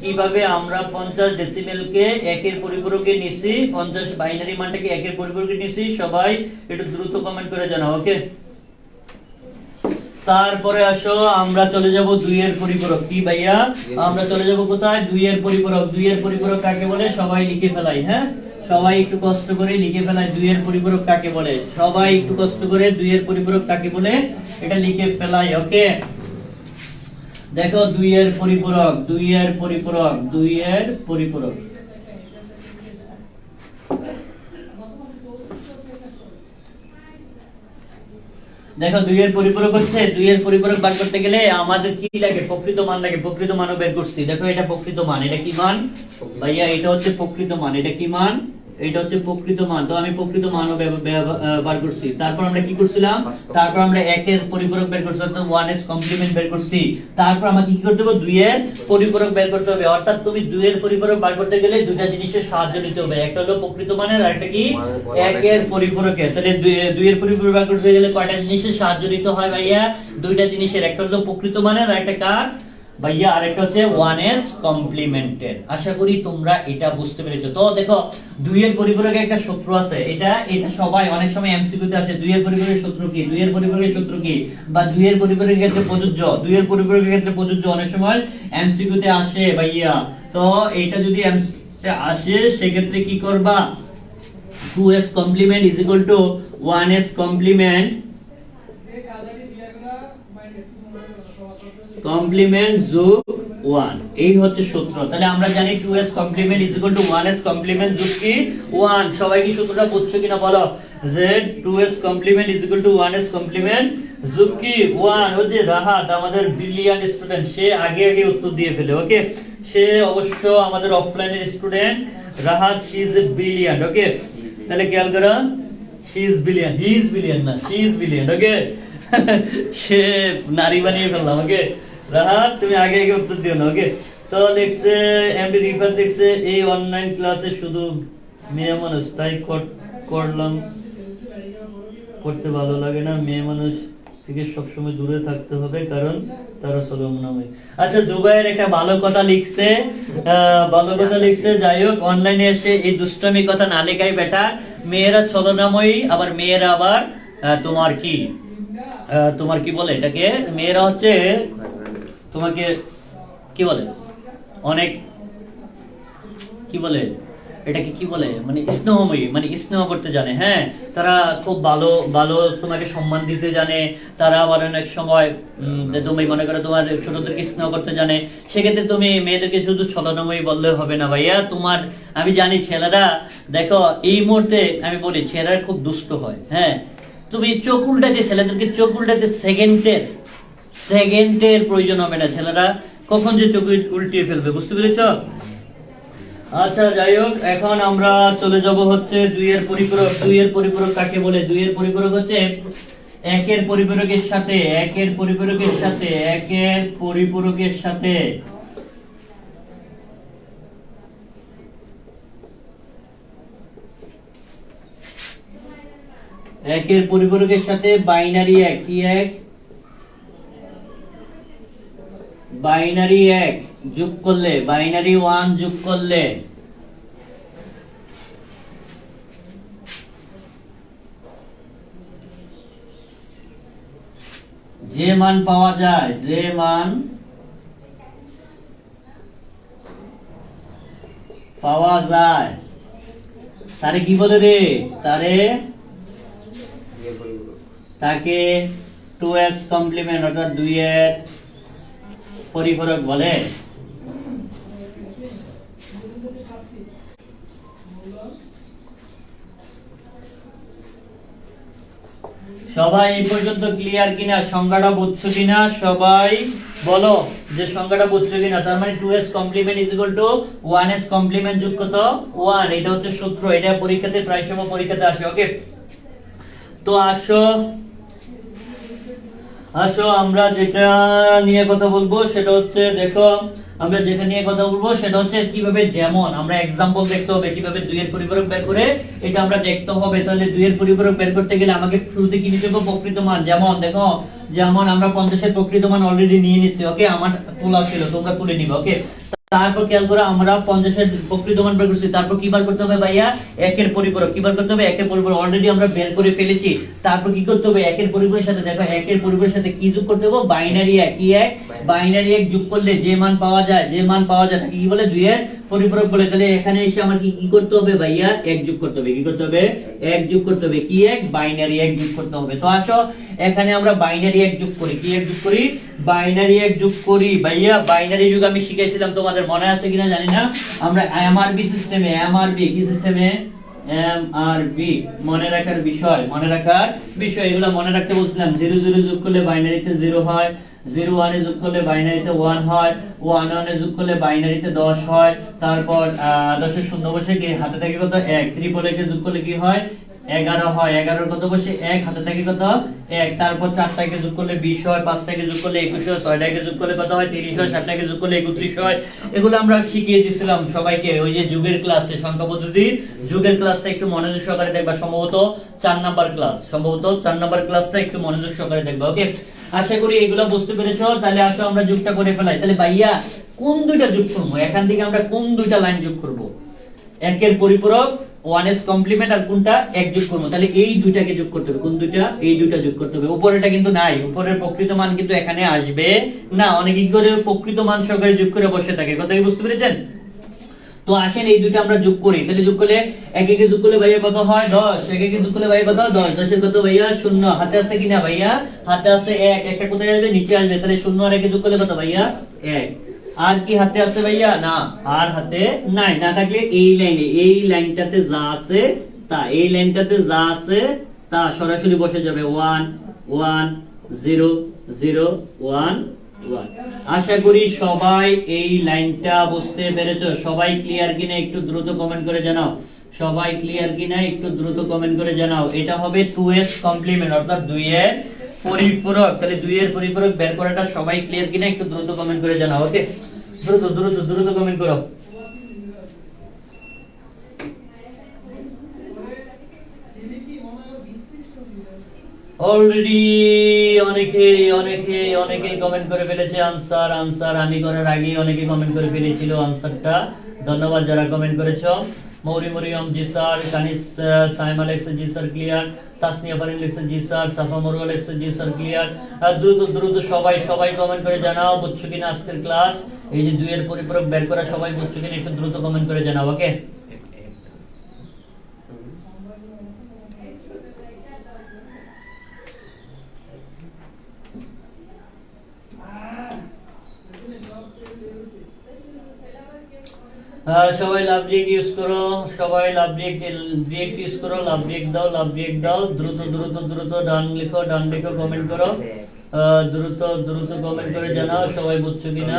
কিভাবে আমরা 50 ডেসিমেল কে একের পরিপূরকে নিছি, 50 বাইনারি মানটাকে একের পরিপূরকে নিছি। সবাই একটু দ্রুত কমেন্ট করে জানাও। ওকে, তারপরে আসো আমরা চলে যাব 2 এর পরিপূরক। কি ভাইয়া? আমরা চলে যাব কোথায়? 2 এর পরিপূরক। 2 এর পরিপূরক কাকে বলে? সবাই লিখে ফেলাই। হ্যাঁ, সবাই একটু কষ্ট করে লিখে ফেলাই, 2 এর পরিপূরক কাকে বলে। সবাই একটু কষ্ট করে 2 এর পরিপূরক কাকে বলে এটা লিখে ফেলাই। ওকে, দেখো 2 এর পরিপূরক। দেখো 2 এর পরিপূরক হচ্ছে, 2 এর পরিপূরক বার করতে গেলে আমাদের কি লাগে? প্রকৃত মান লাগে। প্রকৃত মানও বের করছি। দেখো এটা প্রকৃত মান। এটা কি মান ভাইয়া? এটা হচ্ছে প্রকৃত মান। এটা কি মান? এটা হচ্ছে প্রকৃত মান। তো আমি প্রকৃত মানও বার করছি। তারপর আমরা কি করছিলাম? তারপর আমরা 1 এর পরিপূরক বের করছি, অর্থাৎ 1s কমপ্লিমেন্ট বের করছি। তারপর আমাকে কি করতে হবে? 2 এর পরিপূরক বের করতে হবে। অর্থাৎ তুমি 2 এর পরিপূরক বার করতে গেলে দুইটা জিনিসের সাহায্য নিতে হবে। একটা হলো প্রকৃত মানের, আর একটা কি 1 এর পরিপূরকের। তাহলে 2 এর পরিপূরক বার করতে গেলে কয়টা জিনিসের সাহায্য নিতে হয় ভাইয়া? দুইটা জিনিসের। একটা হলো প্রকৃত মানের, আর একটা কার ভাইয়া? আরেকটা হচ্ছে 1s কমপ্লিমেন্টের। আশা করি তোমরা এটা বুঝতে পেরেছো। তো দেখো 2 এর পরিপূরকে একটা সূত্র আছে। এটা সবাই অনেক সময় এমসিকিউ তে আসে, 2 এর পরিপূরকের সূত্র কি? 2 এর পরিপূরকের সূত্র কি? বা 2 এর পরিপূরকের ক্ষেত্রে প্রযোজ্য, 2 এর পরিপূরকের ক্ষেত্রে প্রযোজ্য অনেক সময় এমসিকিউ তে আসে ভাইয়া। তো এটা যদি আসে সেক্ষেত্রে কি করবা, 2s complement is equal to 1s complement যোগ 1, এই হচ্ছে সূত্র। তাহলে আমরা জানি 2s complement is equal to 1s complement যোগ কি 1। সবাই কি সূত্রটা বুঝছো কিনা বলো, যে 2s complement is equal to 1s complement যোগ কি 1। ওই যে রাহাত আমাদের ব্রিলিয়ান্ট স্টুডেন্ট, সে আগে আগে উত্তর দিয়ে ফেলে। ওকে, সে অবশ্য আমাদের অফলাইনের student Rahat, she is a brilliant. Okay, তাহলে খেয়াল করো, she is brilliant, he is brilliant না, শি ইজ ব্রিলিয়ান্ট। ওকে, সে নারী বানিয়ে ফেললাম। ওকে রাহাত, তুমি আগে আগে উত্তর দিও না। ওকে, তো দেখছে এমডি রিফাত, দেখছে এই অনলাইন ক্লাসে শুধু মেয়ে মানুষ, তাই করলাম, করতে ভালো লাগে না, মেয়ে মানুষ থেকে সবসময় দূরে থাকতে হবে কারণ তারা ছলনাময়ী। আচ্ছা, জুবাইর একটা ভালো কথা লিখছে, ভালো কথা লিখছে। যাই হোক, অনলাইনে এসে এই দুষ্টামি কথা না লেখাই বেটা। মেয়েরা ছলনাময়ী, আবার মেয়েরা আবার তোমার কি বলে এটাকে, মেয়েরা হচ্ছে তোমাকে কি বলে, অনেক কি বলে এটাকে, কি বলে, মানে স্নেহময়ী, মানে স্নেহ করতে জানে। হ্যাঁ, তারা খুব ভালো ভালো তোমাকে সম্মান দিতে জানে। তারা আবার অনেক সময় তুমি মনে করো তোমার ছোটদেরকে স্নেহ করতে জানে। সেক্ষেত্রে তুমি মেয়েদেরকে শুধু ছলনাময়ী বললে হবে না ভাইয়া। তোমার আমি জানি ছেলেরা, দেখো এই মুহূর্তে আমি বলি ছেলেরা খুব দুষ্ট হয়। হ্যাঁ, তুমি চোখ উল্টাতে, ছেলেদেরকে চোখ উল্টাতে সেকেন্ডের প্রয়োজন হবে না। ছেলেরা কখন যে চোখ উল্টিয়ে ফেলবে, বুঝতে পেরেছ? আচ্ছা, যাই হোক, এখন আমরা চলে যাব হচ্ছে 2 এর পরিপূরক। 2 এর পরিপূরক কাকে বলে? 2 এর পরিপূরক হচ্ছে 1 এর পরিপূরকের সাথে 1 এর পরিপূরকের সাথে 1 এর পরিপূরকের সাথে 1 এর পরিপূরকের সাথে বাইনারি 1, কি 1, বাইনারি 1 যোগ করলে, বাইনারি 1 যোগ করলে যে মান পাওয়া যায়, যে মান পাওয়া যায় তারে কি বলে রে? তাকে 2s কমপ্লিমেন্ট অর্থাৎ 2 এর পরিপূরক বলে। সবাই এই পর্যন্ত ক্লিয়ার কিনা? সংজ্ঞাটা বুঝছো কিনা? সবাই বলো যে সংজ্ঞাটা বুঝছো কিনা। তার মানে 2s complement is equal to 1s complement যোগ কত 1। এটা হচ্ছে সূত্র, এটা পরীক্ষাতে প্রায় সময় পরীক্ষাতে আসে। ওকে, তো আসো আমরা যেটা নিয়ে কথা বলবো সেটা হচ্ছে, দেখো আমরা যেটা নিয়ে কথা বলবো সেটা হচ্ছে কিভাবে, যেমন আমরা एग्जांपल দেখতে হবে কিভাবে 2 এর পরিপূরক বের করে, এটা আমরা দেখতে হবে। তাহলে 2 এর পরিপূরক বের করতে গেলে আমাকে শুরুতে কি নিতে হবে? প্রকৃত মান। যেমন দেখো, যেমন আমরা 50 এর প্রকৃত মান অলরেডি নিয়ে নিছি। ওকে, আমার তোলা ছিল, তোমরা তুলে নিবে। ওকে, তারপর খেয়াল করো, আমরা 50 এর প্রকৃত মান বের করছি। তারপর কি বার করতে হবে ভাইয়া? 1 এর পরিপূরক। কি বার করতে হবে? 1 এর পরিপূরক অলরেডি আমরা বের করে ফেলেছি। তারপর কি করতে হবে? 1 এর পরিপূরকের সাথে, দেখো 1 এর পরিপূরকের সাথে কি যোগ করতে হবে? বাইনারি 1, কি 1, বাইনারি 1 যোগ করলে যে মান পাওয়া যায়, তাকে কি বলে? 2 এর পরিপূরক বলে। তাহলে এখানে এসে আমার কি করতে হবে ভাইয়া? 1 যোগ করতে হবে। কি করতে হবে? 1 যোগ করতে হবে। কি 1? বাইনারি 1 যোগ করতে হবে। তো আসো এখানে আমরা বাইনারি 1 যোগ করি। কি 1 যোগ করি? বাইনারি 1 যোগ করি। ভাইয়া বাইনারি যুগ আমি শিখাইছিলাম, তোমাদের মনে আছে কিনা জানি না। আমরা এমআরবি সিস্টেমে, এমআরবি কি সিস্টেমে? এমআরবি, মনে রাখার বিষয়, এগুলো মনে রাখতে বলছিলাম। 0 0 যোগ করলে বাইনারিতে 0 হয়, 0 1 এ যোগ করলে বাইনারিতে 1 হয়, 1 1 এ যোগ করলে বাইনারিতে 10 হয়। তারপর 10 এর শূন্য বসে কি হাতে থাকে কত? 1। ট্রিপল এ যোগ করলে কি হয়? 11 হয়। 11 কত বসে? 1, হাতে থাকে কত? 1। তারপর 4টাকে যোগ করলে 20 হয়, 5টাকে যোগ করলে 21 হয়, 6টাকে যোগ করলে কত হয়? 30 হয়, 7টাকে যোগ করলে 31 হয়। এগুলো আমরা শিখিয়ে দিয়েছিলাম সবাইকে ওই যে যুগের ক্লাসে, সংখ্যা পদ্ধতির যুগের ক্লাসটা একটু মনোযোগ সহকারে দেখবা। সম্ভবত 4 নাম্বার ক্লাসটা একটু মনোযোগ সহকারে দেখবা। ওকে, আশা করি এগুলো বুঝতে পেরেছো। তাহলে আসো আমরা যোগটা করে ফেলাই। তাহলে ভাইয়া কোন দুইটা যোগ করব? এখান থেকে আমরা কোন দুইটা লাইন যোগ করব? 1 এর পরিপূরক 1s কমপ্লিমেন্ট আর কোনটা 1 যোগ করব। তাহলে এই দুইটাকে যোগ করতে হবে। কোন দুইটা? এই দুইটা যোগ করতে হবে। উপরেরটা কিন্তু নাই, উপরের প্রকৃত মান কিন্তু এখানে আসবে না। অনেকে কি করে প্রকৃত মান সহকারে যোগ করে বসে থাকে। কথা কি বুঝতে পেরেছেন? তো আসেন এই দুইটা আমরা যোগ করি, তাহলে যোগ করলে এক একে যোগ করলে ভাইয়া কত হয় 10, এক একে যোগ করলে ভাইয়া কত 10, 10 এর কত ভাইয়া 0, হাতে আছে কিনা ভাইয়া, হাতে আছে 1, একটা কোথায় আসবে নিচে আসবে, তাহলে 0 আর 1 যোগ করলে কত ভাইয়া 1। আর কি হাতে আছে ভাইয়া, না আর হাতে নাই, না থাকলে এই লাইনে এই লাইনটাতে যা আছে তা, এই লাইনটাতে যা আছে তা সরাসরি বসে যাবে 1 1 0 0 1 1। আশা করি সবাই এই লাইনটা বুঝতে পেরেছো, সবাই ক্লিয়ার কিনা একটু দ্রুত কমেন্ট করে জানাও, সবাই ক্লিয়ার কিনা একটু দ্রুত কমেন্ট করে জানাও। এটা হবে 2s কমপ্লিমেন্ট অর্থাৎ 2 এর পরিপূরক, তাহলে 2 এর পরিপূরক বের করাটা সবাই ক্লিয়ার কিনা একটু দ্রুত কমেন্ট করে জানাও। ওকে, দ্রুত দ্রুত দ্রুত কমেন্ট করো। অলরেডি অনেকে কমেন্ট করে ফেলেছে আনসার আমি করার আগে অনেকে কমেন্ট করে ফেলেছিল আনসারটা। ধন্যবাদ যারা কমেন্ট করেছো। মরিয়ম জি স্যার, কানিস সাইমা লেখছে জি স্যার ক্লিয়ার, তাসনিয়া ফারিন লেখছে জি স্যার, সাফা মরুয়া লেখছে জি স্যার ক্লিয়ার। দ্রুত সবাই কমেন্ট করে জানাও বুঝছো কিনা আজকের ক্লাস। এই যে 2 এর পরিপূরক বের করা সবাই বুঝছো কিনা একটু দ্রুত কমেন্ট করে জানাও। ওকে, সবাই লাভ রিয়েক্ট ইউজ করো, সবাই লাভ রিয়েক্ট ইউজ করো, লাভ রিয়েক্ট দাও। দ্রুত ডান লিখো কমেন্ট করো, দ্রুত কমেন্ট করে জানাও সবাই বুঝছো কিনা।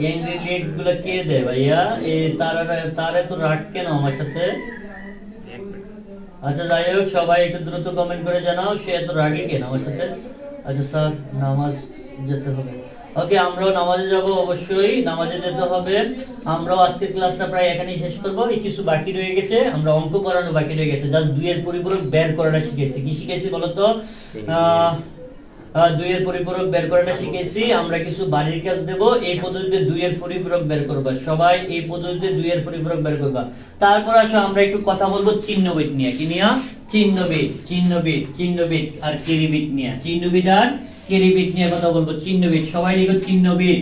এই রিয়েক্ট গুলো কে দেয় ভাইয়া, এই তারা তো রাগ কেন আমার সাথে? আচ্ছা যাই হোক সবাই একটু দ্রুত কমেন্ট করে জানাও সে এত রাগে কেন আমার সাথে। আচ্ছা স্যার নামাজ যেতে হবে। ওকে, আমরাও নামাজে যাব, অবশ্যই নামাজে যেতে হবে। আমরাও আজকের ক্লাসটা প্রায় এখানেই শেষ করব। এই কিছু বাকি রয়ে গেছে, আমরা অঙ্ক করানো বাকি রয়ে গেছে, জাস্ট 2 এর পরিপূরক বের করাটা শিখেছি। কি শিখেছি বলো তো? 2 এর পরিপূরক বের করাটা শিখেছি। আমরা কিছু বাড়ির কাজ দেব, এই পদ্ধতিতে 2 এর পরিপূরক বের করবা, সবাই এই পদ্ধতিতে 2 এর পরিপূরক বের করবা। তারপর আসো আমরা একটু কথা বলবো চিহ্নবিদ নিয়ে। কি নিয়ে? চিহ্নবিদ আর কেরিবিদ নিয়ে। চিহ্নবিদ আর কেরিবিদ নিয়ে কথা বলবো। চিহ্নবিদ, সবাই লিখো চিহ্নবিদ।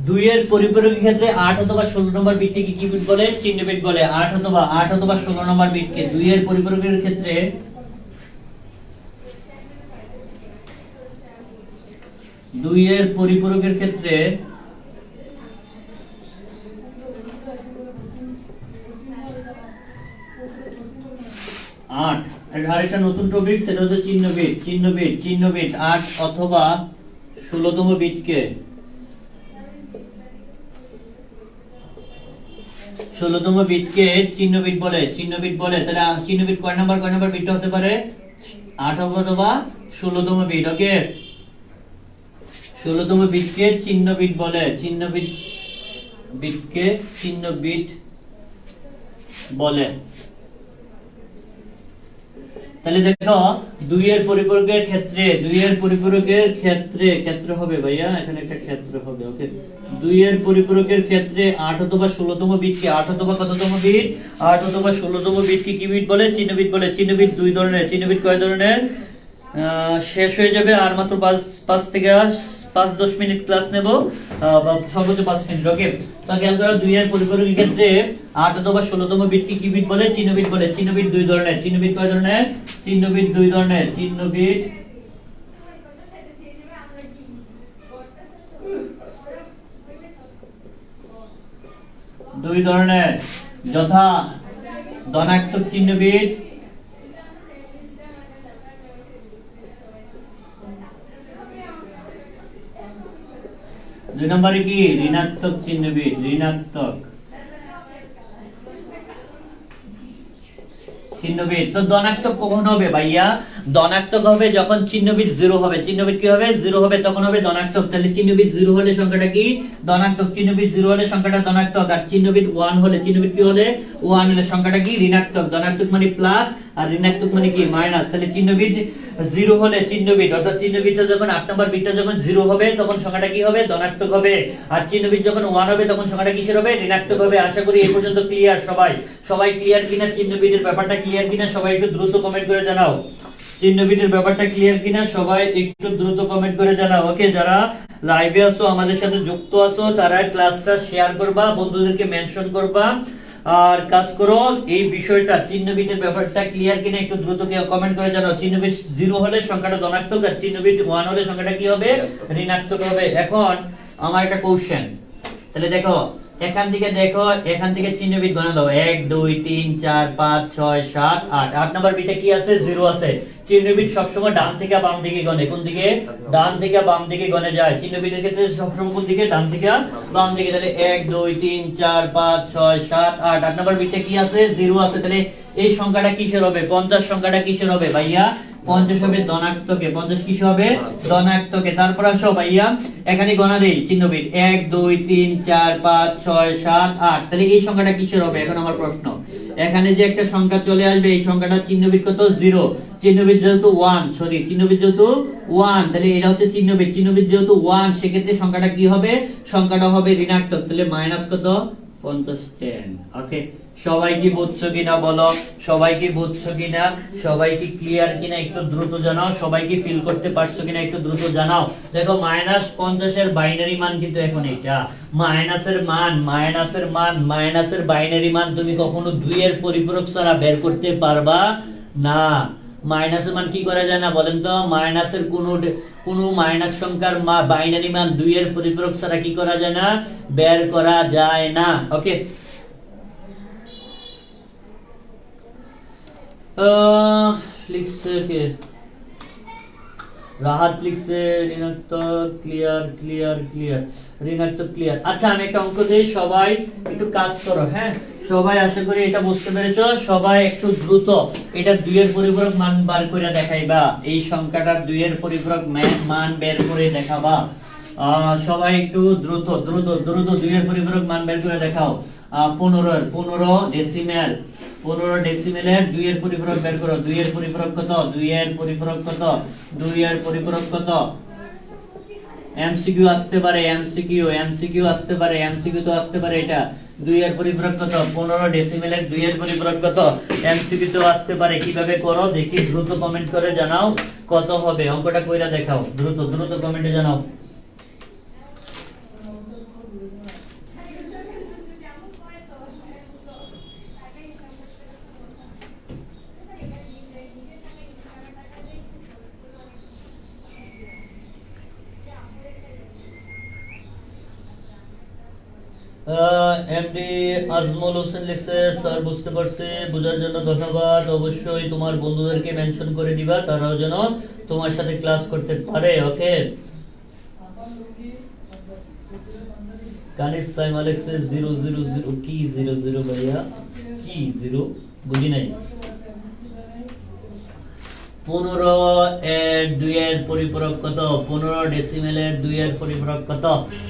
দুই এর পরিপূরকের ক্ষেত্রে 8 অথবা 16 নম্বর বিটকে কি বিট বলে? চিহ্নবিদ বলে। 8 অথবা 16 নম্বর বিটকে 2 এর পরিপূরকের ক্ষেত্রে 2 এর পরিপূরকের ক্ষেত্রে 8 আরেকটা নতুন টপিক, সেটা হচ্ছে চিহ্নবিদ 8 অথবা 16তম বিটকে 16তম বিটকে চিহ্নবিদ বলে। তাহলে চিহ্নবিদ কয় নাম্বার বিটটা হতে পারে? 8 অথবা 16তম বিট। ওকে, 16তম বিটকে চিহ্নবিদ বলে। বিটকে চিহ্নবিদ বলে। তাহলে দেখো 2 এর পরিপূরকের ক্ষেত্রে হবে ভাইয়া, এখানে একটা ক্ষেত্র হবে। ওকে, 2 এর পরিপূরকের ক্ষেত্রে 8 অথবা 16তম বিটকে 8 অথবা কততম বিট? 8 অথবা 16তম বিটকে কি বিট বলে? চিহ্নবিদ বলে। চিহ্নবিদ 2 ধরনের। চিহ্নবিদ কয় ধরনের? শেষ হয়ে যাবে আর মাত্র 5 থেকে 5-10 মিনিট ক্লাস নেব, সর্বোচ্চ 5 মিনিট। ওকে, তো খেয়াল করো 2 এর পরিপূরকের ক্ষেত্রে 8 অথবা 16তম বিটকে কি বিট বলে? চিহ্নবিদ বলে। চিহ্নবিদ 2 ধরনের। চিহ্নবিদ কয় ধরনের? চিহ্নবিদ 2 ধরনের। চিহ্নবিদ 2 ধরনের, যথা ধনাত্মক চিহ্নবিদ দুই নম্বরে কি? ঋণাত্মক চিহ্নবিদ। তো ধনাত্মক কখন হবে ভাইয়া? ধনাত্মক হবে যখন চিহ্ন বিট 0 হবে, চিহ্ন বিট কি হবে 0 হবে, তখন হবে ধনাত্মক। তাহলে চিহ্ন বিট 0 হলে সংখ্যাটা কি ধনাত্মক, চিহ্ন বিট 0 হলে সংখ্যাটা ধনাত্মক, আর চিহ্ন বিট 1 হলে, চিহ্ন বিট কি হলে 1 হলে সংখ্যাটা কি ঋণাত্মক। ধনাত্মক মানে প্লাস আর ঋণাত্মক মানে কি মাইনাস। তাহলে চিহ্ন বিট 0 হলে চিহ্ন বিট অর্থাৎ চিহ্ন বিটটা যখন 8 নম্বর বিটটা যখন 0 হবে তখন সংখ্যাটা কি হবে ধনাত্মক হবে, আর চিহ্ন বিট যখন 1 হবে তখন সংখ্যাটা কিসের হবে ঋণাত্মক হবে। আশা করি এই পর্যন্ত ক্লিয়ার সবাই, সবাই ক্লিয়ার কিনা, চিহ্ন বিটের ব্যাপারটা ক্লিয়ার কিনা সবাই একটু দ্রুত কমেন্ট করে জানাও। চিহ্ন বিটের ব্যাপারটা ক্লিয়ার কিনা সবাই একটু দ্রুত কমেন্ট করে জানাও। ওকে, যারা লাইভে আছো আমাদের সাথে যুক্ত আছো তারা ক্লাসটা শেয়ার করবা, বন্ধুদেরকে মেনশন করবা, আর কাজ করো এই বিষয়টা চিহ্ন বিটের ব্যাপারটা ক্লিয়ার কিনা একটু দ্রুত কমেন্ট করে জানাও। চিহ্ন বিট 0 হলে সংখ্যাটা ধনাত্মক, আর চিহ্ন বিট 1 হলে সংখ্যাটা কি হবে ঋণাত্মক হবে। এখন আমার একটা কোশ্চেন, তাহলে দেখো এখান থেকে দেখো, এখান থেকে চিহ্ন বিট গণনা দাও 1 2 3 4 5 6 7 8, 8 নাম্বার বিটে কি আছে 0 আছে। চিহ্ন বিট সবসময় ডান থেকে বাম দিকে গণে, কোন দিকে ডান থেকে বাম দিকে গণে যায়। চিহ্ন বিটের ক্ষেত্রে সবসময় কোন দিকে ডান থেকে বাম দিকে। তাহলে 1 2 3 4 5 6 7 8, 8 নাম্বার বিটে কি আছে 0 আছে। তাহলে এই সংখ্যাটা কিসের হবে 50 সংখ্যাটা কিসের হবে ভাইয়া 50 হবে ধনাত্মকে, 50 কিস হবে ধনাত্মকে। তারপর আসো ভাইয়া এখানে গণনা দেই চিহ্ন বিট 1 2 3 4 5 6 7 8, তাহলে এই সংখ্যাটা কিসের হবে। এখন আমার প্রশ্ন, এখানে যে একটা সংখ্যা চলে আসবে এই সংখ্যাটা চিহ্ন বিট কত 0, চিহ্ন বিট যেহেতু 1, সরি চিহ্ন বিট যেহেতু 1 তাহলে এটা হচ্ছে চিহ্ন বিট, চিহ্ন বিট যেহেতু 1 সেক্ষেত্রে সংখ্যাটা কি হবে সংখ্যাটা হবে ঋণাত্মক। তাহলে মাইনাস কত 50 10। ওকে, সবাই কি বুঝছো কিনা বলো, সবাই কি বুঝছো কিনা, সবাই কি ক্লিয়ার কিনা একটু দ্রুত জানাও, সবাই কি ফিল করতে পারছো কিনা একটু দ্রুত জানাও। দেখো -50 এর বাইনারি মান কিন্তু এখন এটা মাইনাসের মান, মাইনাসের বাইনারি মান তুমি কখনো 2 এর পরিপূরক ছাড়া বের করতে পারবা না। মাইনাসের মান কি করা যায় না বলেন তো, মাইনাসের কোন মাইনাস সংখ্যার বাইনারি মান 2 এর পরিপূরক ছাড়া কি করা যায় না বের করা যায় না। ওকে, লিখছে কে রাহাত লিখছে ঋণাত্মক ক্লিয়ার ক্লিয়ার ক্লিয়ার ঋণাত্মক ক্লিয়ার। আচ্ছা আমি একটা অঙ্ক দিই, সবাই একটু কাজ করো। হ্যাঁ সবাই আশা করি এটা বুঝতে পেরেছো, সবাই একটু দ্রুত এটা 2 এর পরিপূরক মান বার করে দেখাইবা, এই সংখ্যাটার 2 এর পরিপূরক মান বের করে দেখাবা। সবাই একটু দ্রুত দ্রুত দ্রুত 2 এর পরিপূরক মান বের করে দেখাও। 15 ডেসিমেল, 15 ডেসিমেলের 2 এর পরিপূরক বের করো। 2 এর পরিপূরক কত 2 এর পরিপূরক কত 2 এর পরিপূরক কত। এমসিকিউ আসতে পারে, এমসিকিউ আসতে পারে, এমসিকিউ তো আসতে পারে। এটা 2 এর পরিপূরক কত 15 ডেসিমেলের 2 এর পরিপূরক কত, এমসিকিউ তো আসতে পারে। কিভাবে করো দেখি, দ্রুত কমেন্ট করে জানাও কত হবে। অঙ্কটা কইরা দেখাও, দ্রুত দ্রুত কমেন্টে জানাও। এমডি আজমল হোসেন লিখছে স্যার বুঝতে পারছি, বোঝার জন্য ধন্যবাদ। অবশ্যই তোমার বন্ধুদেরকে মেনশন করে দিবা, তারাও যেন তোমার সাথে ক্লাস করতে পারে। ওকে, কানিস সাইমা লিখছে 000 কি 00 ভাইয়া কি 0 বুঝি নাই। 15 এর 2 এর পরিপূরক কত, 15 ডেসিমেলের 2 এর পরিপূরক কত।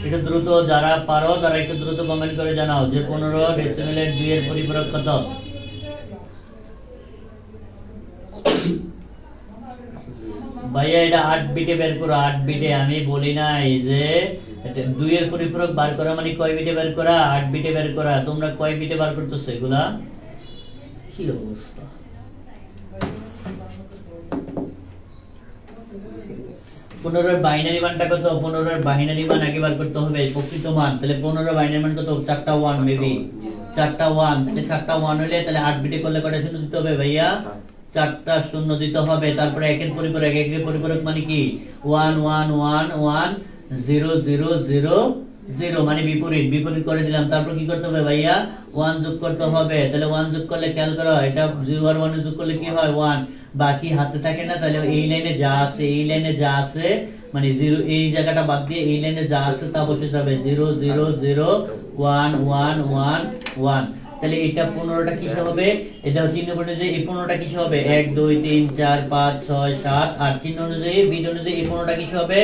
একটু দ্রুত যারা পারো তারা একটু দ্রুত কমেন্ট করে জানাও যে 15 ডেসিমেলের 2 এর পরিপূরক কত। ভাইয়া এটা 8 বিটে বের করো, 8 বিটে। আমি বলি নাই যে 2 এর পরিপূরক বার করা মানে কয় বিটে বের করা, 8 বিটে বের করা। তোমরা কয় বিটে বার করতেছো এগুলা, কি অবস্থা। 15 এর বাইনারি মানটা কত, 15 এর বাইনারি মান আগে বার করতে হবে প্রকৃত মান। তাহলে 15 এর বাইনারি মান কত, 4টা 1 মেবি 4টা 1। তাহলে 4টা 1 হলে তাহলে 8 বিটে করলে কয়টা শূন্য দিতে হবে ভাইয়া, 4টা শূন্য দিতে হবে। তারপরে একের পরিপূরক, একের পরিপূরক মানে কি 1 1 1 1 0 0 0 0 মানে বিপরীত, বিপরীত করে দিলাম। তারপর কি করতে হবে ভাইয়া 1 যোগ করতে হবে। তাহলে 1 যোগ করলে খেয়াল করো এটা 0 আর 1 যোগ করলে কি হয় 1, বাকি হাতে থাকে না। তাহলে এই লাইনে যা আছে, এই লাইনে যা আছে মানে 0, এই জায়গাটা বাদ দিয়ে এই লাইনে যা আছে তা বসে যাবে 0 0 0 1 1 1 1। তাহলে এটা 15টা কিসে হবে? এটা চিহ্ন অনুযায়ী এই 15টা কিসে হবে? 1 2 3 4 5 6 7 8 চিহ্ন অনুযায়ী বিট অনুযায়ী এই 15টা কিসে হবে?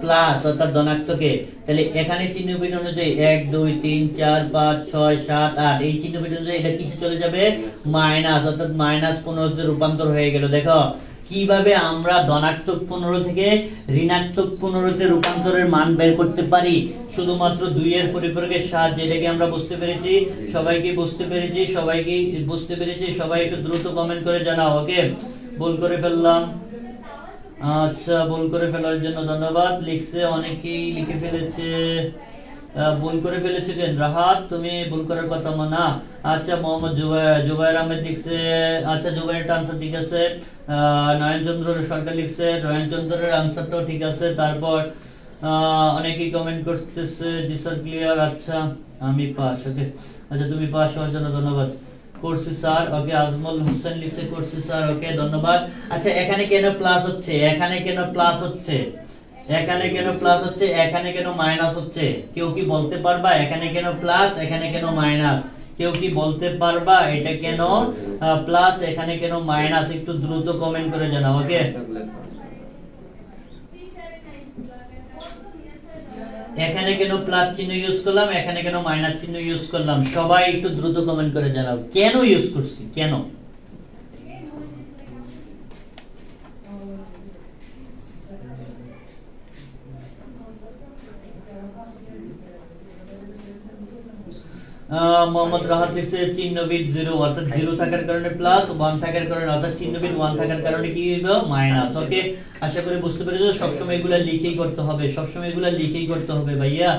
প্লাস অর্থাৎ ধনাত্মকে। তাহলে এখানে চিহ্ন বিট অনুযায়ী 1 2 3 4 5 6 7 8 এই চিহ্ন বিট অনুযায়ী এটা কিসে চলে যাবে? মাইনাস অর্থাৎ -15 তে রূপান্তর হয়ে গেল। দেখো কিভাবে আমরা ধনাত্মক 15 থেকে ঋণাত্মক 15 তে রূপান্তরের মান বের করতে পারি শুধুমাত্র 2 এর পরিপূরকের সাহায্যে। এটাকে আমরা বুঝতে পেরেছি? সবাইকে বুঝতে পেরেছি? সবাইকে বুঝতে পেরেছি? সবাই একটু দ্রুত কমেন্ট করে জানাও। ওকে, ভুল করে ফেললাম। আচ্ছা, ভুল করে ফেলার জন্য ধন্যবাদ। লিখছে অনেকেই লিখে ফেলেছে। ভুল করে ফেলেছে কেন রাহাত? তুমি ভুল করার কথা না। আচ্ছা, মোহাম্মদ জুবাইর আহমেদ লিখছে। আচ্ছা, জুবাইরের আনসার ঠিক আছে। নয়নচন্দ্র সরকার লিখছে নয়নচন্দ্রের আনসারটাও ঠিক আছে। তারপর অনেকেই কমেন্ট করতেছে জি স্যার ক্লিয়ার। আচ্ছা, আমি পাস। ওকে, আচ্ছা তুমি পাস হওয়ার জন্য ধন্যবাদ। করছি স্যার। ওকে, আজমল হোসেন লিখছে করছি স্যার। ওকে, ধন্যবাদ। আচ্ছা, এখানে কেন প্লাস হচ্ছে? এখানে কেন প্লাস হচ্ছে? এখানে কেন প্লাস হচ্ছে? এখানে কেন মাইনাস হচ্ছে? কেউ কি বলতে পারবা এখানে কেন প্লাস এখানে কেন মাইনাস? কেউ কি বলতে পারবা এটা কেন প্লাস এখানে কেন মাইনাস? একটু দ্রুত কমেন্ট করে জানাও। ওকে, এখানে কেন প্লাস চিহ্ন ইউজ করলাম, এখানে কেন মাইনাস চিহ্ন ইউজ করলাম? সবাই একটু দ্রুত কমেন্ট করে জানাও কেন ইউজ করছি, কেন? মোহাম্মদ রাহাত লিখছে চিহ্ন বিট 0 অর্থাৎ 0 থাকার কারণে প্লাস, 1 থাকার কারণে অর্থাৎ চিহ্ন বিট 1 থাকার কারণে কি হলো? মাইনাস। ওকে, আশা করি বুঝতে পেরেছো। সব সময় এগুলা লিখেই করতে হবে, সব সময় এগুলা লিখেই করতে হবে ভাইয়া।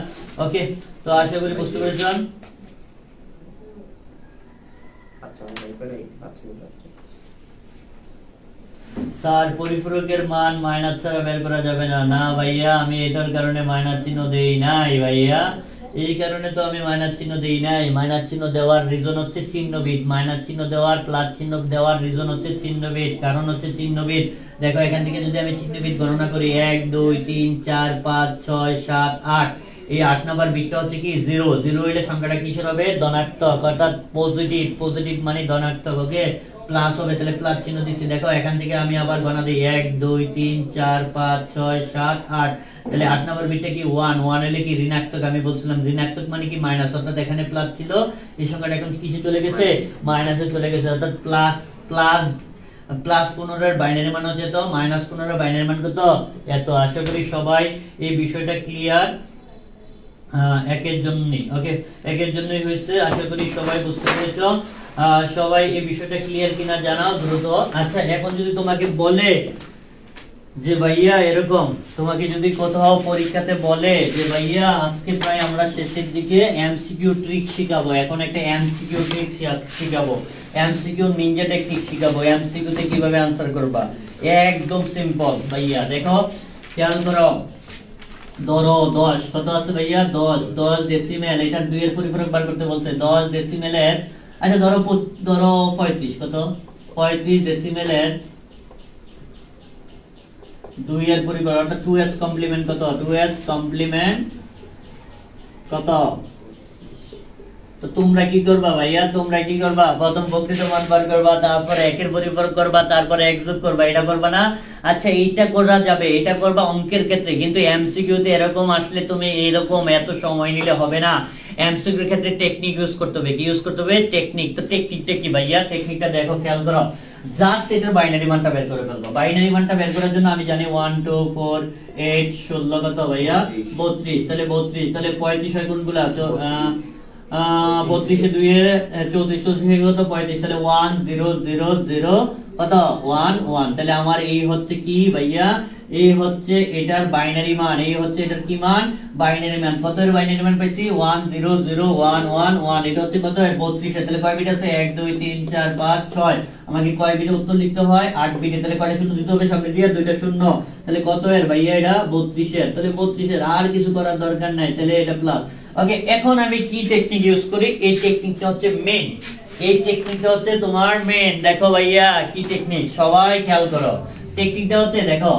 ওকে, তো আশা করি বুঝতে পেরেছেন। স্যার পরিপূরকের মান মাইনাস ছাড়া বের করা যাবে না। না ভাইয়া, আমি এটার কারণে মাইনাস চিহ্ন দেই নাই ভাইয়া। এই কারণে তো আমি মাইনাস চিহ্ন দেই নাই। মাইনাস চিহ্ন দেওয়ার রিজন হচ্ছে চিহ্ন বিট। মাইনাস চিহ্ন দেওয়ার প্লাস চিহ্ন দেওয়ার রিজন হচ্ছে চিহ্ন বিট, কারণ হচ্ছে চিহ্ন বিট। দেখো এখান থেকে যদি আমি চিহ্ন বিট গণনা করি 1 2 3 4 5 6 7 8, এই 8 নাম্বার বিটটা হচ্ছে কি 0। 0 হইলে সংখ্যাটা কিসের হবে? ধনাত্মক অর্থাৎ পজিটিভ। পজিটিভ মানে ধনাত্মক। ওকে, প্লাস হবে, তাহলে প্লাস চিহ্ন দিচ্ছি। দেখো এখান থেকে আমি আবার গণনা দিই 1 2 3 4 5 6 7 8, তাহলে 8 নাম্বার বিটটা কি 1। 1 হলে কি ঋণাত্মক। আমি বলছিলাম ঋণাত্মক মানে কি মাইনাস, অর্থাৎ এখানে প্লাস ছিল, এই সংখ্যাটা এখন কিসে চলে গেছে? মাইনাসে চলে গেছে। অর্থাৎ প্লাস প্লাস প্লাস 15 এর বাইনারি মান হচ্ছে তো, মাইনাস 15 এর বাইনারি মান কত? এত। আশা করি সবাই এই বিষয়টা ক্লিয়ার। একের জন্যই। ওকে, একের জন্যই হয়েছে। আশা করি সবাই বুঝতে পেরেছো। সবাই এই বিষয়টা ক্লিয়ার কিনা জানাও দ্রুত। আচ্ছা, এখন যদি তোমাকে বলে যে ভাইয়া এরকম, তোমাকে যদি কোথাও পরীক্ষাতে বলে যে ভাইয়া আজকে প্রায় আমরা শেষের দিকে এমসিকিউ ট্রিক শিখাবো, এখন একটা এমসিকিউ ট্রিক শিখাবো, এমসিকিউ নিনজা টেকনিক শিখাবো, এমসিকিউ তে কিভাবে আনসার করবা, একদম সিম্পল ভাইয়া। দেখো খেয়াল করো, ধরো 10 কত আছে ভাইয়া? 10 10 ডেসিমেল, এটা 2 এর পরিপূরক বার করতে বলছে। 10 ডেসিমেলের, আচ্ছা ধরো 35, কত? 35 ডেসিমেলের 2 এর পরিপূরক অর্থাৎ 2s কমপ্লিমেন্ট কত? 2s কমপ্লিমেন্ট কত? তো তোমরা কি করবা ভাইয়া? তোমরা কি করবা? প্রথম প্রকৃত মান বার করবা, তারপর একের পরিপূরক করবা, তারপর এক যোগ করবা। এটা করবা না? আচ্ছা, এইটা করা যাবে, এটা করবা অঙ্কের ক্ষেত্রে, কিন্তু এমসিকিউ তে এরকম আসলে তুমি এরকম এত সময় নিলে হবে না। এমসিকিউ এর ক্ষেত্রে টেকনিক ইউজ করতে হবে। কি ইউজ করতে হবে? টেকনিক। তো টেকনিকটা কি ভাইয়া? টেকনিকটা দেখো, খেয়াল করো। জাস্ট এটার বাইনারি মানটা বের করে ফেলবো। বাইনারি মানটা বের করার জন্য আমি জানি 1 2 4 8 16 কত ভাইয়া? 32। তাহলে 32, তাহলে 35 হয় কোনগুলা? 32 এ 2 এ 34 34 কত? 35, তাহলে 1 0 0 0 কত? 1 1। তাহলে আমার এই হচ্ছে কি ভাইয়া? এই হচ্ছে এটার বাইনারি মান, এই হচ্ছে এটার কি মান? বাইনারি মান। কত এর বাইনারি মান পাইছি? 1 0 0 1 1 1। এটা হচ্ছে কত? 32 এর। তাহলে কয় বিট আছে? 1 2 3 4 5 6। আমাকে কয় বিটে উত্তর লিখতে হয়? 8 বিটে। তাহলে কয়টা শূন্য দিতে হবে সামনে দিয়ে? দুইটা শূন্য। তাহলে কত এর ভাইয়া? এটা 32 এর। তাহলে 32 এর, আর কিছু করার দরকার নাই। তাহলে এটা প্লাস। ওকে, এখন আমি কি টেকনিক ইউজ করি? এই টেকনিকটা হচ্ছে মেইন, এই টেকনিকটা হচ্ছে তোমার মেইন। দেখো ভাইয়া কি টেকনিক, সবাই খেয়াল করো। টেকনিকটা হচ্ছে দেখো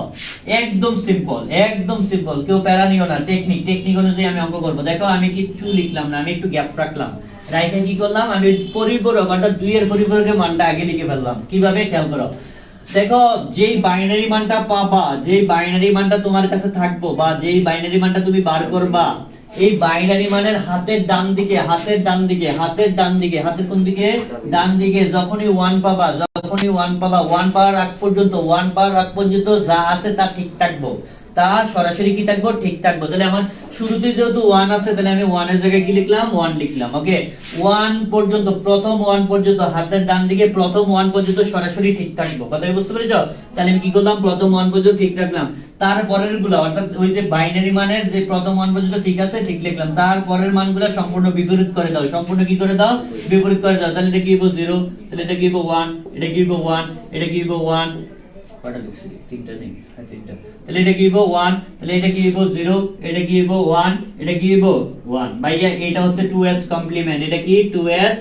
একদম সিম্পল, একদম সিম্পল, কেউ প্যারা নিও না। টেকনিক অনুযায়ী আমি অঙ্ক করব। দেখো আমি কিছু লিখলাম না, আমি একটু গ্যাপ রাখলাম। রাইখে কি করলাম, আমি পরিপূরক অর্থাৎ 2 এর পরিপূরকের মানটা আগে লিখে ফেললাম। কিভাবে খেয়াল করো, দেখো যেই বাইনারি মানটা পাবা, যেই বাইনারি মানটা তোমার কাছে থাকবো বা যেই বাইনারি মানটা তুমি বার করবা, এই বাইনারি মানের হাতের ডান দিকে, হাতের ডান দিকে, হাতের ডান দিকে, হাতের কোন দিকে, ডান দিকে যখনই 1 পাবা, যখনই 1 পাবা, 1 পাওয়ার আগ পর্যন্ত, 1 পাওয়ার আগ পর্যন্ত যা আছে তা ঠিক থাকবো, তা সরাসরি কি থাকবো, ঠিক থাকবো। তাহলে আমার শুরুতে যেহেতু 1 আছে, তাহলে আমি 1 এর জায়গায় কি লিখলাম, 1 লিখলাম। ওকে, 1 পর্যন্ত, প্রথম 1 পর্যন্ত হাতের ডান দিকে প্রথম 1 পর্যন্ত সরাসরি ঠিক থাকবো। কথা বুঝতে পেরেছো? তাহলে আমি কি করলাম, প্রথম 1 পর্যন্ত ঠিক রাখলাম। তারপরের গুলো অর্থাৎ ওই যে বাইনারি মানের যে প্রথম 1 পর্যন্ত ঠিক আছে, ঠিক লিখলাম। তারপরের মানগুলো সম্পূর্ণ বিপরীত করে দাও, সম্পূর্ণ কি করে দাও, বিপরীত করে দাও। তাহলে এটা কি হবে 0, তাহলে এটা কি হবে 1, এটা কি হবে 1, এটা কি হবে 1, কটা লিখছি, তিনটা নেই, হ্যাঁ তিনটা। তাহলে এটা কি হবে 1, তাহলে এটা কি হবে 0, এটা কি হবে 1, এটা কি হবে 1। ভাইয়া এটা হচ্ছে 2s কমপ্লিমেন্ট, এটা কি 2s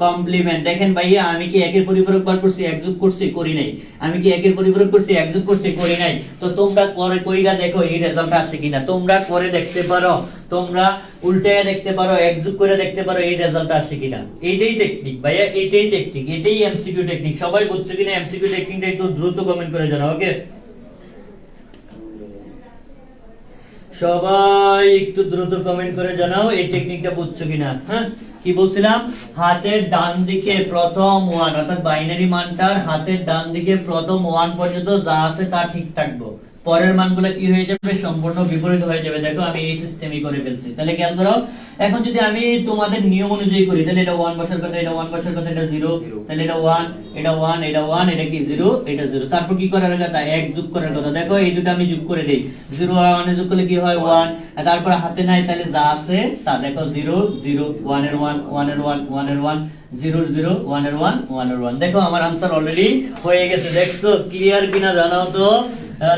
কমপ্লিমেন্ট। দেখেন ভাইয়া আমি কি একের পরিপূরক বার করছি, এক যোগ করছি, করি নাই। আমি কি একের পরিপূরক করছি, এক যোগ করছি, করি নাই। তো তোমরা করে কইরা দেখো এই রেজাল্ট আসে কিনা, তোমরা করে দেখতে পারো, তোমরা উল্টায় দেখতে পারো, এক যোগ করে দেখতে পারো এই রেজাল্ট আসে কিনা। এইটাই টেকনিক ভাইয়া, এইটাই টেকনিক, এটাই এমসিকিউ টেকনিক। সবাই বুঝছো কিনা এমসিকিউ টেকনিকটা? একটু দ্রুত কমেন্ট করে জানাও। ওকে, সবাই একটু দ্রুত কমেন্ট করে জানাও এই টেকনিকটা বুঝছো কিনা। হ্যাঁ, কি বলছিলাম, হাতের ডান দিকে প্রথম 1 অর্থাৎ বাইনারি মানটার হাতের ডান দিকে প্রথম 1 পর্যন্ত যা আছে তা ঠিক থাকবো, পরের মানগুলো কি হয়ে যাবে, সম্পূর্ণ বিপরীত হয়ে যাবে। দেখো আমি এই সিস্টেমই করে ফেলছি। তাহলে খেয়াল করো, এখন যদি আমি তোমাদের নিয়ম অনুযায়ী করি, তাহলে এটা 1 বসার কথা, এটা 1 বসার কথা, এটা 0, তাহলে এটা 1, এটা 1, এটা 1, এটা কি 0, এটা 0। তারপর কি করার কথা, এক যোগ করার কথা। দেখো এই দুটো আমি যোগ করে দেই, 0 আর 1 এ যোগ করলে কি হয় 1, আর তারপর হাতে নাই, তাহলে যা আছে তা দেখো 0 0, 1 এর 1, 1 এর 1, 1 এর 1, 0 0, 1 এর 1, 1 এর 1। দেখো আমার आंसर অলরেডি হয়ে গেছে। দেখছো ক্লিয়ার কিনা জানাও তো,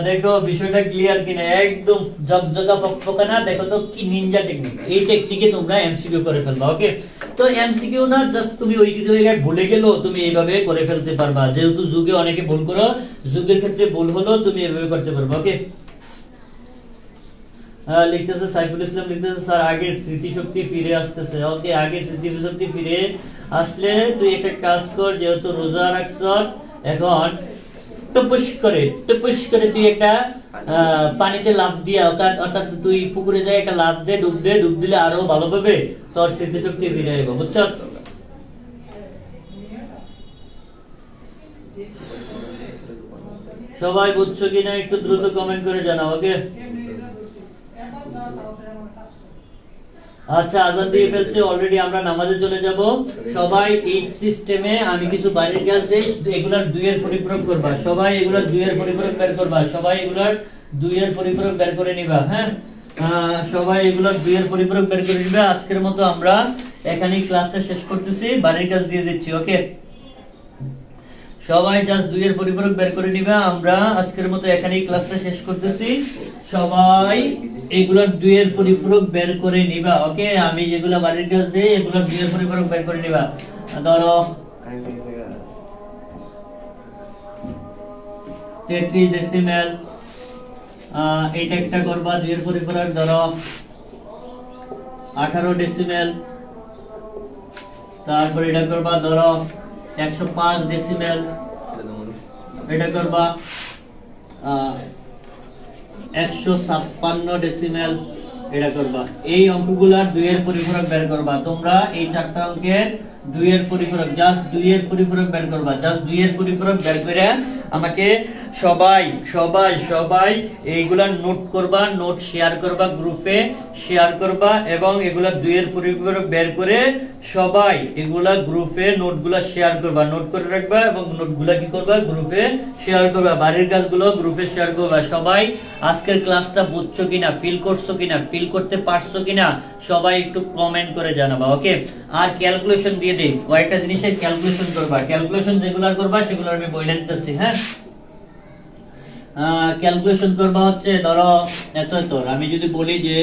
দেখো বিষয়টা ক্লিয়ার কিনা, একদম জগজগা ফকফকানা। দেখো তো কি নিনজা টেকনিক, এই টেকনিকে তোমরা এমসিকিউ করে ফেলবা। ওকে, তো এমসিকিউ না জাস্ট তুমি ওই জায়গায় ভুলে গেলেও তুমি এইভাবে করে ফেলতে পারবা, যেহেতু যুগে অনেকে ভুল করো, যুগের ক্ষেত্রে ভুল হলো তুমি এভাবে করতে পারবা। ওকে, লিখতেছে সাইফুল ইসলাম, লিখতেছে স্যার আগের স্মৃতিশক্তি ফিরে আসতেছে। ওকে, আগের স্মৃতিশক্তি ফিরে আসলে তুই একটা কাজ কর, যেহেতু রোজা রাখছ এখন টপুস করে তুই একটা পানিতে লাফ দিয়া, অর্থাৎ তুই পুকুরে যায় একটা লাফ দে, ডুব দিলে আরো ভালোভাবে তোর স্মৃতিশক্তি ফিরে আসবে। বুঝছ? সবাই বুঝছো কিনা একটু দ্রুত কমেন্ট করে জানাও। ওকে, আচ্ছা আজান দিয়ে ফেলছে অলরেডি, আমরা নামাজে চলে যাব। সবাই এই সিস্টেমে আমি কিছু বাড়ির কাজ দেই, এগুলার 2 এর পরিপূরক করবা। সবাই এগুলার 2 এর পরিপূরক বের করবা, সবাই এগুলার 2 এর পরিপূরক বের করে নিবা। হ্যাঁ, সবাই এগুলার 2 এর পরিপূরক বের করে নিবা। আজকের মতো আমরা এখানেই ক্লাসটা শেষ করতেছি, বাড়ির কাজ দিয়ে দিচ্ছি। ওকে, সবাই জাস্ট 2 এর পরিপূরক বের করে নিবা। আমরা আজকের মতো এখানেই ক্লাসটা শেষ করতেছি। সবাই এগুলোর 2 এর পরিপূরক বের করে নিবা। ওকে, আমি যেগুলো বাড়ির কাজ দেই এগুলোর 2 এর পরিপূরক বের করে নিবা। ধরো 33 ডেসিমেল, এটা একটা করবা 2 এর পরিপূরক। ধরো 18 ডেসিমেল, তারপর এটা করবা ধরো 105 ডেসিমেল, এটা করবা 156 ডেসিমেল, এটা করবা। এই অঙ্কগুলার 2 এর পরিপূরক বের করবা। তোমরা এই চারটা অঙ্কের 2 এর পরিপূরক, জাস্ট 2 এর পরিপূরক বের করবা। জাস্ট 2 এর পরিপূরক বের করে আমাকে সবাই সবাই সবাই এইগুলা নোট করবা, নোট শেয়ার করবা, গ্রুপে শেয়ার করবা, এবং এগুলা 2 এর পরিপূরক বের করে সবাই এগুলা গ্রুপে নোটগুলা শেয়ার করবা, নোট করে রাখবা, এবং নোটগুলা কি করবা, গ্রুপে শেয়ার করবা। বাড়ির কাজগুলো গ্রুপে শেয়ার করবা। সবাই আজকের ক্লাসটা বুঝছো কিনা, ফিল করছো কিনা, ফিল করতে পারছো কিনা সবাই একটু কমেন্ট করে জানাবা। ওকে, আর ক্যালকুলেশন দিয়ে দেই, কয়েকটা জিনিসের ক্যালকুলেশন করবা। ক্যালকুলেশন যেগুলো করবা সেগুলো আমি বলে দিতেছি। হ্যাঁ, ক্যালকুলেশন করবা হচ্ছে ধরো এত এত। আমি যদি বলি যে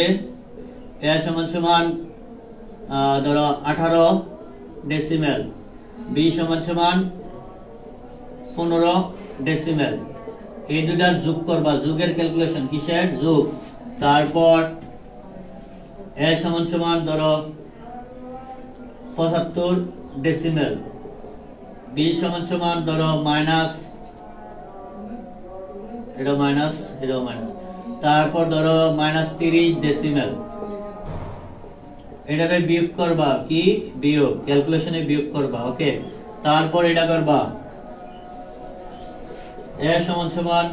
a সমান সমান ধরো 18 ডেসিমেল, b সমান সমান 15 ডেসিমেল, এই দুটার যোগ করবা। যোগের ক্যালকুলেশন, কিসের যোগ। তারপর a সমান সমান ধরো 75 ডেসিমেল। 20 সমান সমান ধরো মাইনাস, এটা মাইনাস, এটা মাইনাস, তারপর ধরো মাইনাস 30 ডেসিমেল। এটাকে বিয়োগ করবা, কি বিয়োগ, ক্যালকুলেশনে বিয়োগ করবা। ওকে, তারপর এটা করবা এ সমান সমান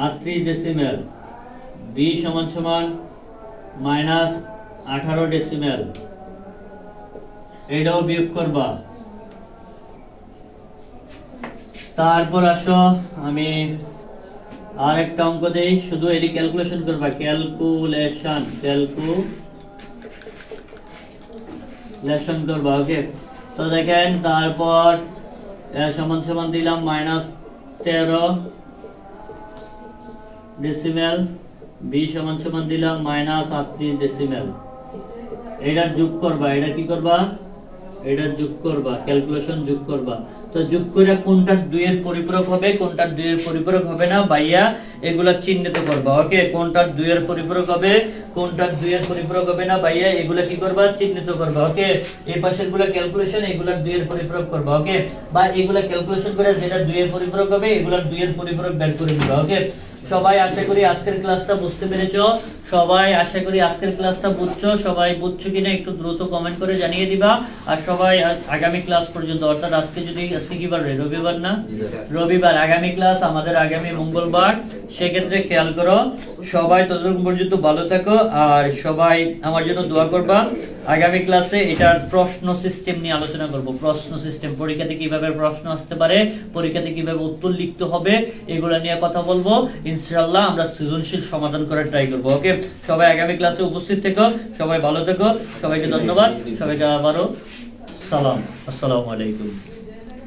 38 ডেসিমেল, বি সমান সমান মাইনাস 18 ডেসিমেল, এটাও বিয়োগ করবা। তারপর আসো আমি আর একটা অঙ্ক দেই, শুধু এটি ক্যালকুলেশন করবা, ক্যালকুলেশন করবা। ওকে, তো দেখেন তারপর সমান সমান দিলাম মাইনাস 13 ডেসিমেল, বি সমান সমান দিলাম মাইনাস 38 ডেসিমেল। এটার যোগ করবা, এটা কি করবা, এটা যোগ করবা, ক্যালকুলেশন যোগ করবা। তো যোগ করে কোনটার 2 এর পরিপূরক হবে, কোনটার 2 এর পরিপূরক হবে না ভাইয়া, এগুলা চিহ্নিত করবা। ওকে, কোনটার 2 এর পরিপূরক হবে, কোনটার 2 এর পরিপূরক হবে না ভাইয়া, এগুলা কি করবা, চিহ্নিত করবা। ওকে, এই পাশের গুলা ক্যালকুলেশন, এগুলার 2 এর পরিপূরক করবা। ওকে, বা এগুলা ক্যালকুলেশন করে যেটা 2 এর পরিপূরক হবে, এগুলার 2 এর পরিপূরক বের করে দিবা। ওকে, সবাই আশা করি আজকের ক্লাসটা বুঝতে পেরেছো, সবাই আশা করি আজকের ক্লাসটা বুঝছো। সবাই বুঝছো কিনা একটু দ্রুত কমেন্ট করে জানিয়ে দিবা। আর সবাই আগামী ক্লাস পর্যন্ত, অর্থাৎ আজকে কি বার, রবিবার না, রবিবার, আগামী ক্লাস আমাদের আগামী মঙ্গলবার, সেক্ষেত্রে খেয়াল করো সবাই ততক্ষণ পর্যন্ত ভালো থাকো। আর সবাই আমার জন্য দোয়া করবা। আগামী ক্লাসে এটার প্রশ্ন সিস্টেম নিয়ে আলোচনা করব। প্রশ্ন সিস্টেম, পরীক্ষাতে কিভাবে প্রশ্ন আসতে পারে, পরীক্ষাতে কিভাবে উত্তর লিখতে হবে, এগুলা নিয়ে কথা বলবো। ইনশাআল্লাহ আমরা সৃজনশীল সমাধান করার ট্রাই করব। ওকে, সবাই আগামী ক্লাসে উপস্থিত থেকো, সবাই ভালো থেকো, সবাইকে ধন্যবাদ, সবাইকে আবারও সালাম, আসসালামু আলাইকুম।